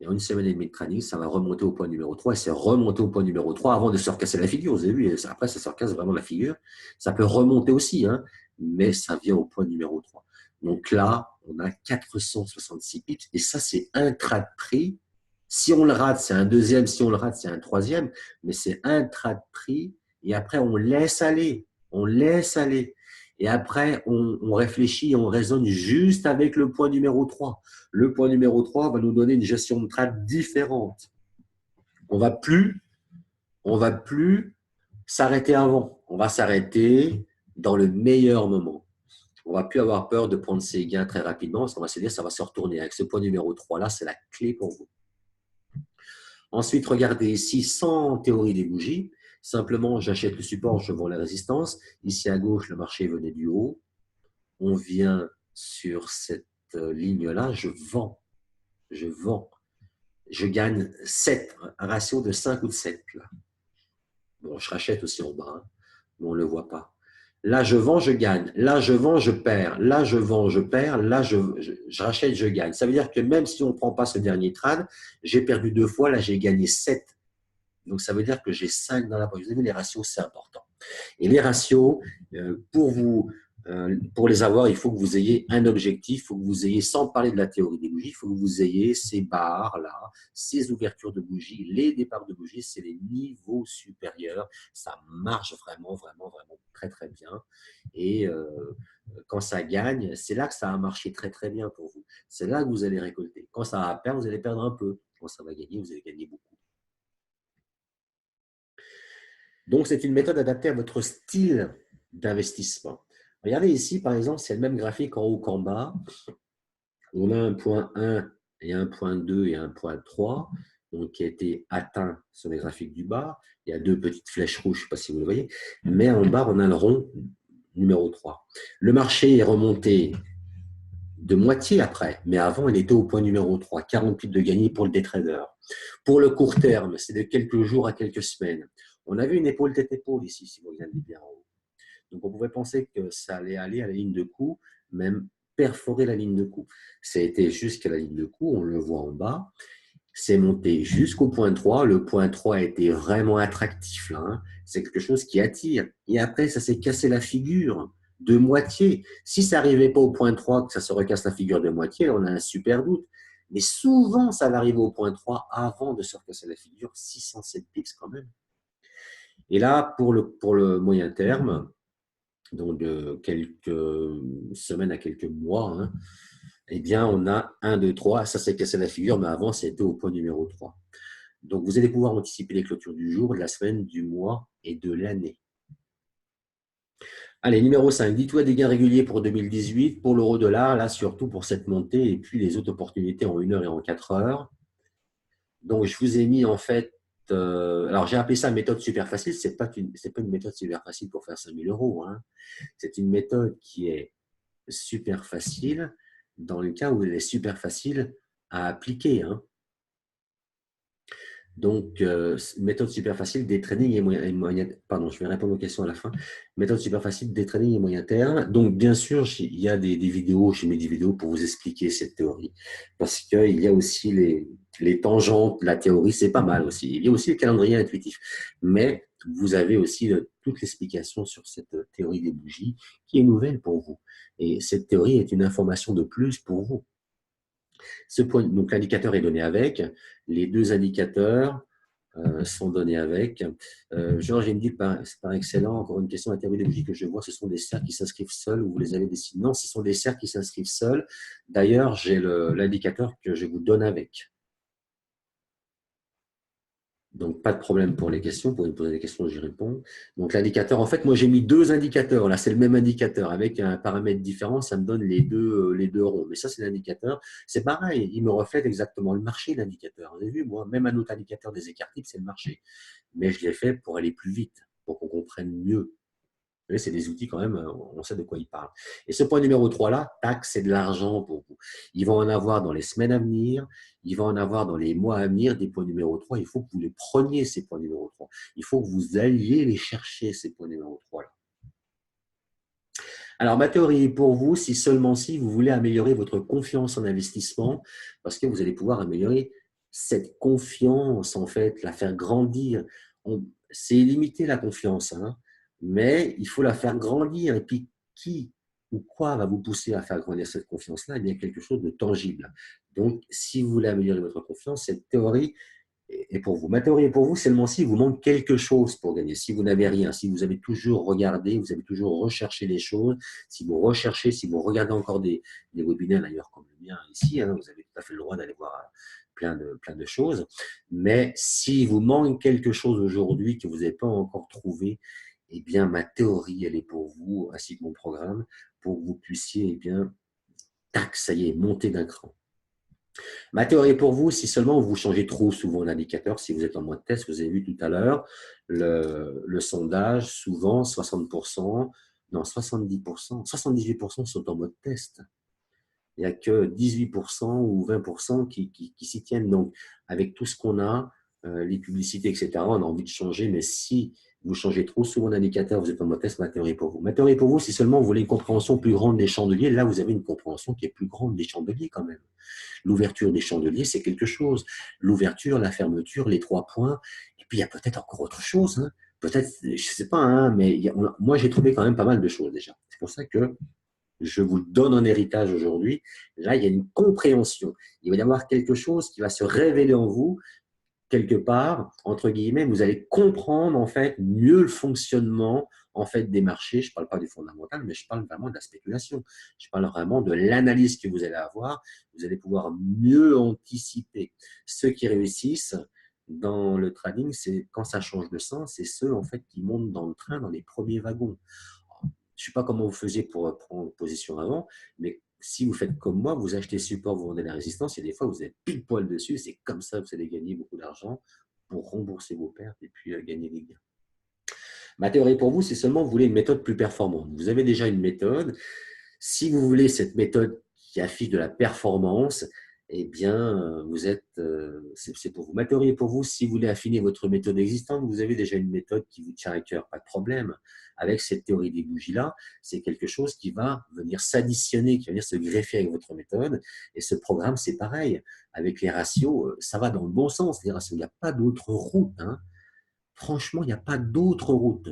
Et en 1 semaine et demie de trading, ça va remonter au point numéro 3. Et c'est remonter au point numéro 3 avant de se recasser la figure. Vous avez vu, après, ça se recasse vraiment la figure. Ça peut remonter aussi, hein, mais ça vient au point numéro 3. Donc là, on a 466 pips. Et ça, c'est un trade prix. Si on le rate, c'est un deuxième. Si on le rate, c'est un troisième. Mais c'est un trade prix. Et après, on laisse aller. On laisse aller. Et après, on réfléchit, on raisonne juste avec le point numéro 3. Le point numéro 3 va nous donner une gestion de trade différente. On va plus s'arrêter avant. On va s'arrêter dans le meilleur moment. On ne va plus avoir peur de prendre ses gains très rapidement parce qu'on va se dire que ça va se retourner. Avec ce point numéro 3 là, c'est la clé pour vous. Ensuite, regardez ici, sans théorie des bougies. Simplement, j'achète le support, je vends la résistance. Ici à gauche, le marché venait du haut. On vient sur cette ligne-là, je vends. Je vends. Je gagne 7, un ratio de 5 ou de 7. Là. Bon, je rachète aussi en bas, hein, mais on ne le voit pas. Là, je vends, je gagne. Là, je vends, je perds. Là, je vends, je perds. Là, je rachète, je gagne. Ça veut dire que même si on ne prend pas ce dernier trade, j'ai perdu 2 fois. Là, j'ai gagné 7. Donc, ça veut dire que j'ai 5 dans la poche. Vous avez vu, les ratios, c'est important. Et les ratios, pour les avoir, il faut que vous ayez un objectif, il faut que vous ayez, sans parler de la théorie des bougies, il faut que vous ayez ces barres-là, ces ouvertures de bougies, les départs de bougies, c'est les niveaux supérieurs. Ça marche vraiment, vraiment, vraiment très, très bien. Et quand ça gagne, c'est là que ça a marché très, très bien pour vous. C'est là que vous allez récolter. Quand ça va perdre, vous allez perdre un peu. Quand ça va gagner, vous allez gagner beaucoup. Donc, c'est une méthode adaptée à votre style d'investissement. Regardez ici, par exemple, c'est le même graphique en haut qu'en bas. On a un point 1 et un point 2 et un point 3 donc, qui a été atteint sur les graphiques du bas. Il y a 2 petites flèches rouges, je ne sais pas si vous le voyez. Mais en bas, on a le rond numéro 3. Le marché est remonté de moitié après, mais avant, il était au point numéro 3, 40 pips de gagné pour le day trader. Pour le court terme, c'est de quelques jours à quelques semaines. On avait une épaule tête-épaule ici, si vous regardez bien en haut. Donc, on pouvait penser que ça allait aller à la ligne de coup, même perforer la ligne de coup. Ça a été jusqu'à la ligne de coup, on le voit en bas. C'est monté jusqu'au point 3. Le point 3 a été vraiment attractif. Là, hein. C'est quelque chose qui attire. Et après, ça s'est cassé la figure de moitié. Si ça n'arrivait pas au point 3, que ça se recasse la figure de moitié, on a un super doute. Mais souvent, ça va arriver au point 3 avant de se recasser la figure, 607 pips quand même. Et là, pour le moyen terme, donc de quelques semaines à quelques mois, hein, eh bien, on a 1, 2, 3. Ça s'est cassé la figure, mais avant, c'était au point numéro 3. Donc, vous allez pouvoir anticiper les clôtures du jour, de la semaine, du mois et de l'année. Allez, numéro 5, dites-toi des gains réguliers pour 2018, pour l'euro-dollar, là, surtout pour cette montée, et puis les autres opportunités en 1 heure et en 4 heures. Donc, je vous ai mis en fait, alors j'ai appelé ça méthode super facile, ce n'est pas une méthode super facile pour faire 5 000 €. Hein. C'est une méthode qui est super facile dans le cas où elle est super facile à appliquer. Hein. Donc, méthode super facile des trading et moyen. Pardon, je vais répondre aux questions à la fin. Méthode super facile des trading et moyen terme. Donc, bien sûr, il y a des vidéos, j'ai mis des vidéos pour vous expliquer cette théorie. Parce qu'il y a aussi les tangentes, la théorie, c'est pas mal aussi. Il y a aussi le calendrier intuitif. Mais vous avez aussi toute l'explication sur cette théorie des bougies qui est nouvelle pour vous. Et cette théorie est une information de plus pour vous. Ce point, donc l'indicateur est donné avec, les 2 indicateurs sont donnés avec. Georges, il me dit par excellent, encore une question, la théorie des bougies que je vois, ce sont des cercles qui s'inscrivent seuls ou vous les avez dessinés? Non, ce sont des cercles qui s'inscrivent seuls. D'ailleurs, j'ai l'indicateur que je vous donne avec. Donc, pas de problème pour les questions. Vous pouvez me poser des questions, j'y réponds. Donc, l'indicateur, en fait, moi, j'ai mis 2 indicateurs. Là, c'est le même indicateur. Avec un paramètre différent, ça me donne les deux ronds. Mais ça, c'est l'indicateur. C'est pareil, il me reflète exactement le marché, l'indicateur. Vous avez vu, moi, même un autre indicateur des écarts types, c'est le marché. Mais je l'ai fait pour aller plus vite, pour qu'on comprenne mieux. Vous voyez, c'est des outils quand même, on sait de quoi ils parlent. Et ce point numéro 3 là, tac, c'est de l'argent pour vous. Ils vont en avoir dans les semaines à venir, ils vont en avoir dans les mois à venir, des points numéro 3. Il faut que vous les preniez, ces points numéro 3. Il faut que vous alliez les chercher, ces points numéro 3 là. Alors, ma théorie est pour vous, si seulement si vous voulez améliorer votre confiance en investissement, parce que vous allez pouvoir améliorer cette confiance, en fait, la faire grandir. C'est limiter la confiance, hein, mais il faut la faire grandir. Et puis, qui ou quoi va vous pousser à faire grandir cette confiance-là? Il y a quelque chose de tangible. Donc, si vous voulez améliorer votre confiance, cette théorie est pour vous. Ma théorie est pour vous seulement si vous manque quelque chose pour gagner. Si vous n'avez rien, si vous avez toujours regardé, vous avez toujours recherché les choses, si vous recherchez, si vous regardez encore des webinaires d'ailleurs comme le mien ici, hein, vous avez tout à fait le droit d'aller voir plein de choses. Mais si vous manque quelque chose aujourd'hui que vous n'avez pas encore trouvé, eh bien, ma théorie, elle est pour vous, ainsi que mon programme, pour que vous puissiez, eh bien, tac, ça y est, monter d'un cran. Ma théorie pour vous, si seulement vous changez trop souvent l'indicateur, si vous êtes en mode test, vous avez vu tout à l'heure, le sondage, souvent 60%, non 70%, 78% sont en mode test. il n'y a que 18% ou 20% qui s'y tiennent. Donc, avec tout ce qu'on a, les publicités, etc., on a envie de changer, mais si vous changez trop souvent d'indicateur, vous êtes en mode test, ma théorie pour vous. Ma théorie pour vous, si seulement vous voulez une compréhension plus grande des chandeliers, là, vous avez une compréhension qui est plus grande des chandeliers quand même. L'ouverture des chandeliers, c'est quelque chose. L'ouverture, la fermeture, les 3 points. Et puis, il y a peut-être encore autre chose. Hein. Peut-être, je ne sais pas, hein, mais moi, j'ai trouvé quand même pas mal de choses déjà. C'est pour ça que je vous donne en héritage aujourd'hui. Là, il y a une compréhension. Il va y avoir quelque chose qui va se révéler en vous, quelque part, entre guillemets. Vous allez comprendre, en fait, mieux le fonctionnement, en fait, des marchés. Je ne parle pas du fondamental, mais je parle vraiment de la spéculation. Je parle vraiment de l'analyse que vous allez avoir. Vous allez pouvoir mieux anticiper. Ceux qui réussissent dans le trading, c'est quand ça change de sens, c'est ceux, en fait, qui montent dans le train, dans les premiers wagons. Je ne sais pas comment vous faisiez pour prendre position avant, mais si vous faites comme moi, vous achetez support, vous vendez la résistance, et des fois, vous êtes pile poil dessus. C'est comme ça que vous allez gagner beaucoup d'argent pour rembourser vos pertes et puis gagner des gains. Ma théorie pour vous, c'est seulement vous voulez une méthode plus performante. Vous avez déjà une méthode. Si vous voulez cette méthode qui affiche de la performance, eh bien, c'est pour vous. Ma théorie pour vous, si vous voulez affiner votre méthode existante, vous avez déjà une méthode qui vous tient à cœur, pas de problème. Avec cette théorie des bougies-là, c'est quelque chose qui va venir s'additionner, qui va venir se greffer avec votre méthode. Et ce programme, c'est pareil. Avec les ratios, ça va dans le bon sens, les ratios. Il n'y a pas d'autre route. Hein. Franchement, il n'y a pas d'autre route.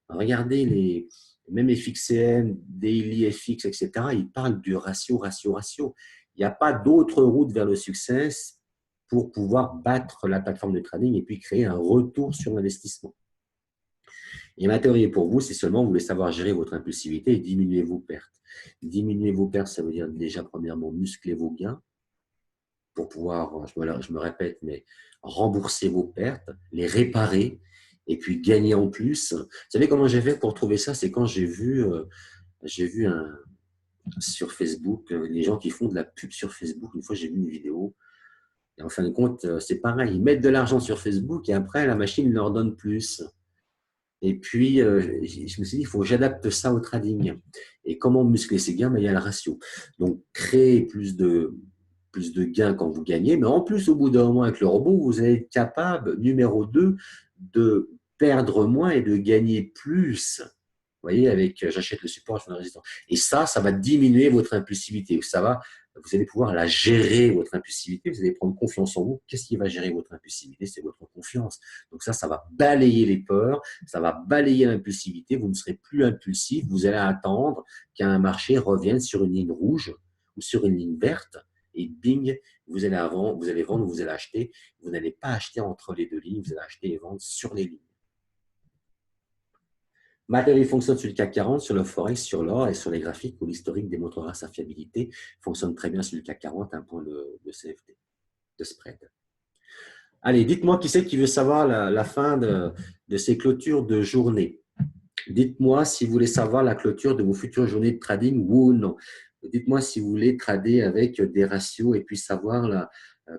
Regardez même FXCM, Daily FX, etc., ils parlent du ratio, ratio, ratio. Il n'y a pas d'autre route vers le succès pour pouvoir battre la plateforme de trading et puis créer un retour sur l'investissement. Et ma théorie pour vous, c'est seulement vous voulez savoir gérer votre impulsivité et diminuer vos pertes. Diminuer vos pertes, ça veut dire déjà premièrement muscler vos gains pour pouvoir, je me répète, mais rembourser vos pertes, les réparer et puis gagner en plus. Vous savez comment j'ai fait pour trouver ça? C'est quand j'ai vu sur Facebook, les gens qui font de la pub sur Facebook. Une fois, j'ai vu une vidéo. Et en fin de compte, c'est pareil. Ils mettent de l'argent sur Facebook et après, la machine leur donne plus. Et puis, je me suis dit, il faut que j'adapte ça au trading. Et comment muscler ces gains? Il y a le ratio. Donc, créer plus de gains quand vous gagnez. Mais en plus, au bout d'un moment, avec le robot, vous allez être capable, numéro 2, de perdre moins et de gagner plus. Vous voyez, avec j'achète le support, je fais la résistance. Et ça va diminuer votre impulsivité. Vous allez pouvoir la gérer, votre impulsivité. Vous allez prendre confiance en vous. Qu'est-ce qui va gérer votre impulsivité? C'est votre confiance. Donc ça va balayer les peurs, ça va balayer l'impulsivité. Vous ne serez plus impulsif. Vous allez attendre qu'un marché revienne sur une ligne rouge ou sur une ligne verte. Et bing, vous allez vendre, vous allez acheter. Vous n'allez pas acheter entre les deux lignes, vous allez acheter et vendre sur les lignes. Ma théorie fonctionne sur le CAC 40, sur le Forex, sur l'or et sur les graphiques où l'historique démontrera sa fiabilité. Fonctionne très bien sur le CAC 40, un point de CFD, de spread. Allez, dites-moi qui c'est qui veut savoir la fin de ces clôtures de journée. Dites-moi si vous voulez savoir la clôture de vos futures journées de trading, oui ou non. Dites-moi si vous voulez trader avec des ratios et puis savoir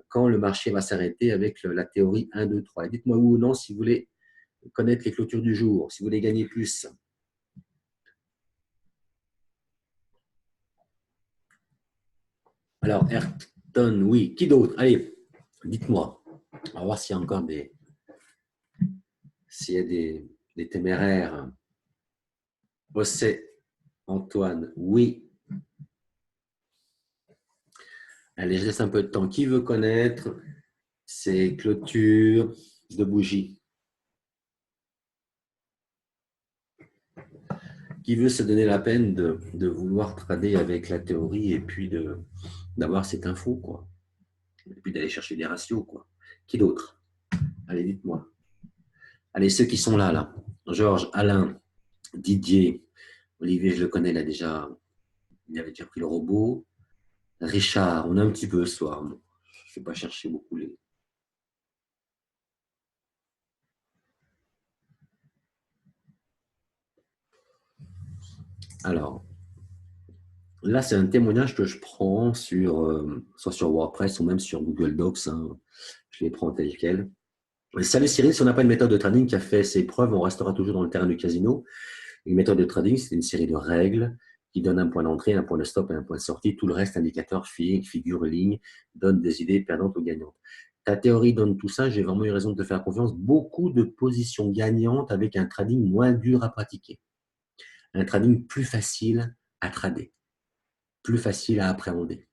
quand le marché va s'arrêter avec la théorie 1, 2, 3. Dites-moi oui ou non si vous voulez connaître les clôtures du jour, si vous voulez gagner plus. Alors, Ayrton, oui. Qui d'autre? Allez, dites-moi. On va voir s'il y a encore s'il y a des téméraires. José, Antoine, oui. Allez, je laisse un peu de temps. Qui veut connaître ces clôtures de bougies? Qui veut se donner la peine de vouloir trader avec la théorie et puis d'avoir cette info, quoi. Et puis d'aller chercher des ratios, quoi. Qui d'autre? Allez, dites-moi. Allez, ceux qui sont là. Georges, Alain, Didier, Olivier, je le connais, il avait déjà pris le robot. Richard, on a un petit peu ce soir. Je ne vais pas chercher beaucoup les. Alors, là, c'est un témoignage que je prends soit sur WordPress ou même sur Google Docs. Hein. Je les prends tels quels. Salut Cyril, si on n'a pas une méthode de trading qui a fait ses preuves, on restera toujours dans le terrain du casino. Une méthode de trading, c'est une série de règles qui donne un point d'entrée, un point de stop et un point de sortie. Tout le reste, indicateur, figure, ligne, donne des idées perdantes ou gagnantes. Ta théorie donne tout ça, j'ai vraiment eu raison de te faire confiance. Beaucoup de positions gagnantes avec un trading moins dur à pratiquer. Un trading plus facile à trader, plus facile à appréhender.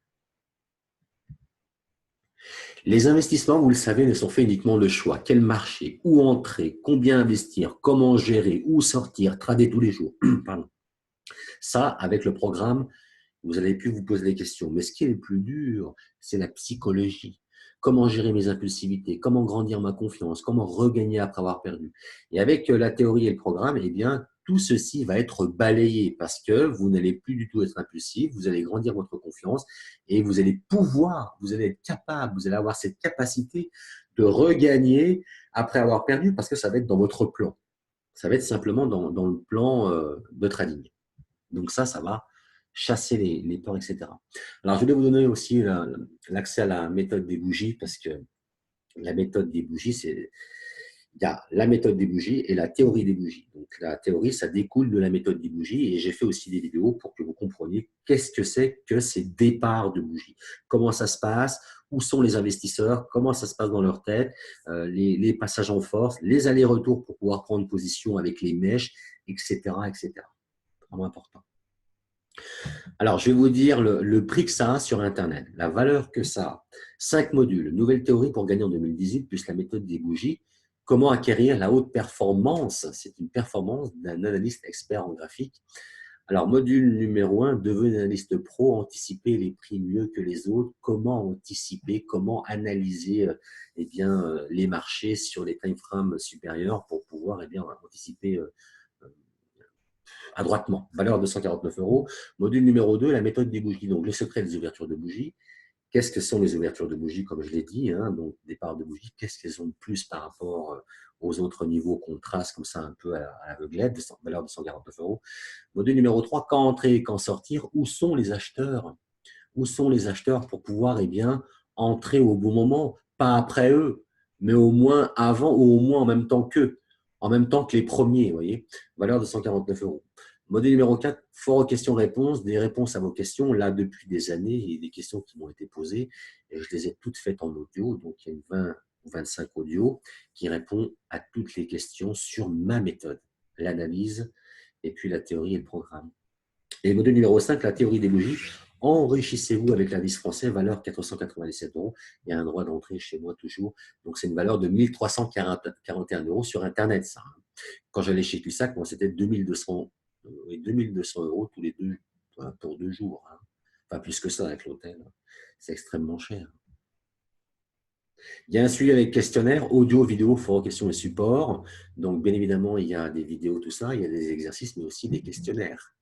Les investissements, vous le savez, ne sont faits uniquement de choix. Quel marché, où entrer, combien investir, comment gérer, où sortir, trader tous les jours. Pardon. Ça, avec le programme, vous avez pu vous poser des questions. Mais ce qui est le plus dur, c'est la psychologie. Comment gérer mes impulsivités, comment grandir ma confiance, comment regagner après avoir perdu. Et avec la théorie et le programme, eh bien, tout ceci va être balayé parce que vous n'allez plus du tout être impulsif, vous allez grandir votre confiance et vous allez pouvoir, vous allez être capable, vous allez avoir cette capacité de regagner après avoir perdu parce que ça va être dans votre plan. Ça va être simplement dans le plan de trading. Donc ça va chasser les peurs, etc. Alors, je vais vous donner aussi l'accès à la méthode des bougies parce que la méthode des bougies, il y a la méthode des bougies et la théorie des bougies. Donc, la théorie, ça découle de la méthode des bougies et j'ai fait aussi des vidéos pour que vous compreniez qu'est-ce que c'est que ces départs de bougies. Comment ça se passe, où sont les investisseurs, comment ça se passe dans leur tête, les passages en force, les allers-retours pour pouvoir prendre position avec les mèches, etc., etc. Vraiment important. Alors, je vais vous dire le prix que ça a sur Internet, la valeur que ça a. 5 modules, nouvelle théorie pour gagner en 2018, plus la méthode des bougies. Comment acquérir la haute performance? C'est une performance d'un analyste expert en graphique. Alors, module numéro 1, devenez analyste pro, anticiper les prix mieux que les autres. Comment anticiper, comment analyser les marchés sur les time frames supérieurs pour pouvoir anticiper adroitement. Valeur de 149 €. Module numéro 2, la méthode des bougies. Donc, le secret des ouvertures de bougies. Qu'est-ce que sont les ouvertures de bougies, comme je l'ai dit, donc départ de bougies, qu'est-ce qu'elles ont de plus par rapport aux autres niveaux qu'on trace comme ça un peu à l'aveuglette, valeur de 149 €. Module numéro 3, quand entrer et quand sortir, où sont les acheteurs? Où sont les acheteurs pour pouvoir entrer au bon moment, pas après eux, mais au moins avant ou au moins en même temps qu'eux, en même temps que les premiers, vous voyez, valeur de 149 €. Module numéro 4, fort aux questions-réponses, des réponses à vos questions. Là, depuis des années, il y a des questions qui m'ont été posées et je les ai toutes faites en audio. Donc, il y a une 20 ou 25 audios qui répondent à toutes les questions sur ma méthode, l'analyse et puis la théorie et le programme. Et module numéro 5, la théorie des bougies. Enrichissez-vous avec l'indice français, valeur 497 €. Il y a un droit d'entrée chez moi toujours. Donc, c'est une valeur de 1341 € sur Internet, ça. Quand j'allais chez Cusack, moi, c'était 2200 € tous les deux, pour 2 jours. Enfin, plus que ça avec l'hôtel. C'est extrêmement cher. Il y a un suivi avec questionnaire, audio, vidéo, forum, questions et support. Donc, bien évidemment, il y a des vidéos, tout ça. Il y a des exercices, mais aussi des questionnaires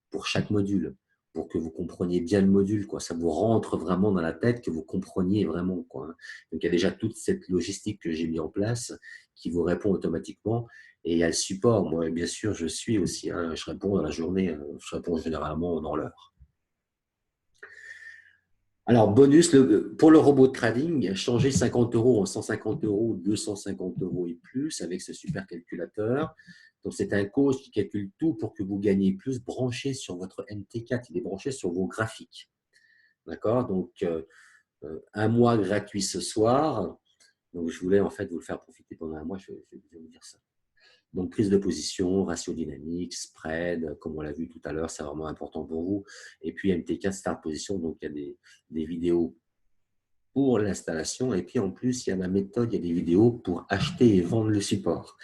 pour chaque module, pour que vous compreniez bien le module, quoi. Ça vous rentre vraiment dans la tête, que vous compreniez vraiment, quoi. Donc, il y a déjà toute cette logistique que j'ai mis en place qui vous répond automatiquement. Et il y a le support. Moi, bien sûr, je suis aussi. Je réponds dans la journée. Je réponds généralement dans l'heure. Alors, bonus, pour le robot de trading, changer 50 € en 150 €, 250 € et plus avec ce super calculateur. Donc, c'est un coach qui calcule tout pour que vous gagnez plus, branché sur votre MT4. Il est branché sur vos graphiques. D'accord? Donc, un mois gratuit ce soir. Donc, je voulais en fait vous le faire profiter pendant un mois. Je vais vous dire ça. Donc, prise de position, ratio dynamique, spread, comme on l'a vu tout à l'heure, c'est vraiment important pour vous. Et puis, MT4 Start Position, donc il y a des vidéos pour l'installation. Et puis, en plus, il y a la méthode, il y a des vidéos pour acheter et vendre le support.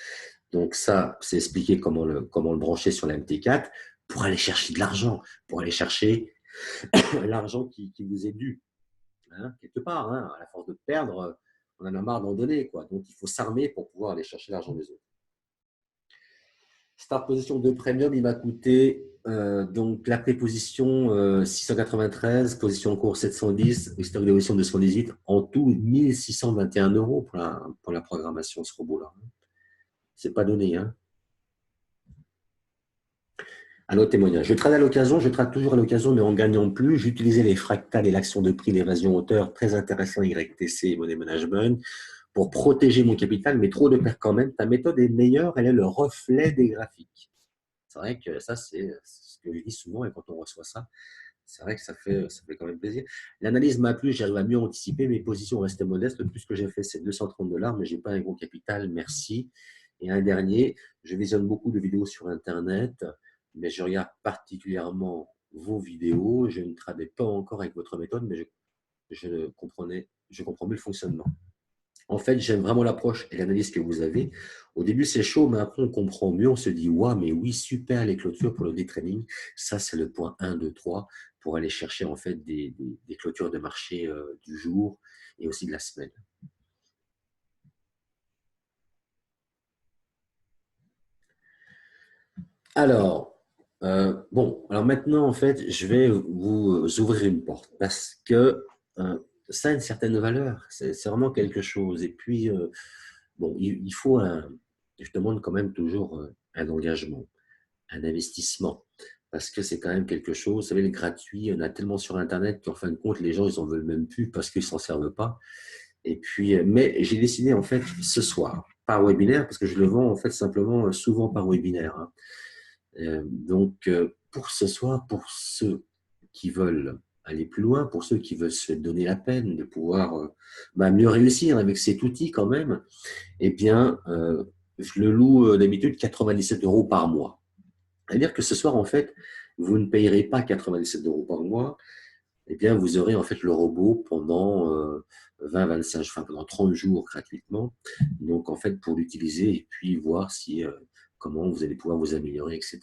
Donc, ça, c'est expliqué comment le brancher sur la MT4 pour aller chercher de l'argent, pour aller chercher l'argent qui vous est dû. Quelque part, à la force de perdre, on en a marre d'en donner, quoi. Donc, il faut s'armer pour pouvoir aller chercher l'argent des autres. Start position de premium, il m'a coûté donc la préposition 693, position en cours 710, historique d'évolution 218, en tout 1621 € pour la programmation, ce robot-là. C'est pas donné. Un autre témoignage. Je trade à l'occasion, je trade toujours à l'occasion, mais en gagnant plus. J'utilisais les fractales et l'action de prix, l'évasion hauteur, très intéressant YTC et Money Management pour protéger mon capital, mais trop de pertes quand même. Ta méthode est meilleure, elle est le reflet des graphiques. C'est vrai que ça, c'est ce que je dis souvent et quand on reçoit ça, c'est vrai que ça fait quand même plaisir. L'analyse m'a plu, j'arrive à mieux anticiper. Mes positions restaient modestes. Le plus que j'ai fait, c'est 230 $, mais je n'ai pas un gros capital, merci. Et un dernier, je visionne beaucoup de vidéos sur Internet, mais je regarde particulièrement vos vidéos. Je ne travaille pas encore avec votre méthode, mais je comprends mieux le fonctionnement. En fait, j'aime vraiment l'approche et l'analyse que vous avez. Au début, c'est chaud, mais après, on comprend mieux. On se dit, waouh, mais oui, super, les clôtures pour le day trading. Ça, c'est le point 1, 2, 3 pour aller chercher en fait des clôtures de marché du jour et aussi de la semaine. Alors maintenant, en fait, je vais vous ouvrir une porte parce que ça a une certaine valeur. C'est vraiment quelque chose. Et puis, bon, il faut je demande quand même toujours un engagement, un investissement, parce que c'est quand même quelque chose. Vous savez, le gratuit, on a tellement sur Internet qu'en fin de compte, les gens, ils en veulent même plus parce qu'ils s'en servent pas. Et puis, mais j'ai décidé en fait ce soir, par webinaire, parce que je le vends en fait simplement souvent par webinaire, hein. Donc, pour ce soir, pour ceux qui veulent aller plus loin, pour ceux qui veulent se donner la peine de pouvoir mieux réussir avec cet outil quand même, eh bien, je le loue d'habitude 97 € par mois. C'est-à-dire que ce soir, en fait, vous ne payerez pas 97 € par mois, eh bien, vous aurez en fait le robot pendant 20, 25, enfin pendant 30 jours gratuitement. Donc, en fait, pour l'utiliser et puis voir si, comment vous allez pouvoir vous améliorer, etc.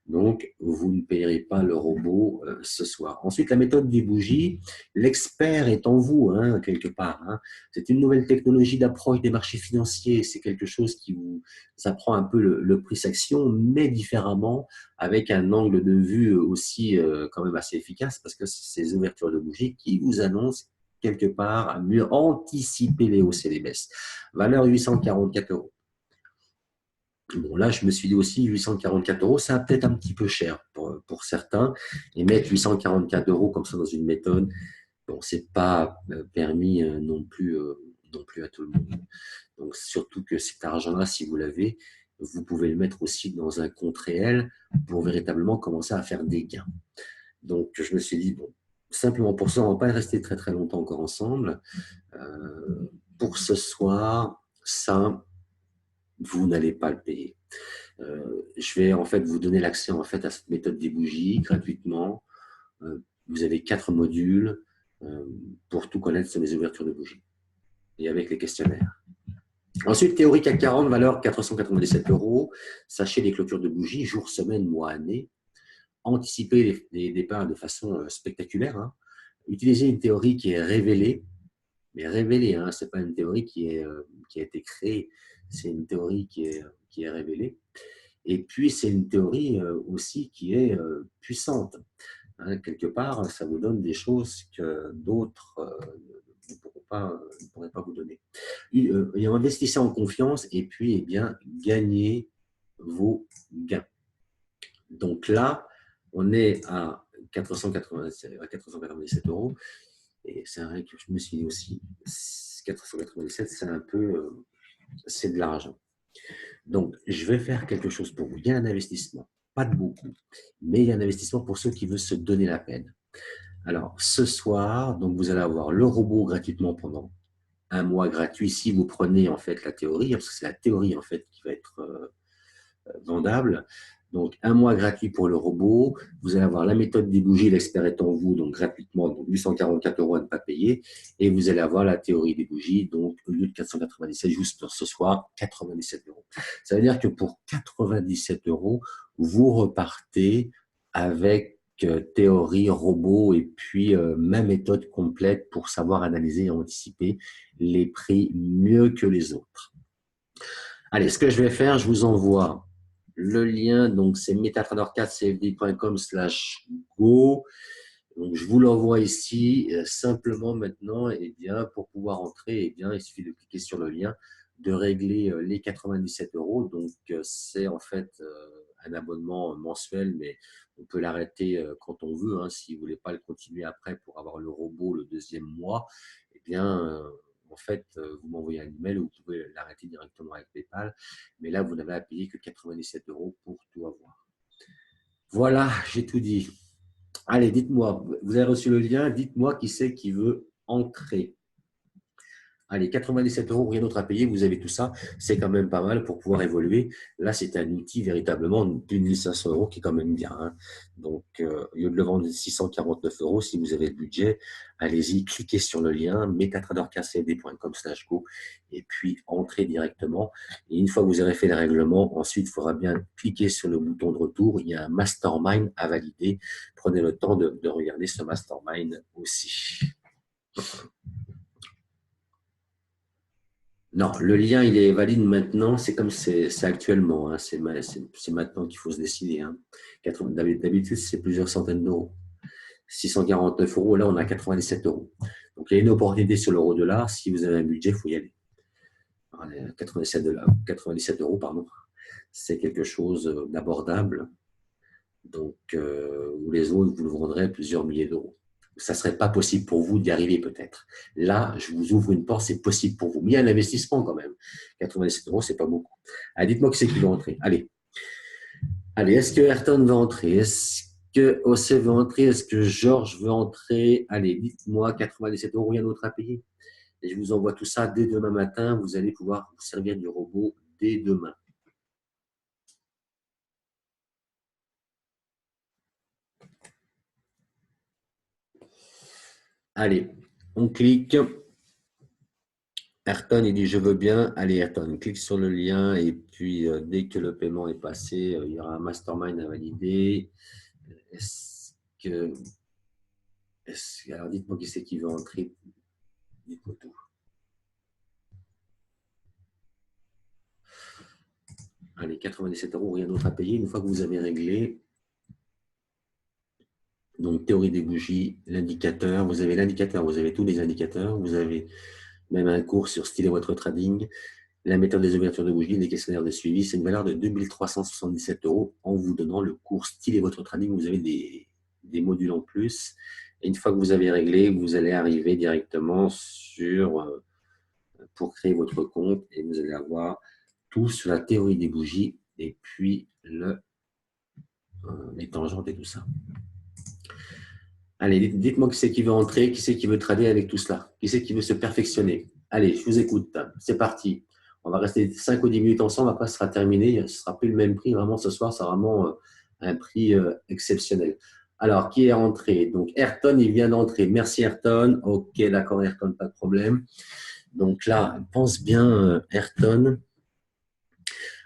Donc, vous ne payerez pas le robot ce soir. Ensuite, la méthode des bougies, l'expert est en vous, hein, quelque part, hein. C'est une nouvelle technologie d'approche des marchés financiers. C'est quelque chose qui vous apprend un peu le prix action, mais différemment, avec un angle de vue aussi quand même assez efficace, parce que c'est ces ouvertures de bougies qui vous annoncent quelque part à mieux anticiper les hausses et les baisses. Valeur 844 €. Bon, là, je me suis dit aussi 844 €, ça va peut-être un petit peu cher pour certains. Et mettre 844 € comme ça dans une méthode, bon, c'est pas permis non plus à tout le monde. Donc, surtout que cet argent-là, si vous l'avez, vous pouvez le mettre aussi dans un compte réel pour véritablement commencer à faire des gains. Donc, je me suis dit, bon, simplement pour ça, on ne va pas rester très très longtemps encore ensemble. Pour ce soir, ça, vous n'allez pas le payer. Je vais en fait vous donner l'accès en fait à cette méthode des bougies gratuitement. Vous avez 4 modules pour tout connaître sur les ouvertures de bougies et avec les questionnaires. Ensuite, théorie CAC 40, valeur 497 €. Sachez les clôtures de bougies, jour, semaine, mois, année. Anticiper les départs de façon spectaculaire, hein. Utilisez une théorie qui est révélée, mais révélée, hein, ce n'est pas une théorie qui a été créée, c'est une théorie qui est révélée. Et puis, c'est une théorie aussi qui est puissante, hein. Quelque part, ça vous donne des choses que d'autres ne pourraient pas vous donner. Et investissez en confiance et puis, eh bien, gagnez vos gains. Donc là, on est à 497 €. Et c'est vrai que je me suis dit aussi, 497, c'est un peu, c'est de l'argent. Donc, je vais faire quelque chose pour vous. Il y a un investissement, pas de beaucoup, mais il y a un investissement pour ceux qui veulent se donner la peine. Alors, ce soir, donc vous allez avoir le robot gratuitement pendant un mois gratuit si vous prenez en fait la théorie, parce que c'est la théorie en fait qui va être vendable. Donc, un mois gratuit pour le robot. Vous allez avoir la méthode des bougies, l'expert est en vous, donc gratuitement, donc 844 € à ne pas payer. Et vous allez avoir la théorie des bougies, donc au lieu de 497, juste pour ce soir, 97 €. Ça veut dire que pour 97 €, vous repartez avec théorie, robot et puis ma méthode complète pour savoir analyser et anticiper les prix mieux que les autres. Allez, ce que je vais faire, je vous envoie le lien, donc c'est metatrader4cfd.com/go. Donc, je vous l'envoie ici. Simplement maintenant, eh bien, pour pouvoir entrer, eh bien, il suffit de cliquer sur le lien, de régler les 97 €. Donc, c'est en fait un abonnement mensuel, mais on peut l'arrêter quand on veut, hein. Si vous ne voulez pas le continuer après pour avoir le robot le deuxième mois, eh bien, en fait, vous m'envoyez un email ou vous pouvez l'arrêter directement avec PayPal. Mais là, vous n'avez à payer que 97 € pour tout avoir. Voilà, j'ai tout dit. Allez, dites-moi, vous avez reçu le lien, dites-moi qui c'est qui veut entrer. Allez, 97 euros, rien d'autre à payer, vous avez tout ça, c'est quand même pas mal pour pouvoir évoluer. Là, c'est un outil véritablement de 1500 euros qui est quand même bien, hein. Donc, au lieu de le vendre 649 euros, si vous avez le budget, allez-y, cliquez sur le lien, metatraderkcd.com/go et puis entrez directement. Et une fois que vous aurez fait les règlements, ensuite, il faudra bien cliquer sur le bouton de retour. Il y a un mastermind à valider. Prenez le temps de regarder ce mastermind aussi. Non, le lien, il est valide maintenant. C'est comme c'est actuellement, hein. C'est maintenant qu'il faut se décider, hein. D'habitude, c'est plusieurs centaines d'euros. 649 euros, là, on a 97 euros. Donc, il y a une opportunité sur l'euro-dollar. Si vous avez un budget, il faut y aller. 97 euros, pardon. C'est quelque chose d'abordable. Donc, ou les autres, vous le vendrez à plusieurs milliers d'euros. Ça ne serait pas possible pour vous d'y arriver peut-être. Là, je vous ouvre une porte, c'est possible pour vous. Mais il y a un investissement quand même. 97 euros, c'est pas beaucoup. Allez, dites-moi qui c'est qui veut entrer. Allez. Allez, est-ce que Ayrton veut entrer? Est-ce que OC veut entrer? Est-ce que Georges veut entrer? Allez, dites-moi, 97 euros, rien d'autre à payer. Et je vous envoie tout ça dès demain matin. Vous allez pouvoir vous servir du robot dès demain. Allez, on clique. Ayrton, il dit je veux bien. Allez, Ayrton, clique sur le lien et puis dès que le paiement est passé, il y aura un mastermind à valider. Est-ce que. Alors, dites-moi qui c'est qui veut entrer. Dites-moi tout. Allez, 97 euros, rien d'autre à payer. Une fois que vous avez réglé, donc théorie des bougies, l'indicateur, vous avez tous les indicateurs, vous avez même un cours sur styler votre trading, la méthode des ouvertures de bougies, les questionnaires de suivi, c'est une valeur de 2377 euros en vous donnant le cours styler votre trading. Vous avez des modules en plus. Et une fois que vous avez réglé, vous allez arriver directement pour créer votre compte et vous allez avoir tout sur la théorie des bougies et puis les tangentes et tout ça. Allez, dites-moi qui c'est qui veut entrer, qui c'est qui veut trader avec tout cela, qui c'est qui veut se perfectionner. Allez, je vous écoute. C'est parti. On va rester 5 ou 10 minutes ensemble, après ce sera terminé. Ce ne sera plus le même prix. Vraiment, ce soir, c'est vraiment un prix exceptionnel. Alors, qui est rentré? Donc, Ayrton, il vient d'entrer. Merci, Ayrton. OK, d'accord, Ayrton, pas de problème. Donc là, pense bien, Ayrton.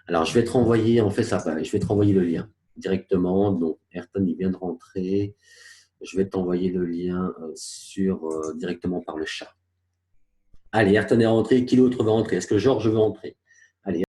Alors, je vais te renvoyer, en fait, ça, je vais te renvoyer le lien directement. Donc, Ayrton, il vient de rentrer. Je vais t'envoyer le lien directement par le chat. Allez, Ayrton est rentré. Qui d'autre va rentrer? Est-ce que Georges veut rentrer? Allez.